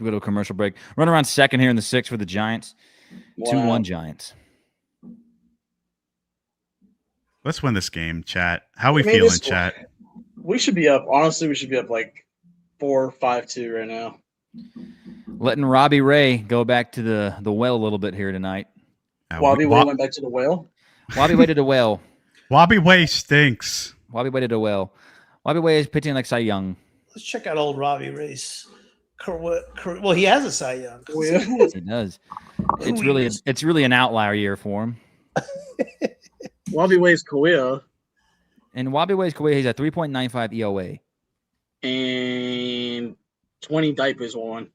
we go to a commercial break. Run around second here in the 6th for the Giants. Wow. 2-1 Giants. Let's win this game, chat. How we feeling, chat? We should be up. Honestly, we should be up like 4-5-2 right now. Letting Robbie Ray go back to the well a little bit here tonight. Robbie Ray went back to the well? Robbie Way to the well. Robbie Way stinks. Robbie Way to the well. Robbie Way is pitching like Cy Young. Let's check out old Robbie Ray's. Well, he has a Cy Young. Oh, yeah. He does. It's really an outlier year for him. Robbie Way's Korea. And Robbie Way's Korea, he's at 3.95 EOA. And 20 diapers on.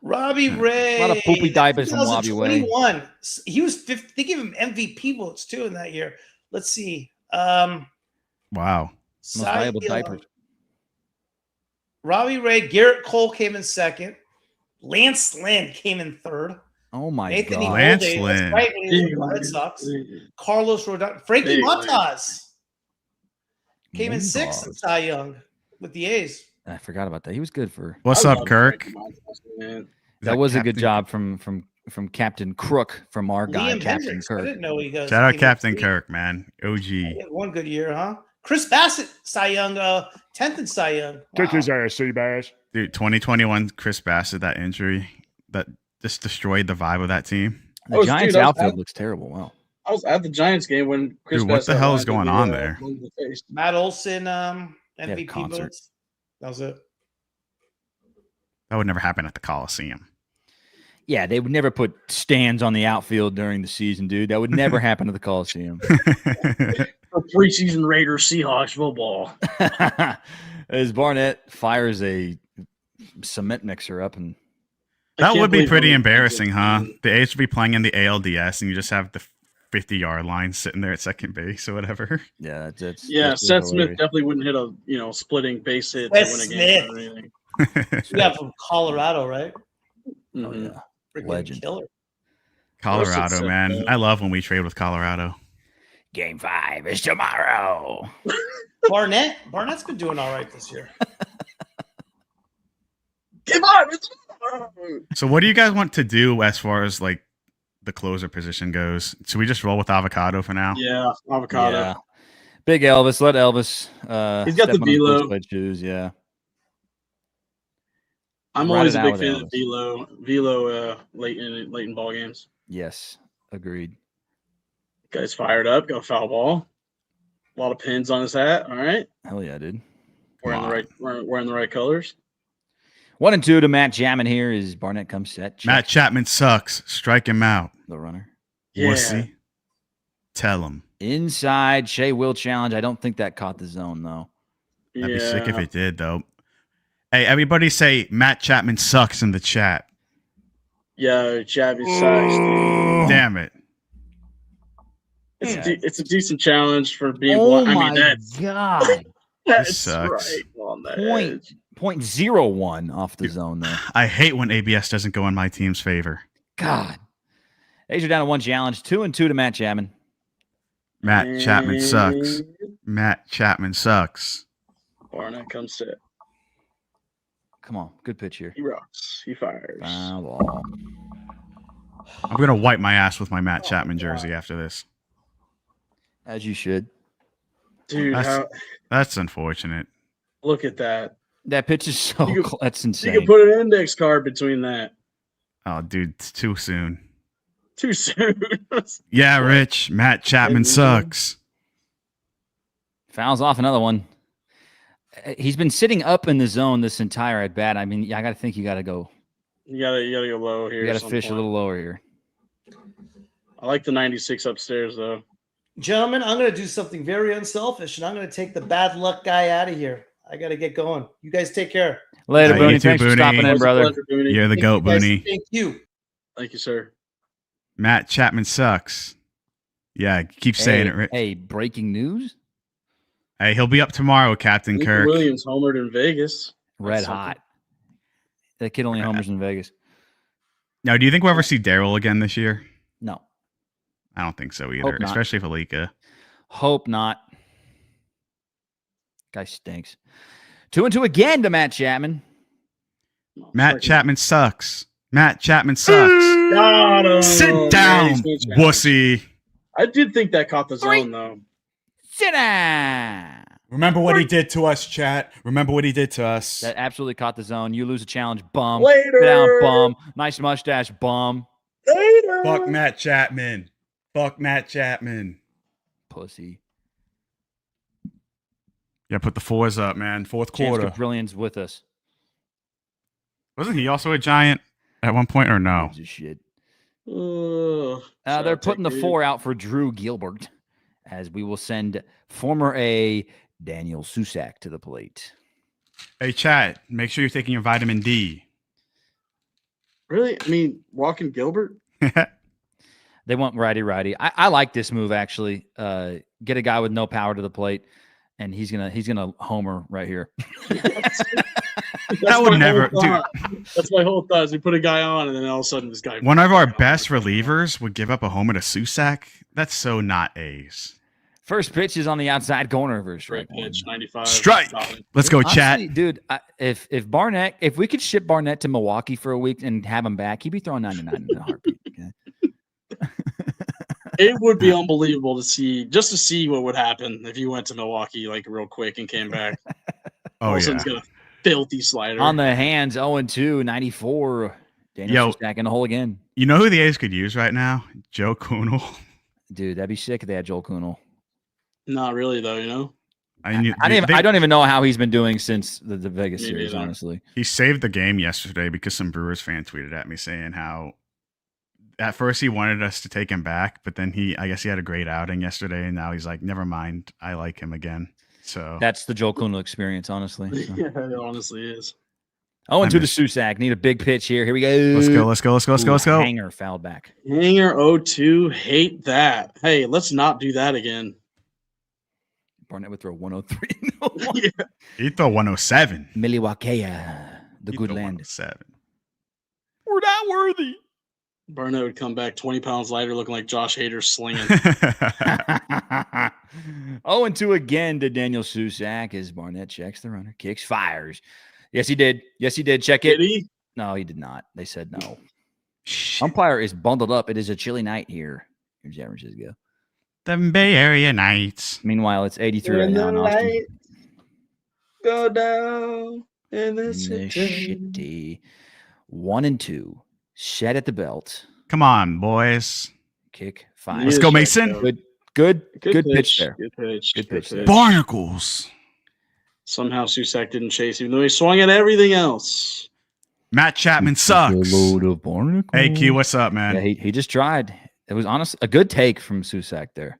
Robbie Ray. A lot of poopy diapers from Robbie Way. He was 50. They gave him MVP votes too in that year. Let's see. Wow. Most valuable diapers. Robbie Ray, Garrett Cole came in 2nd. Lance Lynn came in 3rd. Oh my Nathan God. Lance Lynn. Right when he was with the Red Sox. Carlos Rodon. Frankie Montas came in 6th in Cy Young with the A's. I forgot about that. He was good for. What's up, Kirk? That was a good job from Captain Crook from our guy, Liam Captain Hendricks. Kirk. I didn't know he goes. Shout out Captain Kirk, man. OG. He had one good year, huh? Chris Bassett, Cy Young, 10th in Cy Young. Take his ass, Seabass. Dude, 2021 Chris Bassett, that injury that just destroyed the vibe of that team. The Giants outfield looks terrible. Wow. I was at the Giants game when Chris Dude, what Bassett the hell is going on there? Matt Olson, MVP votes. That was it. That would never happen at the Coliseum. Yeah, they would never put stands on the outfield during the season, dude. That would never happen at the Coliseum. For preseason Raiders Seahawks football. As Barnett fires a cement mixer up, and that would be pretty embarrassing, huh? The A's would be playing in the ALDS, and you just have the 50-yard line sitting there at second base or whatever. Yeah, that's Seth Smith definitely wouldn't hit a splitting base hit to win a game or anything. Yeah, from Colorado, right? Oh yeah, legend. Killer. Colorado, man. I love when we trade with Colorado. Game 5 is tomorrow. Barnett's been doing all right this year. Come on, it's So what do you guys want to do as far as like the closer position goes? Should we just roll with Avocado for now? Yeah, Avocado. Yeah. Big Elvis. Let Elvis. He's got the velo. Shoes, yeah. I'm always a big fan of velo late in ball games. Yes, agreed. Guy's fired up. Got a foul ball. A lot of pins on his hat. All right. Hell yeah, dude. Wearing the right colors. 1 and 2 to Matt Chapman here as Barnett comes set. Matt Chapman sucks. Strike him out. The runner. Yeah. Wussy. Tell him. Inside Shea will challenge. I don't think that caught the zone though. That'd be sick if it did though. Hey, everybody say Matt Chapman sucks in the chat. Yeah, Chapman sucks, dude. Damn it. It's a decent challenge for being blind. I mean, that's God. That's sucks. Right on that edge. 0.01 off the zone there. I hate when ABS doesn't go in my team's favor. God. A's are down to 1 challenge. 2 and 2 to Matt Chapman. Matt Chapman sucks. Matt Chapman sucks. Barnett comes set. Come on. Good pitch here. He rocks. He fires. Foul ball. I'm going to wipe my ass with my Matt Chapman jersey after this. As you should. Dude, that's unfortunate. Look at that. That pitch is that's insane. You can put an index card between that. Oh, dude, it's too soon. Too soon. Yeah, Rich. Matt Chapman sucks. Fouls off another one. He's been sitting up in the zone this entire at bat. I mean, I got to think you got to go. You gotta go low here. You got to fish a little lower here. I like the 96 upstairs though. Gentlemen, I'm going to do something very unselfish, and I'm going to take the bad luck guy out of here. I got to get going. You guys take care. Later, Yeah, Booney. you too, Thanks for Booney. stopping in, Always a brother. pleasure, Booney. You're the Thank goat, you guys. Booney. Thank you. Thank you, sir. Matt Chapman sucks. Yeah, keep saying it, Rich. Hey, breaking news. Hey, he'll be up tomorrow, Captain Nick Kirk. Williams homered in Vegas. Red That's hot. That kid only homers in Vegas. Now, do you think we'll ever see Daryl again this year? No. I don't think so either, Hope not. especially for Alika. Hope not. Guy stinks. 2-2 again to Matt Chapman. something. Matt Chapman sucks. Matt Chapman sucks. Got him. Sit down, Nice, good challenge. wussy. I did think that caught the Three. zone though. Sit down. Remember what he did to us, chat. Remember what he did to us. That absolutely caught the zone. You lose a challenge, bum. Later. Sit down, bum. Nice mustache, bum. Later. Fuck Matt Chapman. Fuck Matt Chapman. Pussy. Yeah, put the fours up, man. Fourth James quarter. Brilliant's with us. Wasn't he also a giant at one point, or no? Gives a shit. Ugh. They're Shot putting the take, 4 out for Drew Gilbert, as we will send former A Daniel Susak to the plate. Hey, chat. Make sure you're taking your vitamin D. Really? I mean, walking Gilbert? They want righty. I like this move actually. Get a guy with no power to the plate, and he's gonna homer right here. That would my never, whole thought. That's my whole thought. Is we put a guy on, and then all of a sudden this guy. One of our best relievers would give up a homer to Susak. That's so not A's. First pitch is on the outside corner of Straight pitch, 95. Strike. Solid. Let's go, chat. Honestly, dude. If we could ship Barnett to Milwaukee for a week and have him back, he'd be throwing 99 in a heartbeat. Okay? It would be unbelievable to see what would happen if you went to Milwaukee like real quick and came back. Oh, All of a yeah. sudden, he's got a filthy slider. On the hands, 0-2, 94. Daniel Susak in the hole again. You know who the A's could use right now? Joe Kunal. Dude, that'd be sick if they had Joel Kunal. Not really, though. You know. I don't even know how he's been doing since the Vegas Me series, neither. honestly. He saved the game yesterday because some Brewers fan tweeted at me saying how at first he wanted us to take him back, but then I guess he had a great outing yesterday, and now he's like, never mind, I like him again. So That's the Joel Kunal experience, honestly. So. Yeah, it honestly is. 0-2 to Susak. Need a big pitch here. Here we go. let's go. Hanger fouled back. Hanger 0-2. Hate that. Hey, let's not do that again. Barnett would throw 103. Yeah. He'd throw 107. Milwaukee, the He'd good throw land. 107. We're not worthy. Barnett would come back 20 pounds lighter, looking like Josh Hader slinging. 0-2 again to Daniel Susak as Barnett checks the runner, kicks, fires. Yes, he did. Check it. Did he? No, he did not. They said no. Umpire is bundled up. It is a chilly night here in San Francisco. The Bay Area Knights. Meanwhile, it's 83 right now in Austin. Go down in the In the shitty 1-2. Set at the belt. Come on, boys. Kick, fire. Let's go, Mason. Good pitch there. Good pitch. Good pitch there. Barnacles. Somehow Susak didn't chase, even though he swung at everything else. Matt Chapman sucks. Load of barnacles. Hey, Q, what's up, man? Yeah, he just tried. It was honestly a good take from Susak there.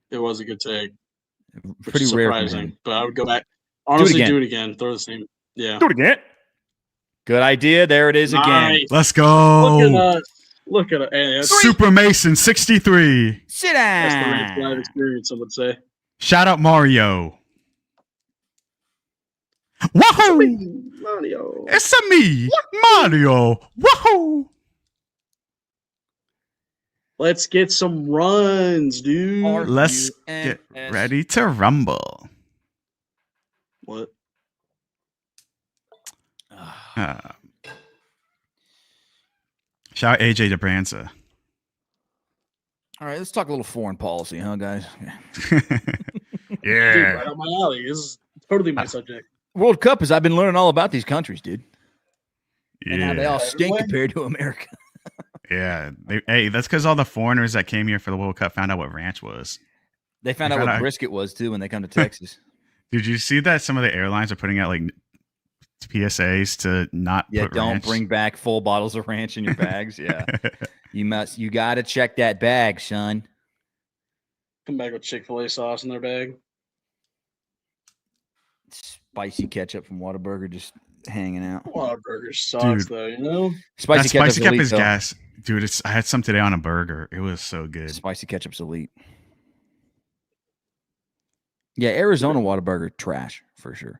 It was a good take. Which Pretty is rare from surprising, him. but I would go back. Honestly, again. do it again. Throw the same. Yeah. Do it again. Good idea. There it is again. Nice. Let's Look go. at us. Look at it. Hey, that's Super Mason 63. Sit that's the Rants down. live experience, I would say. Shout out Mario. Wahoo! Mario. It's a me, Mario. Wahoo! Let's get some runs, dude. Let's get ready to rumble. What? Shout out AJ DeBranza. All right, let's talk a little foreign policy, huh, guys? Dude, Yeah. right up my alley. This is totally my subject. World Cup is I've been learning all about these countries, dude. And how they Yeah. all stink compared to America. Yeah. Hey, that's because all the foreigners that came here for the World Cup found out what ranch was. They found out what brisket was too when they come to Texas. Did you see that some of the airlines are putting out like PSAs to not put don't ranch? bring back full bottles of ranch in your bags. Yeah. You got to check that bag, son. Come back with Chick-fil-A sauce in their bag. Spicy ketchup from Whataburger just hanging out. Whataburger sucks, though, you know? Spicy ketchup is gas. Dude, I had some today on a burger. It was so good. Spicy ketchup's elite. Yeah, Arizona Whataburger, trash, for sure.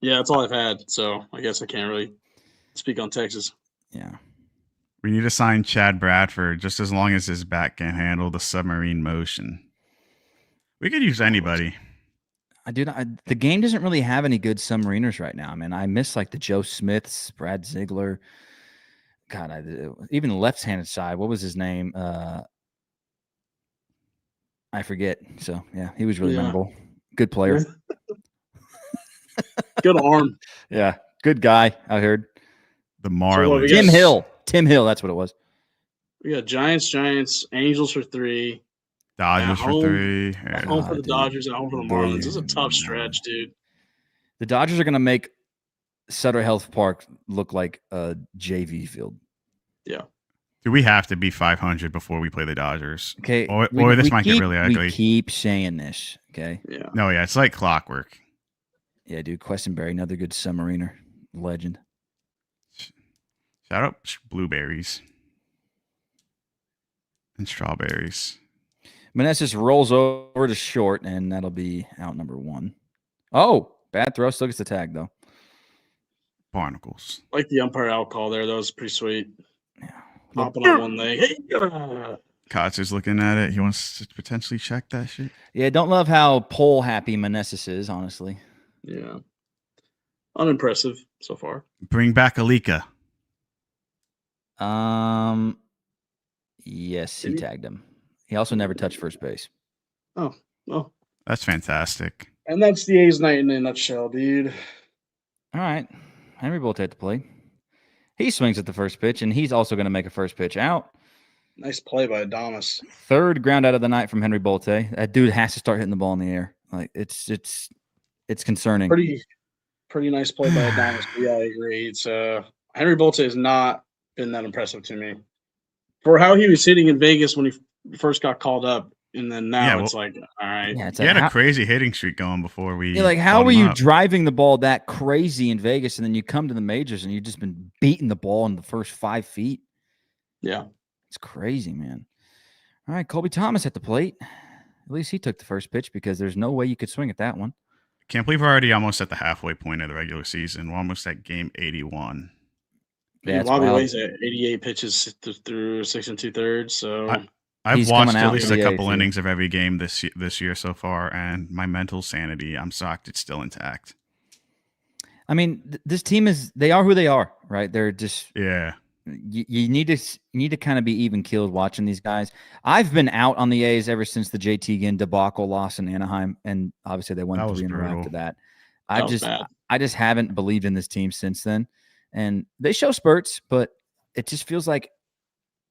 Yeah, that's all I've had, so I guess I can't really speak on Texas. Yeah. We need to sign Chad Bradford just as long as his back can handle the submarine motion. We could use anybody. The game doesn't really have any good submariners right now. I mean, I miss like the Joe Smiths, Brad Ziegler. God, even the left-handed side. What was his name? I forget. So yeah, he was really memorable. Good player. Good arm. Yeah, good guy. I heard. The Marlins. Tim Hill. That's what it was. We got Giants, Angels for 3. Dodgers for 3. At home for the Dodgers, at home for the Marlins. This is a tough stretch, dude. The Dodgers are going to make Sutter Health Park look like a JV field. Yeah. Do we have to be 500 before we play the Dodgers? Okay. Or this might get really ugly. We keep saying this, okay? Yeah. No, yeah, it's like clockwork. Yeah, dude. Questenberry, another good submariner. Legend. Shout out blueberries and strawberries. Meneses rolls over to short, and that'll be out number 1. Oh, bad throw. Still gets the tag, though. Barnacles. Like the umpire out call there. That was pretty sweet. Yeah. Hopping on one leg. Hey, Kotzer's looking at it. He wants to potentially check that shit. Yeah, don't love how pole happy Meneses is, honestly. Yeah. Unimpressive so far. Bring back Alika. Yes, he tagged him. He also never touched first base. Oh, well. That's fantastic. And that's the A's night in a nutshell, dude. All right. Henry Bolte at the plate. He swings at the first pitch, and he's also going to make a first pitch out. Nice play by Adames. Third ground out of the night from Henry Bolte. That dude has to start hitting the ball in the air. Like it's concerning. Pretty nice play by Adames. Yeah, I agree. It's Henry Bolte has not been that impressive to me. For how he was hitting in Vegas when he first got called up, and then now it's like, all right. Yeah, he had a crazy hitting streak going before we. Yeah, like how were you driving the ball that crazy in Vegas, and then you come to the majors and you've just been beating the ball in the first 5 feet? Yeah, it's crazy, man. All right, Colby Thomas at the plate. At least he took the first pitch because there's no way you could swing at that one. Can't believe we're already almost at the halfway point of the regular season. We're almost at game 81. Yeah, Bobby Way's at 88 pitches through 6 2/3. So I've watched at least a couple innings of every game this year so far, and my mental sanity, I'm shocked it's still intact. I mean, this team they are who they are, right? They're just You need to kind of be even keeled watching these guys. I've been out on the A's ever since the JT Ginn debacle loss in Anaheim, and obviously they won 3 in a row after that. I just haven't believed in this team since then. And they show spurts, but it just feels like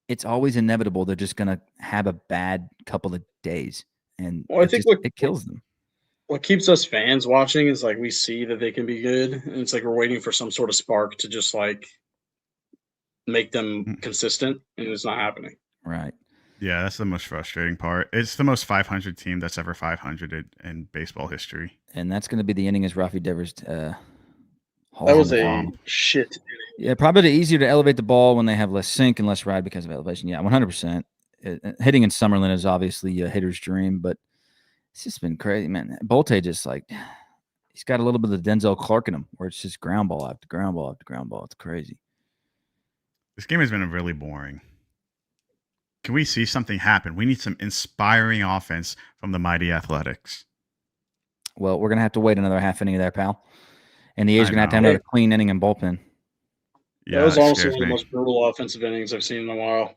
it's always inevitable. They're just going to have a bad couple of days, and it kills them. What keeps us fans watching is like we see that they can be good, and it's like we're waiting for some sort of spark to just like make them consistent, and it's not happening. Right. Yeah, that's the most frustrating part. It's the most 500 team that's ever 500 in baseball history. And that's going to be the inning as Rafi Devers. That was a shit inning. Yeah, probably easier to elevate the ball when they have less sink and less ride because of elevation. Yeah, 100%. Hitting in Summerlin is obviously a hitter's dream, but it's just been crazy, man. Bolte just like he's got a little bit of Denzel Clark in him, where it's just ground ball after ground ball after ground ball. It's crazy. This game has been really boring. Can we see something happen? We need some inspiring offense from the mighty Athletics. Well, we're gonna have to wait another half inning there, pal. And the A's are going to have another clean inning and bullpen. Yeah, that was also one of the most brutal offensive innings I've seen in a while.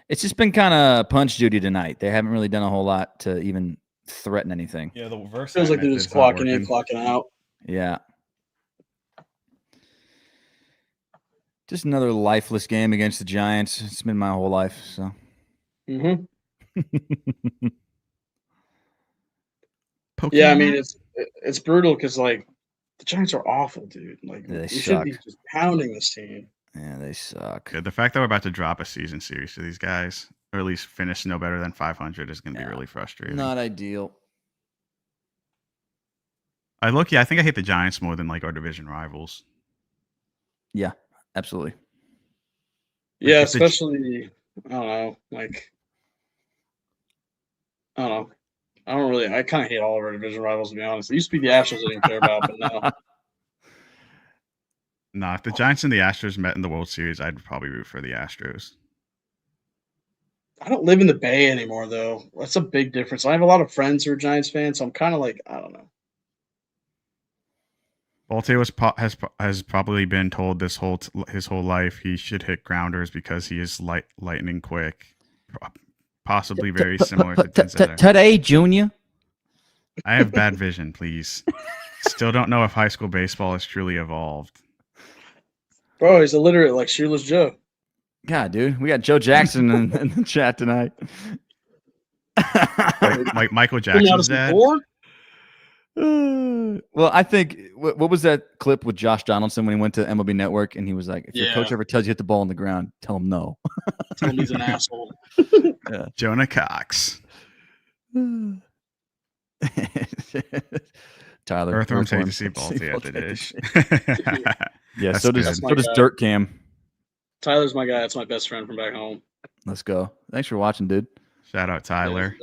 It's just been kind of punch duty tonight. They haven't really done a whole lot to even threaten anything. Yeah, the reverse feels like they're just clocking in, clocking out. Yeah. Just another lifeless game against the Giants. It's been my whole life. So. Mm-hmm. Yeah, I mean it's brutal because like the Giants are awful, dude. Like They we should be suck. just pounding this team. Yeah, they suck. The fact that we're about to drop a season series to these guys, or at least finish no better than 500, is going to be really frustrating. Not ideal. I think I hate the Giants more than like our division rivals. Yeah, absolutely. Yeah, especially I don't know, like I don't know. I kind of hate all of our division rivals, to be honest. It used to be the Astros I didn't care about, but now. Nah, if the Giants and the Astros met in the World Series, I'd probably root for the Astros. I don't live in the Bay anymore, though. That's a big difference. I have a lot of friends who are Giants fans, so I'm kind of like, I don't know. Volte has probably been told his whole life he should hit grounders because he is lightning quick. Possibly very similar to Denzel. Today, Junior. I have bad vision, please. Still don't know if high school baseball has truly evolved. Bro, he's illiterate like Shoeless Joe. God, dude. We got Joe Jackson in the chat tonight. Like Michael Jackson's dad. Well, I think what was that clip with Josh Donaldson when he went to MLB Network and he was like, if your coach ever tells you hit the ball on the ground, tell him no. Tell him he's an asshole. Yeah. Jonah Cox. Tyler. Earthworms hate to see Balti at the dish. Yeah, so does Dirt Cam. Tyler's my guy. That's my best friend from back home. Let's go. Thanks for watching, dude. Shout out Tyler.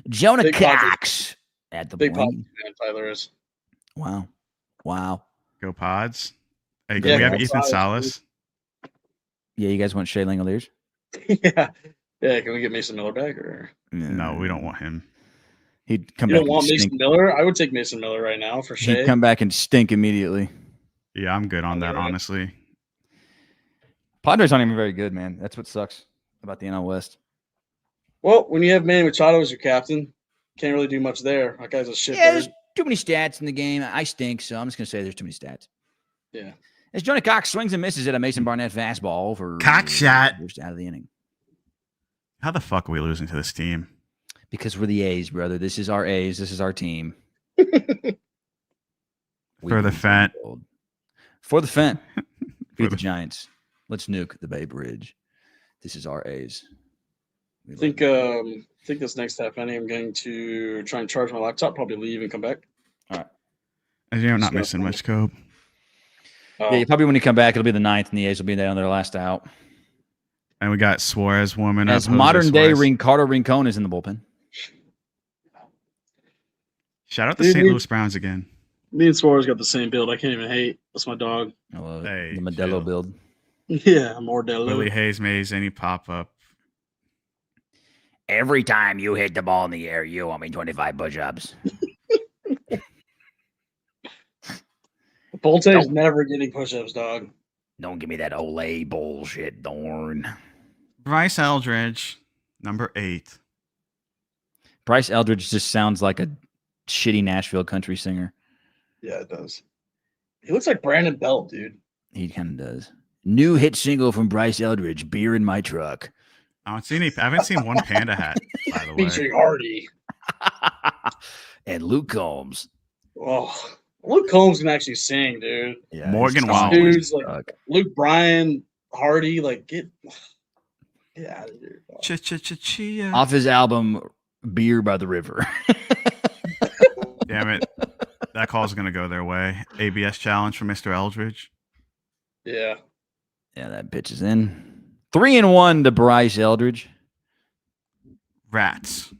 Jonah Big Cox at the big point. man. Tyler is. Wow. Go Pods. Hey, can we have Ethan Salas? Yeah, you guys want Shea Langoliers? Yeah. Can we get Mason Miller back or? No, we don't want him. He'd come You back. don't want Mason Miller? I would take Mason Miller right now for Shea. He'd come back and stink immediately. Yeah, I'm good on that, honestly. Padres aren't even very good, man. That's what sucks about the NL West. Well, when you have Manny Machado as your captain, can't really do much there. That guy's a shit. Yeah, there's too many stats in the game. I stink, so I'm just gonna say there's too many stats. Yeah. As Jonah Cox swings and misses at a Mason Barnett fastball for cock shot just out of the inning. How the fuck are we losing to this team? Because we're the A's, brother. This is our A's. This is our team. For the Fent. For the Fent. Beat the Giants. Let's nuke the Bay Bridge. This is our A's. I think this next half inning I'm going to try and charge my laptop, probably leave and come back. All right. You're not missing much, Kobe. Yeah, probably when you come back, it'll be the 9th, and the A's will be down their last out. And we got Suarez warming up. As modern-day Ricardo Rincon is in the bullpen. Shout out to St. Louis Browns again. Me and Suarez got the same build. I can't even hate. That's my dog. I love it. Hey, The Modelo build. Yeah, Modelo. Willie Hayes Mays, any pop-up. Every time you hit the ball in the air, you owe me 25 push-ups. Bolte's never getting push-ups, dog. Don't give me that Olay bullshit, Dorn. Bryce Eldridge, number 8. Bryce Eldridge just sounds like a shitty Nashville country singer. Yeah, it does. He looks like Brandon Belt, dude. He kind of does. New hit single from Bryce Eldridge, Beer in My Truck. I haven't seen one Panda hat, by the way. Featuring Hardy. And Luke Combs. Oh, Luke Combs can actually sing, dude. Yeah, Morgan Wallen. Dudes like Luke Bryan, Hardy, like get out of here. Chia. Off his album, Beer by the River. Damn it. That call's going to go their way. ABS challenge for Mr. Eldridge. Yeah. Yeah, that pitch is in. 3-1 to Bryce Eldridge. Rats.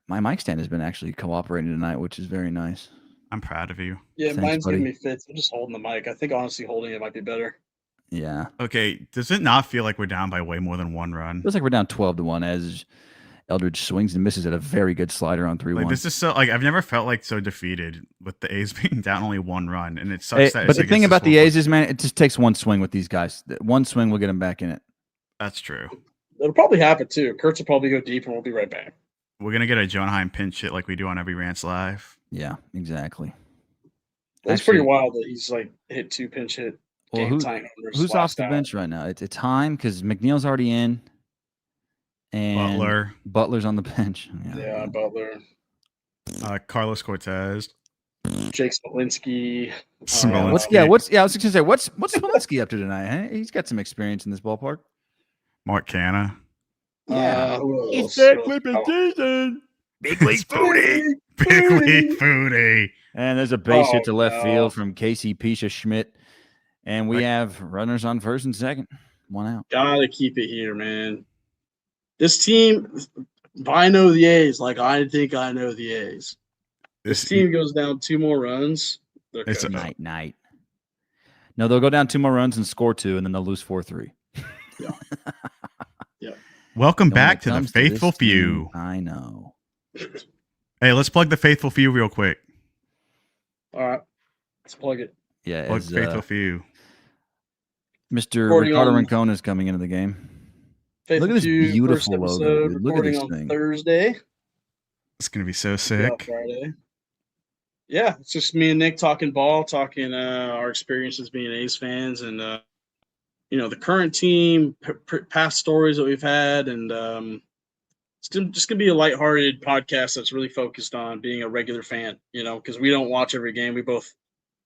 My mic stand has been actually cooperating tonight, which is very nice. I'm proud of you. Yeah, Thanks, mine's buddy. giving me fits. I'm just holding the mic. I think honestly holding it might be better. Yeah. Okay, does it not feel like we're down by way more than one run? Feels like we're down 12-1 as Eldridge swings and misses at a very good slider on 3-1. Like this is so I've never felt like so defeated with the A's being down only one run, and it sucks that. But the thing about the A's is, man, it just takes one swing with these guys. One swing will get them back in it. That's true. It'll probably happen too. Kurtz will probably go deep, and we'll be right back. We're gonna get a Jonheim pinch hit like we do on every Rants Live. Yeah, exactly. It's pretty wild that he's like hit 2 pinch hit. Well, who's off the bench right now? It's time because McNeil's already in, and Butler's on the bench. Yeah, Butler. Carlos Cortez. Jake Smolinski. I was just gonna say, what's Smolinski up to tonight? Huh? He's got some experience in this ballpark. Mark Canna. Yeah, it's that flipping season. Big League Foodie. Big League Foodie. And there's a base hit to left field from Casey Pisha Schmidt, and we have runners on first and second. 1 out. Gotta keep it here, man. This team, if I know the A's like I think I know the A's. This team goes down 2 more runs. It's a night. No, they'll go down 2 more runs and score 2, and then they'll lose 4-3. Yeah. Welcome back to the Faithful Few. I know. Hey, let's plug the Faithful Few real quick. All right. Let's plug it. Yeah. Plug Faithful Few. Mr. Ricardo Rincon is coming into the game. Faithful Look at this beautiful logo. Dude. Look at this thing. thing. Thursday. It's going to be so sick. Friday. Yeah, it's just me and Nick talking ball, talking our experiences being A's fans and, the current team, past stories that we've had. And it's just going to be a lighthearted podcast that's really focused on being a regular fan, because we don't watch every game.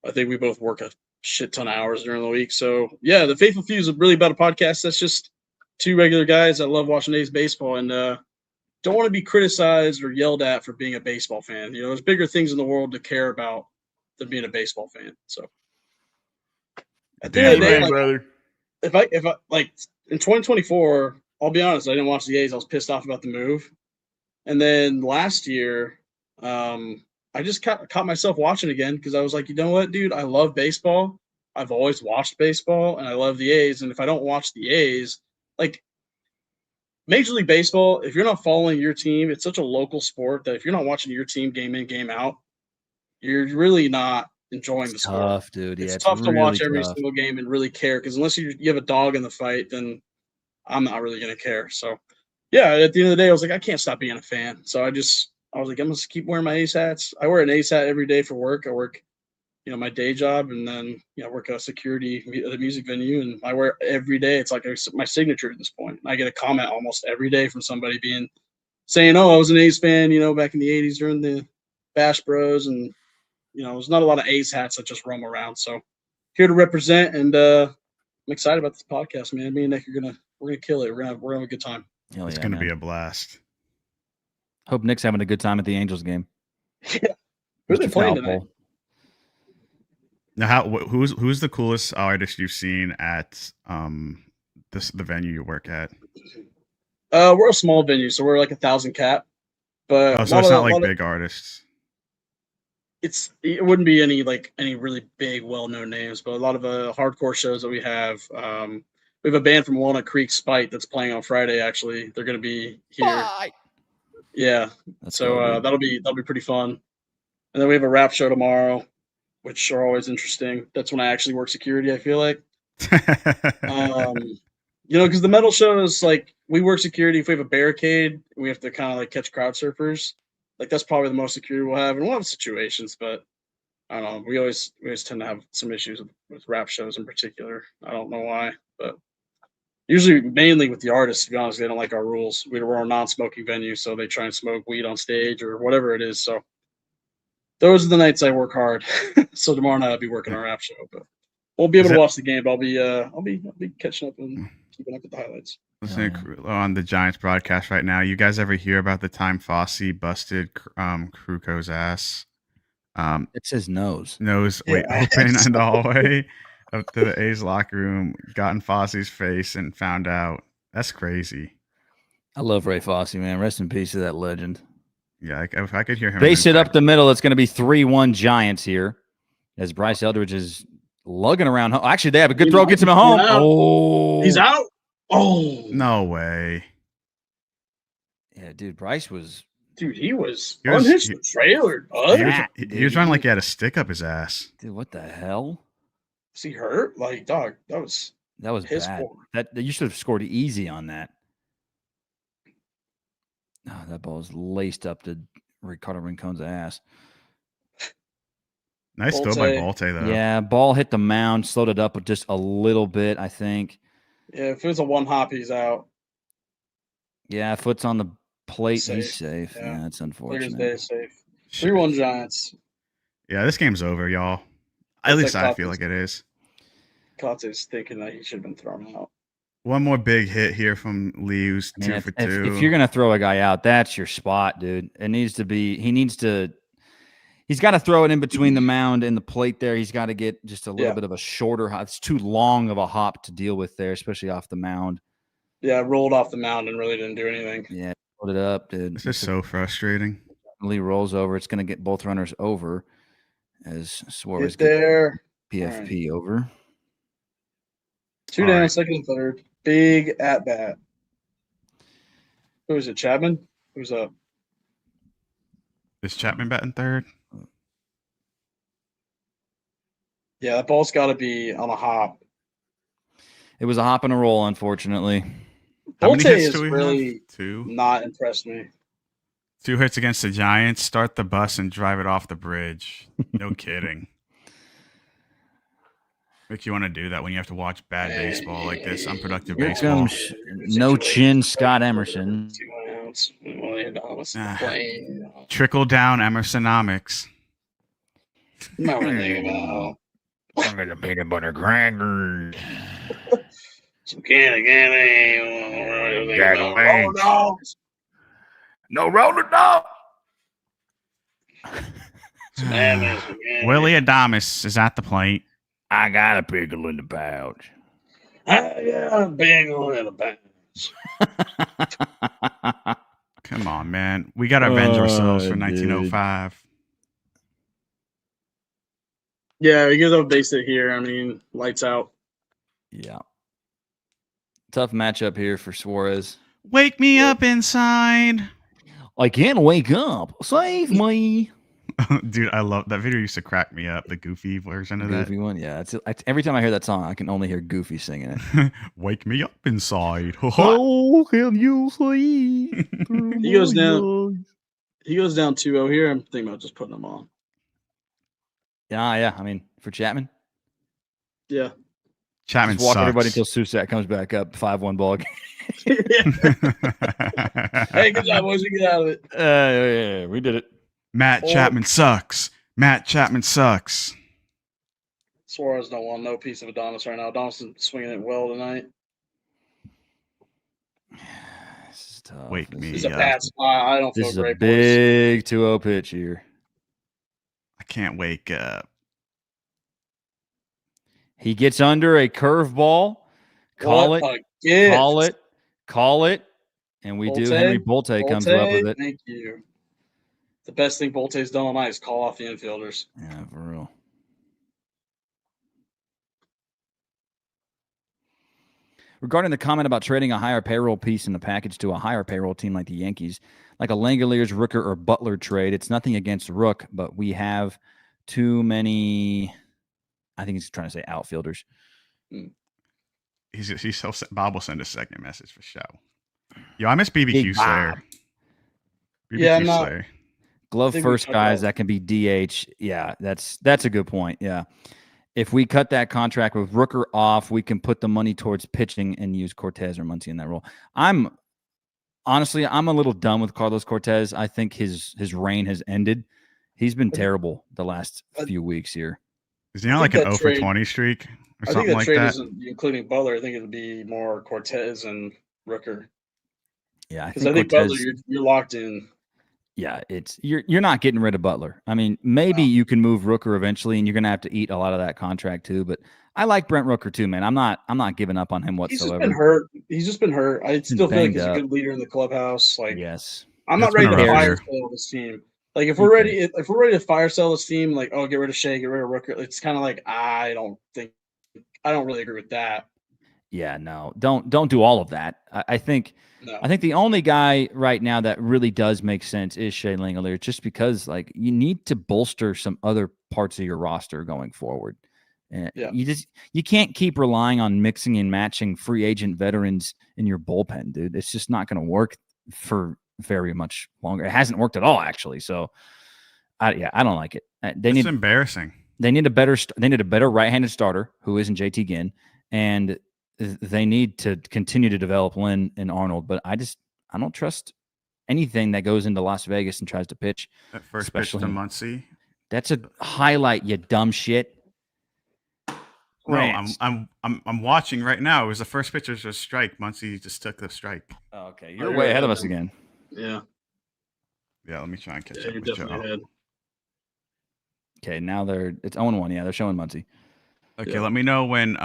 I think we both work a shit ton of hours during the week. So, yeah, the Faithful Few is really about a podcast that's just 2 regular guys that love watching A's baseball and don't want to be criticized or yelled at for being a baseball fan. There's bigger things in the world to care about than being a baseball fan. So at the end of the day, brother. If I like in 2024, I'll be honest, I didn't watch the A's. I was pissed off about the move. And then last year, I just caught myself watching again because I was like, you know what, dude, I love baseball. I've always watched baseball and I love the A's. And if I don't watch the A's, like Major League Baseball, if you're not following your team, it's such a local sport that if you're not watching your team game in, game out, you're really not enjoying the sport. Tough, dude. It's tough to watch every single game and really care because unless you have a dog in the fight, then I'm not really going to care. So, yeah, at the end of the day, I was like, I can't stop being a fan. So I was like, I'm going to keep wearing my A's hats. I wear an A's hat every day for work. I work, my day job and then, I work a security at a music venue and I wear it every day. It's like my signature at this point. I get a comment almost every day from somebody saying, oh, I was an A's fan, back in the 80s during the Bash Bros. And, there's not a lot of A's hats that just roam around. So here to represent and I'm excited about this podcast, man. Me and Nick we're gonna kill it. We're gonna have a good time. It's gonna be a blast. Hope Nick's having a good time at the Angels game. Yeah. Who's they playing tonight? Now, who's the coolest artist you've seen at the venue you work at? We're a small venue, so we're like 1,000 cap. But so it's not like big artists. It wouldn't be any really big, well-known names, but a lot of hardcore shows that we have. We have a band from Walnut Creek, Spite, that's playing on Friday. Actually, they're going to be here. Bye. Yeah, that'll be pretty fun. And then we have a rap show tomorrow, which are always interesting. That's when I actually work security, I feel like. Because the metal show is like we work security. If we have a barricade, we have to kind of like catch crowd surfers. Like that's probably the most security we'll have. And we'll have situations, but I don't know. We always tend to have some issues with rap shows in particular. I don't know why, but usually mainly with the artists, to be honest, they don't like our rules. We're a non-smoking venue, so they try and smoke weed on stage or whatever it is. So those are the nights I work hard. So tomorrow night I'll be working our rap show, but won't be able to watch the game. But I'll be catching up and keeping up with the highlights. Listening on the Giants broadcast right now. You guys ever hear about the time Fosse busted Kruko's ass? It's his nose. Open in the hallway up to the A's locker room. Got in Fosse's face and found out. That's crazy. I love Ray Fosse, man. Rest in peace to that legend. Yeah, if I could hear him. Base it up the middle. It's going to be 3-1 Giants here as Bryce Eldridge is lugging around. Actually, they have a good throw. Gets him at home. Oh, he's out. Oh, no way. Yeah, dude, Bryce was. Dude, he was unhitched the trailer, bud. He was running like he had a stick up his ass. Dude, what the hell? Was he hurt? Like, dog, that was his bad. That you should have scored easy on that. Oh, that ball was laced up to Ricardo Rincon's ass. Nice throw by Bolte, though. Yeah, ball hit the mound, slowed it up just a little bit, I think. Yeah, if it was a one hop, he's out. Yeah, foot's on the plate. Safe. He's safe. Yeah. Yeah, that's Clear as unfortunate. day, safe. 3-1 Giants. Yeah, this game's over, y'all. At Looks least like I feel like it is. Kotze's thinking that he should have been thrown out. One more big hit here from Lee, who's 2 for 2. If you're gonna throw a guy out, that's your spot, dude. It needs to be. He's got to throw it in between the mound and the plate there. He's got to get just a little bit of a shorter hop. It's too long of a hop to deal with there, especially off the mound. Yeah, rolled off the mound and really didn't do anything. Yeah, rolled it up, dude. This is so frustrating. Lee rolls over. It's going to get both runners over as Suarez gets there. PFP over. 2 down, second and third. Big at bat. Who was it, Chapman? Who's up? Is Chapman batting third? Yeah, that ball's got to be on a hop. It was a hop and a roll, unfortunately. Bolte has really not impressed me. 2 hits against the Giants. Start the bus and drive it off the bridge. No kidding. Makes you want to do that when you have to watch bad baseball like this, unproductive Here baseball. comes no chin Scott Emerson. Trickle down Emersonomics. Some of the peanut butter crackers. Some candy. Roller dogs. No roller dog. Willie Adames is at the plate. I got a pickle in the pouch. I got a pickle in the pouch. Come on, man. We got to avenge ourselves for 1905. Yeah, he gives up a base hit here. I mean, lights out. Yeah. Tough matchup here for Suarez. Wake me up inside. I can't wake up. Save me. Dude, I love that video. Used to crack me up. The Goofy version of that. Goofy one, yeah. Every time I hear that song, I can only hear Goofy singing it. Wake me up inside. Oh, can you see? He goes down. He goes down 2-0 here. I'm thinking about just putting him on. Yeah. I mean, for Chapman. Yeah. Chapman just walk sucks. everybody until Susak comes back up. 5-1 ball game. Hey, good job, boys. We get out of it. Yeah, we did it. Matt Chapman sucks. Matt Chapman sucks. Suarez don't want no piece of Adonis right now. Adonis is swinging it well tonight. This is tough. Wake me This is a up. bad spot. I don't feel This is great. a big 2-0 pitch here. I can't wake up. He gets under a curveball. Call it. And we do. Henry Bolte comes up with it. Thank you. The best thing Bolte's done all night is call off the infielders. Yeah, for real. Regarding the comment about trading a higher payroll piece in the package to a higher payroll team like the Yankees, like a Langoliers, Rooker, or Butler trade, it's nothing against Rook, but we have too many. I think he's trying to say outfielders. Bob will send a second message for show. Yo, I miss BBQ Slayer. BBQ Slayer. Glove first guys that can be DH. Yeah, that's a good point. Yeah. If we cut that contract with Rooker off, we can put the money towards pitching and use Cortez or Muncy in that role. I'm a little done with Carlos Cortez. I think his reign has ended. He's been terrible the last few weeks here. Is he on like an 0 for 20 streak or something like that? I think that trade isn't including Butler. I think it would be more Cortez and Rooker. Yeah, because I think Butler, you're locked in. Yeah, you're not getting rid of Butler. I mean, maybe you can move Rooker eventually, and you're gonna have to eat a lot of that contract too. But I like Brent Rooker too, man. I'm not giving up on him whatsoever. He's just been hurt. I still feel like he's a good leader in the clubhouse. Like, yes, I'm not ready to fire sell this team. Like, if we're ready to fire sell this team, like, oh, get rid of Shea, get rid of Rooker. It's kind of like I don't really agree with that. Yeah, no, don't do all of that. I think the only guy right now that really does make sense is Shea Langoliers, just because like you need to bolster some other parts of your roster going forward. And you can't keep relying on mixing and matching free agent veterans in your bullpen, dude. It's just not going to work for very much longer. It hasn't worked at all, actually. So, I don't like it. It's embarrassing. They need a better right-handed starter who isn't JT Ginn, and they need to continue to develop Lynn and Arnold. But I don't trust anything that goes into Las Vegas and tries to pitch. That first pitch to Muncy. That's a highlight, you dumb shit. No, I'm watching right now. It was the first pitch was a strike. Muncy just took the strike. Oh, okay, you're way ahead of us again. Yeah. Yeah, let me try and catch up You're with definitely Joe. ahead. Okay, now it's 0-1. Yeah, they're showing Muncy. Okay, let me know when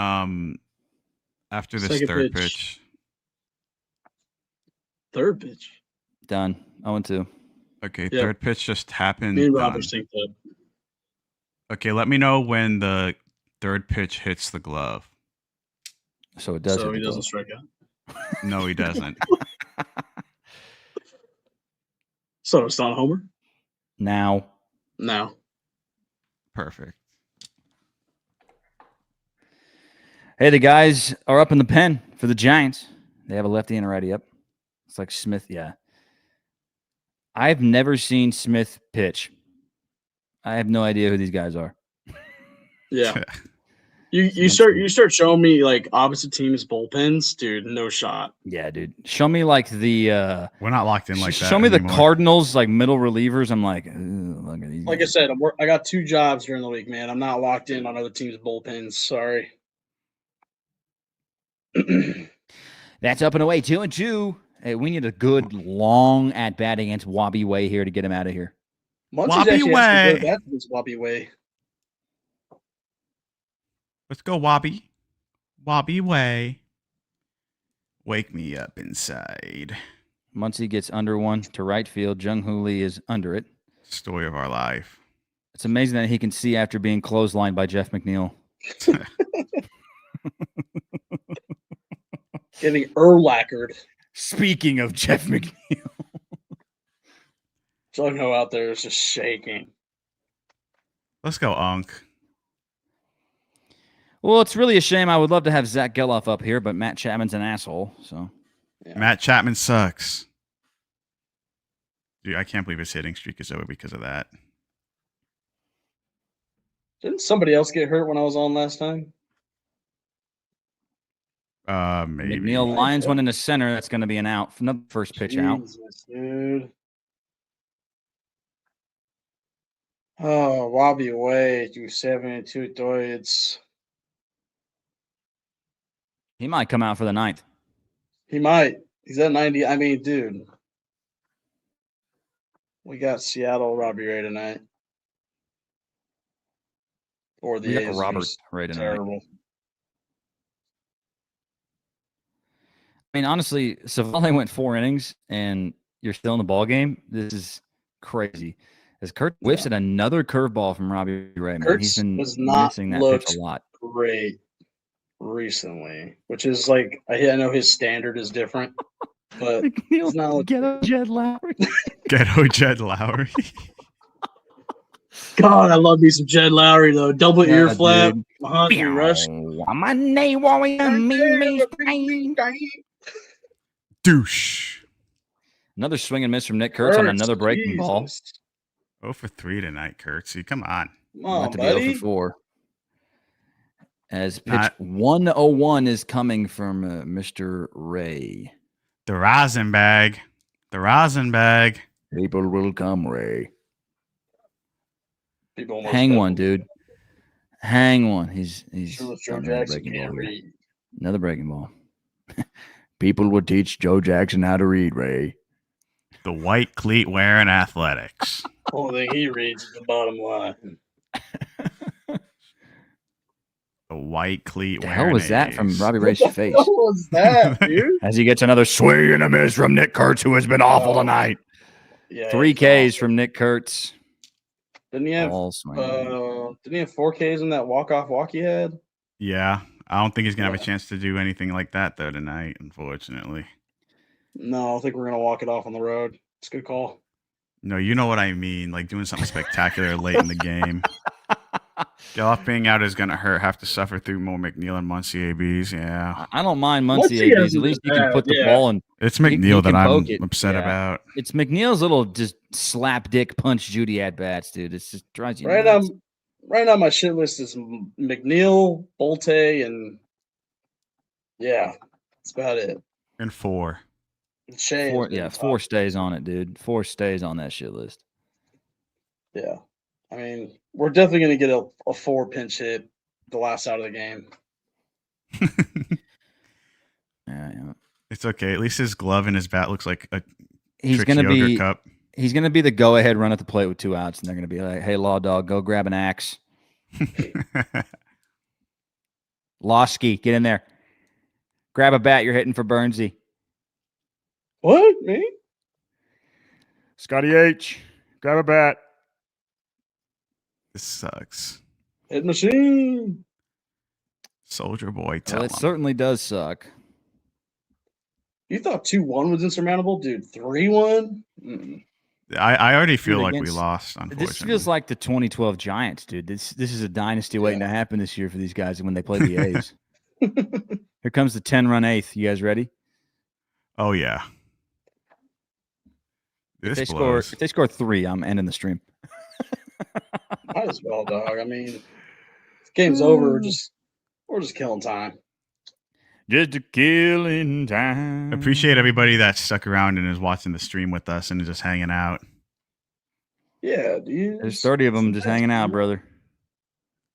after this Second third pitch. pitch. Third pitch. Done. 0-2. Okay, Yep. third pitch just happened. Me and done. Robert synced up. Okay, let me know when the third pitch hits the glove. So it does. So hit he the doesn't glove. strike out. No, he doesn't. So it's not a homer? Now. No. Perfect. Hey, the guys are up in the pen for the Giants. They have a lefty and a righty up. It's like Smith. Yeah. I've never seen Smith pitch. I have no idea who these guys are. Yeah. You start showing me like opposite teams bullpens, dude. No shot. Yeah, dude. Show me like the We're not locked in like that. show me anymore. the Cardinals like middle relievers. I'm like, look at these Like I guys. said, I got 2 jobs during the week, man. I'm not locked in on other teams' bullpens. Sorry. That's up and away. 2-2. Hey, we need a good long at bat against Wabi Way here to get him out of here. Muncy's Wabi actually Way. good. That's this Wabi Way. Let's go, Wabi. Wabi Way. Wake me up inside. Muncy gets under one to right field. Jung Hoo Lee is under it. Story of our life. It's amazing that he can see after being clotheslined by Jeff McNeil. Getting lacquered. Speaking of Jeff McNeil. Jung Ho out there is just shaking. Let's go, Unk. Well, it's really a shame. I would love to have Zach Geloff up here, but Matt Chapman's an asshole. So Yeah. Matt Chapman sucks. Dude, I can't believe his hitting streak is over because of that. Didn't somebody else get hurt when I was on last time? Maybe. McNeil lines one in the center. That's going to be an out. Another first pitch out. Jesus, dude. Oh, Wabi away, 272 thirds. He might come out for the ninth. He might. He's at 90. I mean, dude. We got Seattle Robbie Ray tonight. Or the We got A's. Robert Ray tonight. Terrible. I mean, honestly, Savale went 4 innings, and you're still in the ball game. This is crazy. As Kurt whiffs at another curveball from Robbie Ray, man. Kurtz He's been has not missing that looked pitch a lot. great recently, which is like, I know his standard is different, but it's not looking Ghetto Jed Lowry. Ghetto Jed Lowry. God, I love me some Jed Lowry though. Double ear Yeah, flap, dude. Mahoney rush. My name warrior, me. Douche. Another swing and miss from Nick Kurtz on another breaking ball. 0 for 3 tonight, Kurtzy. Come on. Come on, Not to be buddy. 0 for 4. As pitch Not- 101 is coming from Mr. Ray. The rosin bag. The rosin bag. People will come, Ray. People almost Hang bet one, dude. Hang one. He's Joe another Jackson breaking can't ball here. read. Another breaking ball. People would teach Joe Jackson how to read, Ray. The white cleat wearing athletics. Only thing he reads is the bottom line. The white cleat The wearing hell was that from A's. Robbie What Ray's the face? hell was that, dude? As he gets another swing and a miss from Nick Kurtz, who has been awful tonight. Yeah, 3 he's Ks awesome. from Nick Kurtz. Didn't he have? All swing. Didn't he have 4 Ks in that walk-off walk he had? Yeah. I don't think he's going to have Yeah. a chance to do anything like that, though, tonight, unfortunately. No, I don't think we're gonna walk it off on the road. It's a good call. No, you know what I mean. Like doing something spectacular late in the game. Geloff being out is going to hurt. Have to suffer through more McNeil and Muncy ABs. Yeah. I don't mind Once Muncy he ABs. has At least you can that, put the yeah. ball in. It's He McNeil that can I'm poke it. upset Yeah. about. It's McNeil's little just slap dick punch Judy at bats, dude. It's just drives you Right, nuts. right now my shit list is McNeil, Bolte, and yeah, that's about it. And 4. Shea. Four stays on it, dude. 4 stays on that shit list. Yeah. I mean, we're definitely going to get a 4 pinch hit the last out of the game. Yeah. It's okay. At least his glove and his bat looks like a He's going to yogurt be cup. He's going to be the go-ahead run at the plate with 2 outs, and they're going to be like, hey, Law Dog, go grab an axe. Losky, get in there. Grab a bat. You're hitting for Burnsy. What? Me? Scotty H, grab a bat. This sucks. Hit machine. Soldier Boy, tell Well, it certainly does suck. You thought 2-1 was insurmountable? Dude, 3-1? I already feel Dude, like we lost, unfortunately. This feels like the 2012 Giants, dude. This is a dynasty waiting to happen this year for these guys when they play the A's. Here comes the 10-run 8th. You guys ready? Oh, yeah. If they score 3, I'm ending the stream. Might as well, dog. I mean, this game's over. We're just killing time. Just a killing time. Appreciate everybody that stuck around and is watching the stream with us and is just hanging out. Yeah, dude. There's 30 of them just hanging out, brother.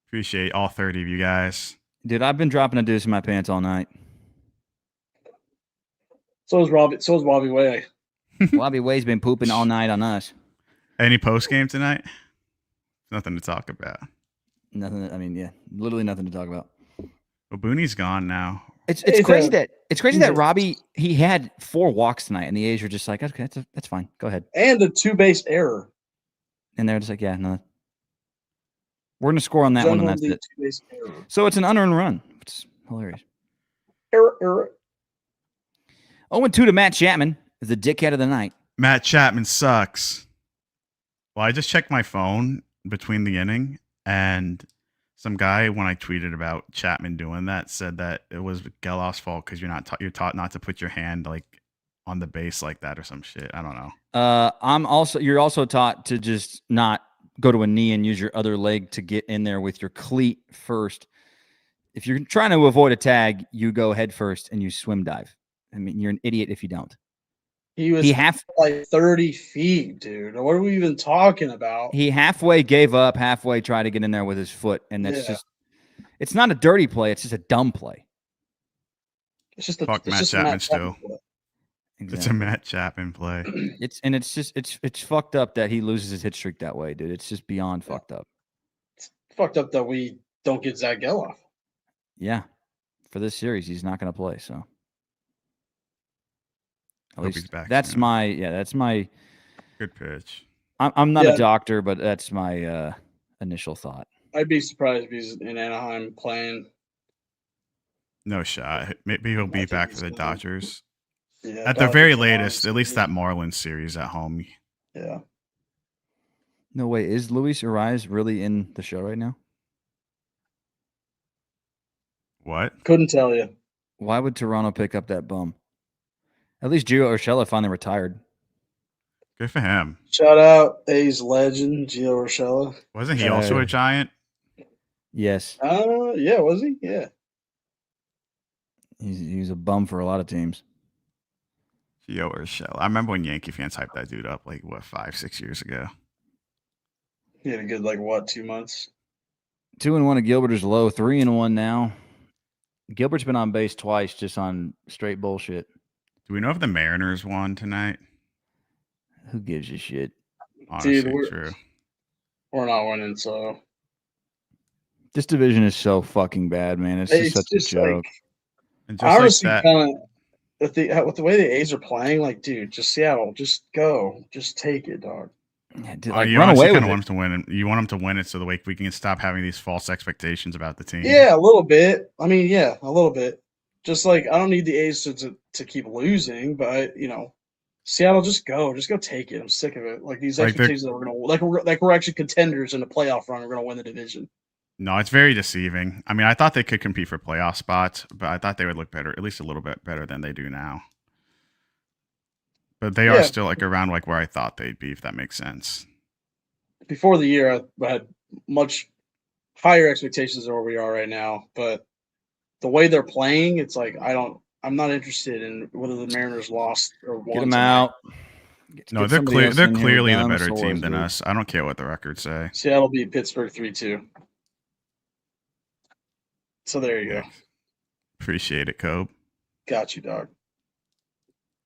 Appreciate all 30 of you guys. Dude, I've been dropping a deuce in my pants all night. So is Bobby Way. Bobby Way's been pooping all night on us. Any post game tonight? Nothing to talk about. Nothing. I mean, yeah, literally nothing to talk about. Well, Booney's gone now. It's crazy that Robbie, he had 4 walks tonight, and the A's were just like, okay, that's fine. Go ahead. And a 2-base error. And they're just like, yeah, no. We're going to score on that one, and that's it. 2-base error. So it's an unearned run. It's hilarious. Error. 0-2 to Matt Chapman, the dickhead of the night. Matt Chapman sucks. Well, I just checked my phone between the inning, and some guy, when I tweeted about Chapman doing that, said that it was Gelof's fault because you're taught not to put your hand like on the base like that or some shit. I don't know. You're also taught to just not go to a knee and use your other leg to get in there with your cleat first. If you're trying to avoid a tag, you go head first and you swim dive. I mean, you're an idiot if you don't. He was like 30 feet, dude. What are we even talking about? He halfway gave up, halfway tried to get in there with his foot. And that's it's not a dirty play. It's just a dumb play. It's just Matt Chapman still. Exactly. It's a Matt Chapman play. It's fucked up that he loses his hit streak that way, dude. It's just beyond fucked up. It's fucked up that we don't get Zach Gelof. Yeah. For this series, he's not going to play, so. At least he's back that's soon. that's my Good pitch. I'm not a doctor, but that's my initial thought. I'd be surprised if he's in Anaheim playing. No shot. Maybe he'll be back for the Dodgers. Yeah, at the very latest, at least that Marlins series at home. Yeah. No way. Is Luis Ariz really in the show right now? What? Couldn't tell you. Why would Toronto pick up that bum? At least Gio Urshela finally retired. Good for him. Shout out A's legend, Gio Urshela. Wasn't he also a Giant? Yes. Yeah, was he? Yeah. He's a bum for a lot of teams. Gio Urshela. I remember when Yankee fans hyped that dude up 5-6 years ago. He had a good 2 months. 2-1 at Gilbert is low. 3-1 now. Gilbert's been on base twice just on straight bullshit. Do we know if the Mariners won tonight? Who gives a shit? Honestly, dude, true. We're not winning, so. This division is so fucking bad, man. It's just such a joke. And I honestly kind of, with the way the A's are playing, dude, just Seattle, just go. Just take it, dog. Yeah, dude, you run away with want them to win. You want them to win it so we can stop having these false expectations about the team. Yeah, a little bit. I mean, yeah, a little bit. Just I don't need the A's to keep losing, but Seattle, just go take it. I'm sick of it. These expectations that we're gonna we're actually contenders in the playoff run. We're gonna win the division. No, it's very deceiving. I mean, I thought they could compete for playoff spots, but I thought they would look better, at least a little bit better than they do now. But they are still around where I thought they'd be, if that makes sense. Before the year, I had much higher expectations are where we are right now. But the way they're playing, it's like I'm not interested in whether the Mariners lost or won. Get them tonight. out. No, they're clearly the better team than us. I don't care what the records say. Seattle beat Pittsburgh 3-2. So there you go. Appreciate it, Kobe. Got you, dog.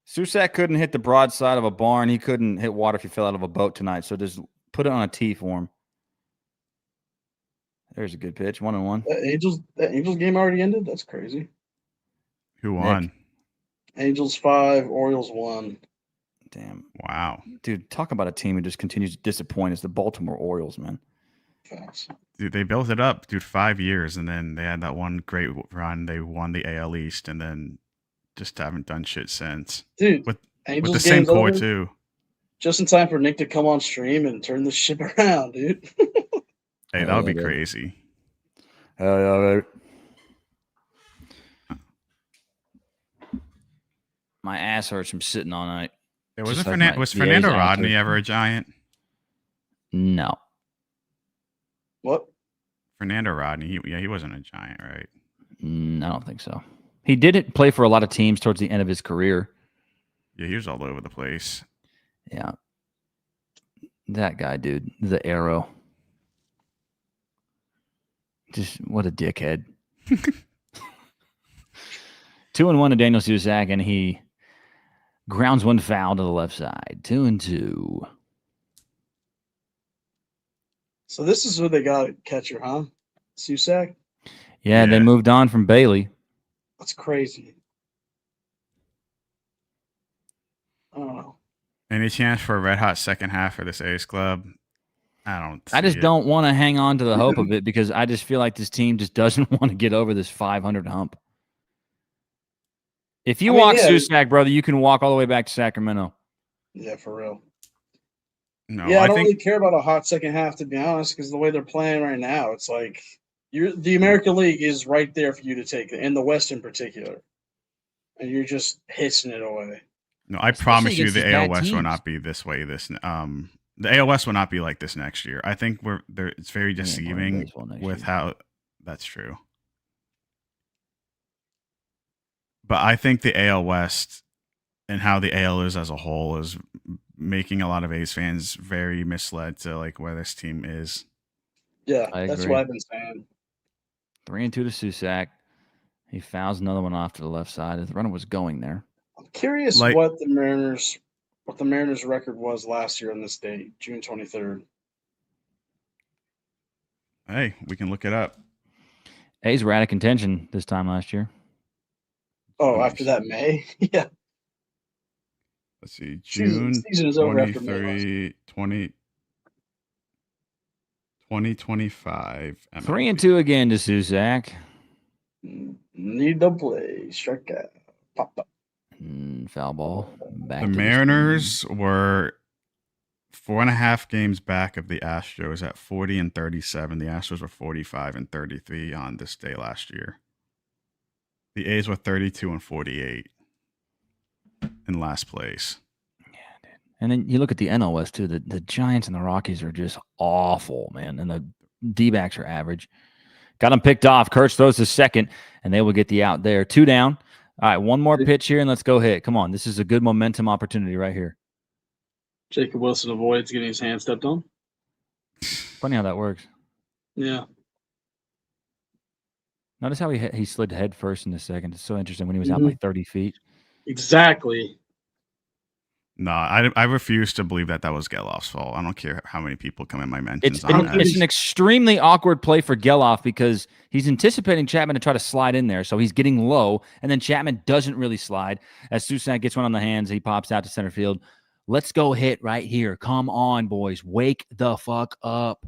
Susac couldn't hit the broadside of a barn. He couldn't hit water if he fell out of a boat tonight. So just put it on a tee for him. There's a good pitch. 1-1. That Angels game already ended? That's crazy. Who won? Nick. Angels 5, Orioles 1. Damn. Wow. Dude, talk about a team who just continues to disappoint. It's the Baltimore Orioles, man. Facts. Dude, they built it up, 5 years, and then they had that one great run. They won the AL East, and then just haven't done shit since. Dude, with Angels the same core, over, too. Just in time for Nick to come on stream and turn this ship around, dude. Hey, that would be crazy. Hell yeah, baby. My ass hurts from sitting all night. Was Fernando Rodney ever a Giant? No. What? Fernando Rodney, he wasn't a Giant, right? I don't think so. He did play for a lot of teams towards the end of his career. Yeah, he was all over the place. Yeah. That guy, dude. The arrow. Just what a dickhead. 2-1 to Daniel Susac, and he grounds one foul to the left side. 2-2. So this is who they got at catcher, huh? Susac? Yeah, they moved on from Bailey. That's crazy. I don't know. Any chance for a red hot second half for this A's club? I just don't want to hang on to the hope of it because I just feel like this team just doesn't want to get over this 500 hump. If you walk Susac, brother, you can walk all the way back to Sacramento. Yeah, for real. No, I don't really care about a hot second half, to be honest, because the way they're playing right now, it's like the American League is right there for you to take, and the West in particular, and you're just hissing it away. No, I promise you, the AL West will not be this way. The AL West will not be like this next year. I think it's very deceiving with how that's true. But I think the AL West and how the AL is as a whole is making a lot of A's fans very misled to like where this team is. Yeah, that's what I've been saying. 3-2 to Susac. He fouls another one off to the left side. The runner was going there. I'm curious what the Mariners record was last year on this date, June 23rd. Hey, we can look it up. A's were out of contention this time last year. Oh, after that May? Yeah. Let's see. June 23, 2025. 3-2 again to Susac. Need to play. Strike out. Pop up. Foul ball. The Mariners were 4.5 games back of the Astros at 40-37. The Astros were 45-33 on this day last year. The A's were 32-48 in last place. Yeah, dude. And then you look at the NL West too. The Giants and the Rockies are just awful, man. And the D-backs are average. Got them picked off. Kurtz throws to second, and they will get the out there. 2 down. All right, one more pitch here, and let's go hit. Come on, this is a good momentum opportunity right here. Jacob Wilson avoids getting his hand stepped on. Funny how that works. Yeah. Notice how he slid head first in the second. It's so interesting when he was out by 30 feet. Exactly. No, I refuse to believe that was Geloff's fault. I don't care how many people come in my mentions on that. It's an extremely awkward play for Geloff because he's anticipating Chapman to try to slide in there. So he's getting low, and then Chapman doesn't really slide. As Susac gets one on the hands, he pops out to center field. Let's go hit right here. Come on, boys. Wake the fuck up.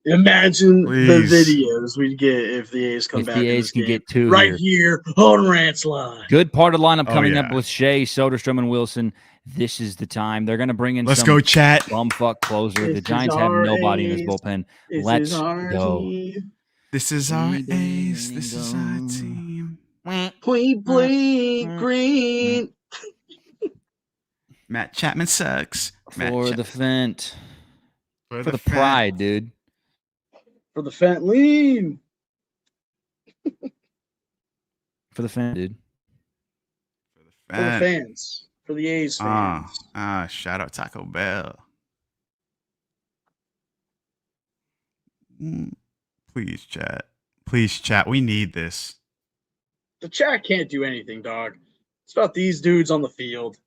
Imagine the videos we'd get if the A's come back. If the A's can get 2 right here on Rants Live. Good part of the lineup coming up with Shea, Soderstrom, and Wilson. This is the time. They're going to bring in Let's go, chat. Bumfuck closer. The Giants have nobody in this bullpen. Let's go. This is our A's. This is our team. We bleed green. Matt Chapman sucks. For the Fent. For the pride, dude. For the fan, lean. For the fan, dude. For the fans. For the A's fans. Shout out Taco Bell. Please, chat. Please, chat. We need this. The chat can't do anything, dog. It's about these dudes on the field.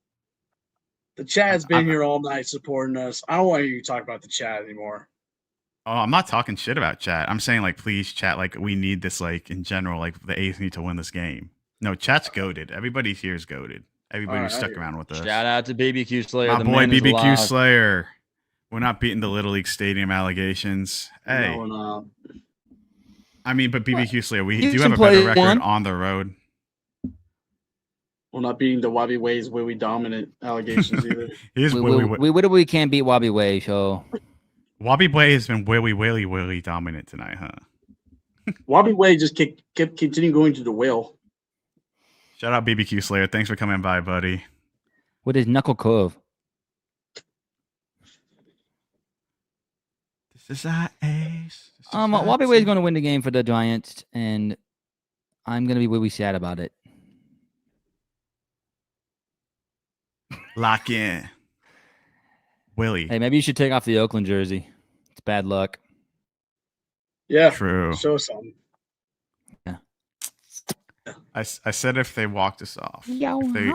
The chat's been here all night supporting us. I don't want you to talk about the chat anymore. Oh, I'm not talking shit about chat. I'm saying, like, please, chat. Like, we need this, like, in general. Like, the A's need to win this game. No, chat's goated. Everybody here is goated. Everybody who's stuck around with us. Shout out to BBQ Slayer. My boy BBQ Slayer. We're not beating the Little League Stadium allegations. Hey. No, we're not. I mean, but BBQ Slayer, we do have a better record on the road. We're not beating the Wabi Ways where we dominant allegations either. We can't beat Wabi Way, so. Wabi Way has been really dominant tonight, huh? Wabi Way just kept continuing going to the whale. Shout out BBQ Slayer. Thanks for coming by, buddy. What is Knuckle Cove? This is our Ace. Wabi Way is going to win the game for the Giants, and I'm going to be really sad about it. Lock in. Willie. Hey, maybe you should take off the Oakland jersey. It's bad luck. Yeah. True. Show something. Yeah. I said if they walked us off. If they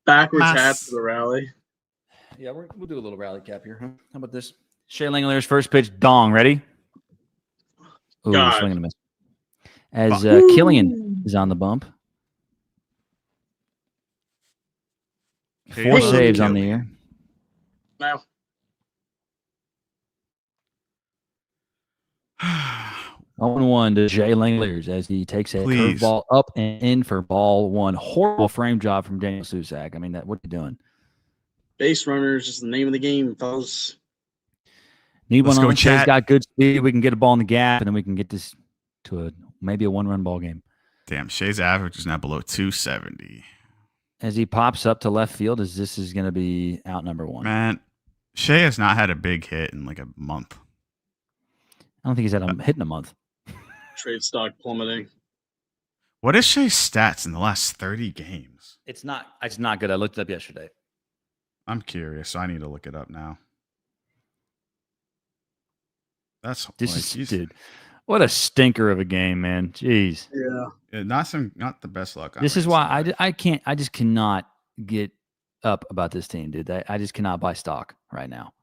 Backwards hats for the rally. Yeah, we'll do a little rally cap here. Huh? How about this? Shea Langlear's first pitch, dong. Ready? Ooh, swing and a miss. As Killian is on the bump. 4 saves on the year. Now. 0-1 to Jay Langlears as he takes a curveball up and in for ball one. Horrible frame job from Daniel Susak. I mean, what are you doing? Base runners is the name of the game, fellas. Need one on. Shay's got good speed. We can get a ball in the gap, and then we can get this to maybe a 1-run ball game. Damn, Shay's average is now below 270. As he pops up to left field, this is going to be out number 1. Man, Shay has not had a big hit in like a month. I don't think he's had a hit in a month. Trade stock plummeting. What is Shay's stats in the last 30 games? It's not good. I looked it up yesterday. I'm curious, so I need to look it up now. Dude. What a stinker of a game, man. Jeez. Yeah. Not the best luck. This is why I just cannot get up about this team, dude. I just cannot buy stock right now.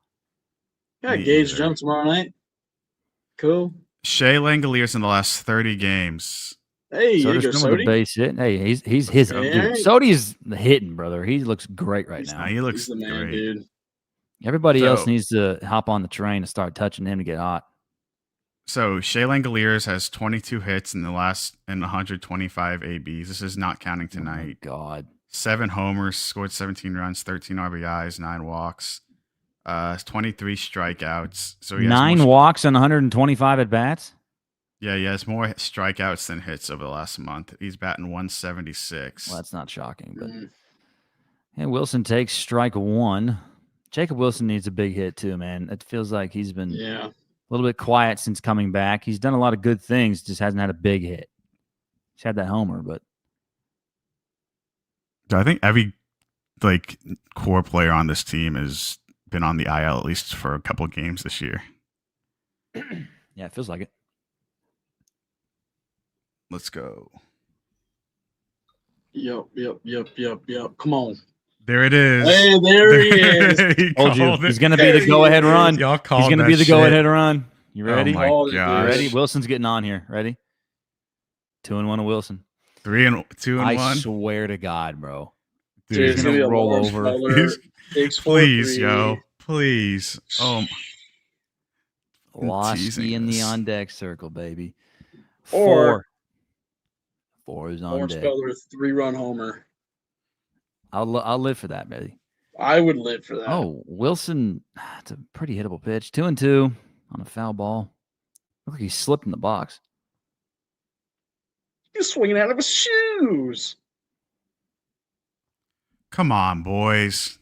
Yeah, Gage jump tomorrow night. Cool. Shea Langoliers in the last 30 games. Hey, Soda's the base hit. Hey, he's his. Sody's hitting, brother. He looks great right now. He looks the man, great. Dude. Everybody else needs to hop on the train and start touching him to get hot. So Shea Langoliers has 22 hits in the last 125 ABs. This is not counting tonight. Oh God. 7 homers, scored 17 runs, 13 RBIs, 9 walks, 23 strikeouts. So he has 9 walks on 125 at bats. Yeah, he has more strikeouts than hits over the last month. He's batting 176. Well, that's not shocking, but and Wilson takes strike 1. Jacob Wilson needs a big hit too, man. It feels like he's been a little bit quiet since coming back. He's done a lot of good things, just hasn't had a big hit. He's had that homer, but I think every core player on this team has been on the IL at least for a couple of games this year. Yeah, it feels like it. Let's go. Yep. Come on. There it is. Hey, there he is. Told you. He's going to be the go-ahead run. Y'all called He's going to be the go-ahead run. You ready? Oh, my gosh. Ready? Wilson's getting on here. Ready? 2-1 to Wilson. 2-1. I swear to God, bro. Dude, he's going to roll over. Please, yo. Please. Losky in the on deck circle, baby. Or 4 is on deck. Speller 3-run homer. I'll live for that, baby. I would live for that. Oh, Wilson, it's a pretty hittable pitch. 2-2 on a foul ball. Look like he slipped in the box. He's swinging out of his shoes. Come on, boys.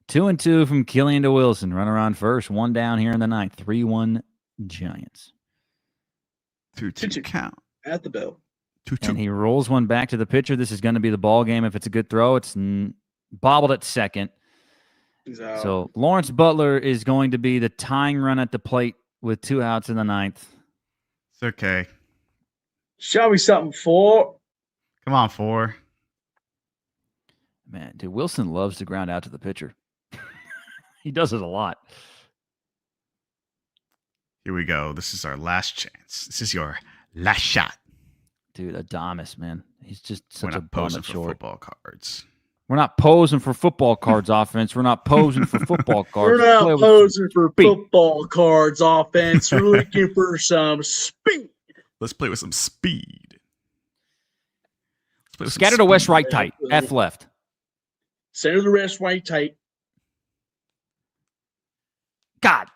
2-2 from Killian to Wilson. Runner on first. One down here in the ninth. 3-1 Giants. 2-2 count. At the bell. 2-2. And he rolls one back to the pitcher. This is going to be the ball game. If it's a good throw, it's bobbled at second. He's out. So Lawrence Butler is going to be the tying run at the plate with 2 outs in the ninth. It's okay. Show me something, 4. Come on, 4. Man, dude, Wilson loves to ground out to the pitcher. He does it a lot. Here we go. This is our last chance. This is your last shot. Dude, Adames, man. He's just We're such a not bum posing at for short. football cards. We're not posing for football cards offense. We're not posing for football cards. We're not Play with posing for speed. football cards offense. We're looking for some speed. Let's play with some speed. Let's play with some Scatter to west, speed. right, tight. F left. Center the rest, right, tight. God.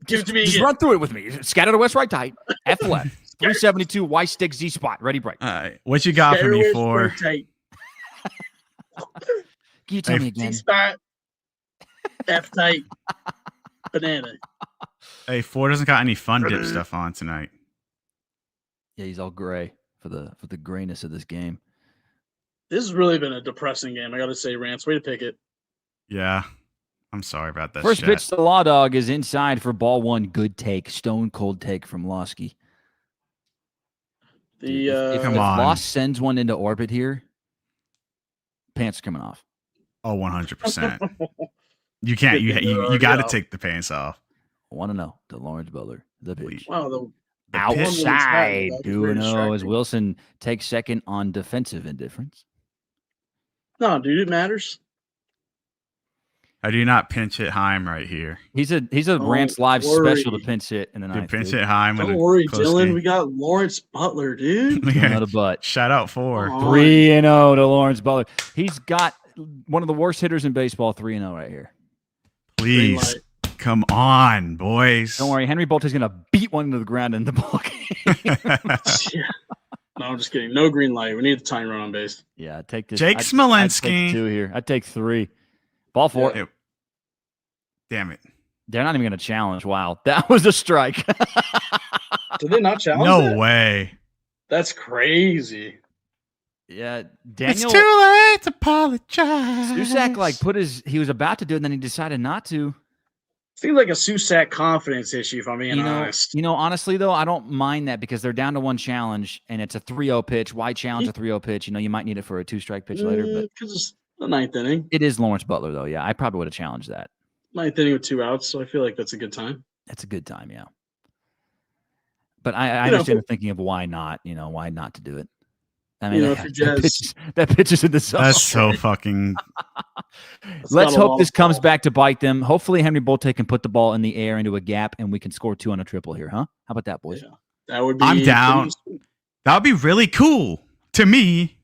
Give it to me Just again. run through it with me. Scatter to west, right, tight. F left. 372, Y stick, Z spot. Ready, break. All right. What you got for Center me, west, 4? right, tight. Can you tell me again? Z spot. F tight. Banana. Hey, 4 doesn't got any fun dip stuff on tonight. Yeah, he's all gray for the grayness of this game. This has really been a depressing game. I got to say, Rants, way to pick it. Yeah. I'm sorry about that. First chat. pitch to Law Dog is inside for ball 1. Good take. Stone cold take from Losky. The If Come on. Loss sends one into orbit here, pants are coming off. Oh, 100%. You can't. You got to take the pants off. I want to know to Lawrence Butler, the pitch. wow, the Outside, pitch. 2-0 as Wilson takes second on defensive indifference. No, dude, it matters. I do not pinch hit Heim right here. He's a Rants Live worry. special to pinch hit in the Dude, ninth. pinch dude. hit Heim. Don't worry, Dylan. We got Lawrence Butler, dude. Not a butt. Shout out 4. Oh. 3-0 to Lawrence Butler. He's got one of the worst hitters in baseball. 3-0 right here. Green Please. light. Come on, boys. Don't worry, Henry Bolte's gonna beat one into the ground in the ball game. Yeah. No, I'm just kidding. No green light. We need the tying run on base. Yeah, I'd take this. Jake I'd Smolenski. take 2 here. I'd take 3. Ball 4. Yeah. Damn it. They're not even gonna challenge. Wow, that was a strike. Did they not challenge No that? way. That's crazy. Yeah, It's Daniel too late to apologize. Susak he was about to do it, and then he decided not to. Seems like a Susak confidence issue, if I'm being honest. Honestly though, I don't mind that because they're down to 1 challenge and it's a 3-0 pitch. Why challenge a 3-0 pitch? You might need it for a 2-strike pitch later, but Because it's the ninth inning. it is Lawrence Butler though. Yeah, I probably would have challenged that. Ninth inning with 2 outs, so I feel like that's a good time. That's a good time, yeah. But I You know, understand the thinking of why not, why not to do it. I mean, if you're that pitch is in the zone. That's so fucking. Let's not a hope long this comes ball. back to bite them. Hopefully, Henry Bolte can put the ball in the air into a gap, and we can score 2 on a triple here, huh? How about that, boys? Yeah. That would be. I'm down. That would be really cool to me.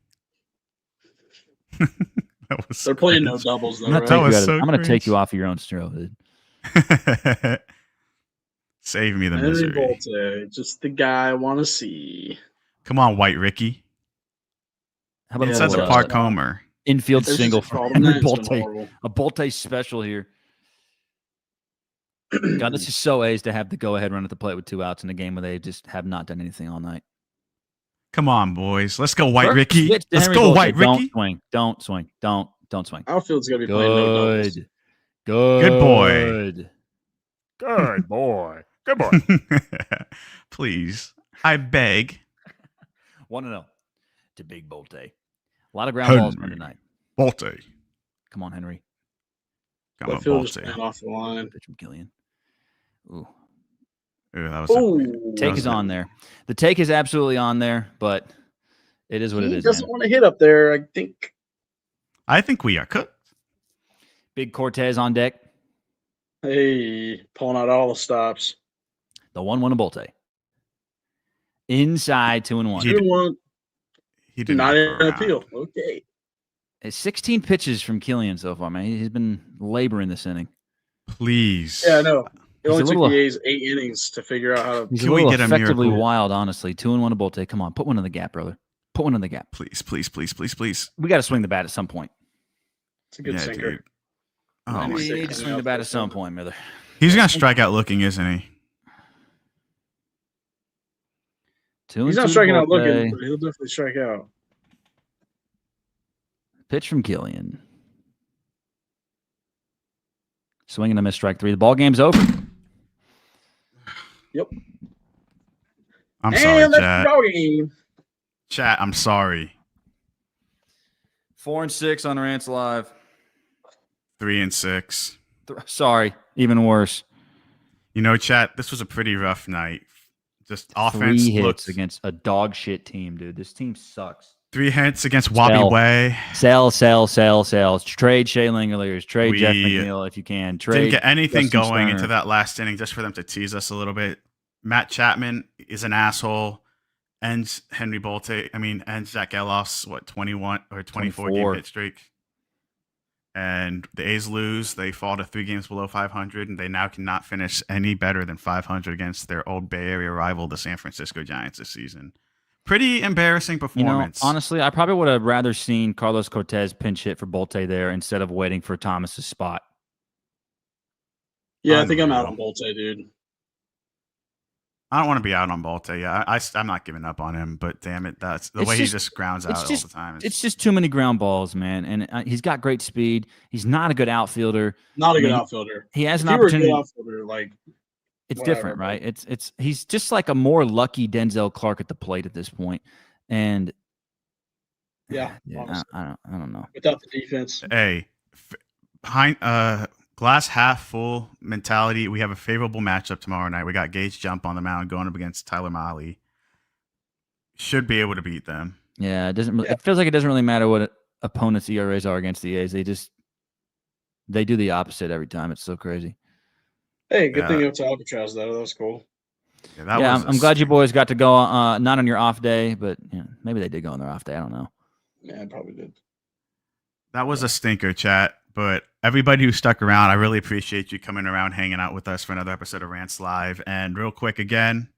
That was They're playing no crazy. doubles though, I'm right? gonna, That was so I'm gonna take crazy. you off of your own straw, dude. Save me the Henry misery. Bolte, just the guy I want to see. Come on, White Ricky. How about Yeah, Inside the little, park homer. infield There's single just for called Henry him that, it's been Bolte? horrible. A Bolte special here. God, this is so A's to have the go-ahead run at the plate with 2 outs in a game where they just have not done anything all night. Come on, boys. Let's go, White First Ricky. pitch to Let's Henry go, Bolte. White Don't Ricky. swing. Don't swing. Don't swing. Outfield's gonna be playing no doubles. Good boy. Good boy. Good boy. Please. I beg. 1-0 to Big Bolte. A lot of ground balls Henry. tonight. Bolte. Come on, Henry. Come on, Outfield just Bolte. ran off the line. Pitch from Killian. Ooh. Ooh, that was Ooh, Take was is it. on there. The take is absolutely on there, but it is what it he is. doesn't Man. want to hit up there. I think. I think we are cooked. Big Cortez on deck. Hey, pulling out all the stops. The 1-1 to Bolte. Inside 2-1. He- 2-1, He did not not an go around. appeal. Okay. It's 16 pitches from Killian so far, man. He's been laboring this inning. Please. Yeah, I know. It He's only a took little- the A's 8 innings to figure out how to. He's Can a we little get a effectively miracle? wild, honestly. 2-1 to Bolte. Come on, put one in the gap, brother. Put one in the gap. Please, please, please, please, please. We got to swing the bat at some point. It's a good Yeah, sinker. dude. Oh, Maybe my you need to God. swing the bat at some point, Miller. He's going to strike out looking, isn't he? He's not striking out looking, but he'll definitely strike out. Pitch from Killian. Swinging a miss, strike 3. The ball game's over. Yep. I'm sorry, that's chat. the game. Chat, I'm sorry. 4-6 on Rants Live. 3-6. Sorry, even worse. You know, chat, this was a pretty rough night. Just offense 3 hits looked against a dog shit team, dude. This team sucks. 3 hits against Wabi Way. Sell. Trade Shea Langoliers. Trade Jeff McNeil if you can. Trade. Didn't get anything Justin going Sterner. into that last inning just for them to tease us a little bit. Matt Chapman is an asshole. Ends Henry Bolte. Ends Zach Geloff's 21 or 24 game hit streak. And the A's lose. They fall to 3 games below 500, and they now cannot finish any better than 500 against their old Bay Area rival, the San Francisco Giants, this season. Pretty embarrassing performance. Honestly, I probably would have rather seen Carlos Cortez pinch hit for Bolte there instead of waiting for Thomas's spot. Yeah, I think I'm out on Bolte, dude. I don't want to be out on Bolte. Yeah, I'm not giving up on him, but damn it, that's the way he just grounds out all the time. It's just too many ground balls, man. And he's got great speed. He's not a good outfielder. Not a good outfielder. He has an if he were a opportunity. good outfielder, like it's whatever, different, right? He's just like a more lucky Denzel Clark at the plate at this point. And yeah, I don't know. Without the defense. Hey, behind glass half full mentality. We have a favorable matchup tomorrow night. We got Gage Jump on the mound going up against Tyler Mahle. Should be able to beat them. Yeah, it doesn't. It feels like it doesn't really matter what opponents' ERAs are against the A's. They do the opposite every time. It's so crazy. Hey, good thing you went to Alcatraz though. That was cool. Yeah, I'm glad you boys got to go. Not on your off day, but maybe they did go on their off day. I don't know. Yeah, I probably did. That was a stinker, chat. But everybody who stuck around, I really appreciate you coming around, hanging out with us for another episode of Rants Live. And real quick, again,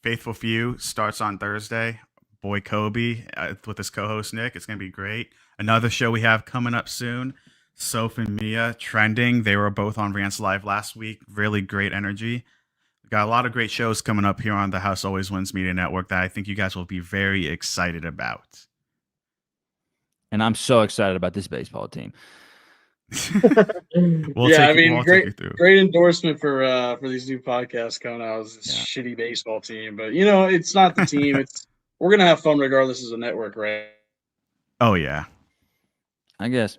Faithful Few starts on Thursday. Boy Kobi with his co-host Nick. It's going to be great. Another show we have coming up soon. Soph and Mia trending. They were both on Rants Live last week. Really great energy. We've got a lot of great shows coming up here on the House Always Wins Media Network that I think you guys will be very excited about. And I'm so excited about this baseball team. Great endorsement for these new podcasts coming out. It's this shitty baseball team, but it's not the team. We're gonna have fun regardless as a network, right? Oh yeah, I guess.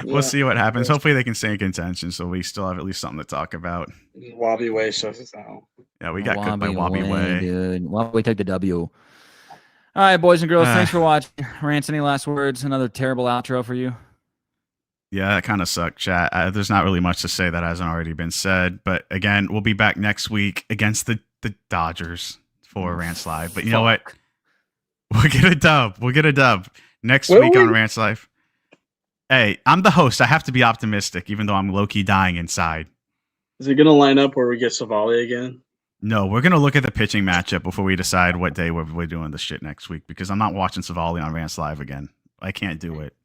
We'll see what happens. Hopefully they can stay in contention, so we still have at least something to talk about. Wabi Way shuts us out. Yeah, we got cooked by Wabi Way, dude. Wabi take the W. All right, boys and girls, thanks for watching. Rants, any last words? Another terrible outro for you? Yeah, that kind of sucked, chat. There's not really much to say that hasn't already been said. But again, we'll be back next week against the Dodgers for Rants Live. But you know what? We'll get a dub. Next week on Rants Live. Hey, I'm the host. I have to be optimistic, even though I'm low-key dying inside. Is it going to line up where we get Savali again? No, we're going to look at the pitching matchup before we decide what day we're doing this shit next week, because I'm not watching Savali on Rants Live again. I can't do it.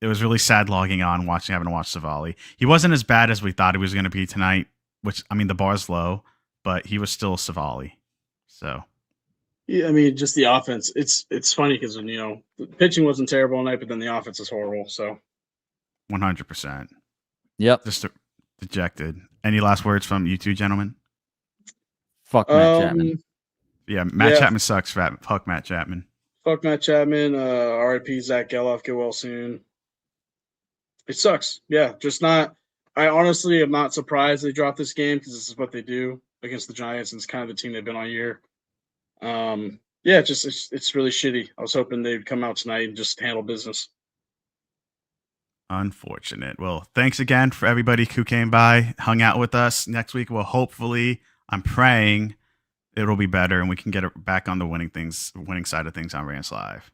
It was really sad logging on, having to watch Savali. He wasn't as bad as we thought he was going to be tonight, which, the bar's low, but he was still Savali. So. Yeah, just the offense. It's funny because the pitching wasn't terrible all night, but then the offense is horrible. So. 100%. Yep. Just dejected. Any last words from you two gentlemen? Fuck Matt Chapman. Yeah, Matt Chapman sucks. Fuck Matt Chapman. Fuck Matt Chapman. R.I.P. Zach Geloff. Get well soon. It sucks. Yeah, just not. I honestly am not surprised they dropped this game because this is what they do against the Giants, and it's kind of the team they've been all year. Yeah, it's really shitty. I was hoping they'd come out tonight and just handle business. Unfortunate. Well, thanks again for everybody who came by, hung out with us. Next week, hopefully, I'm praying it'll be better and we can get it back on the winning side of things on Rants Live.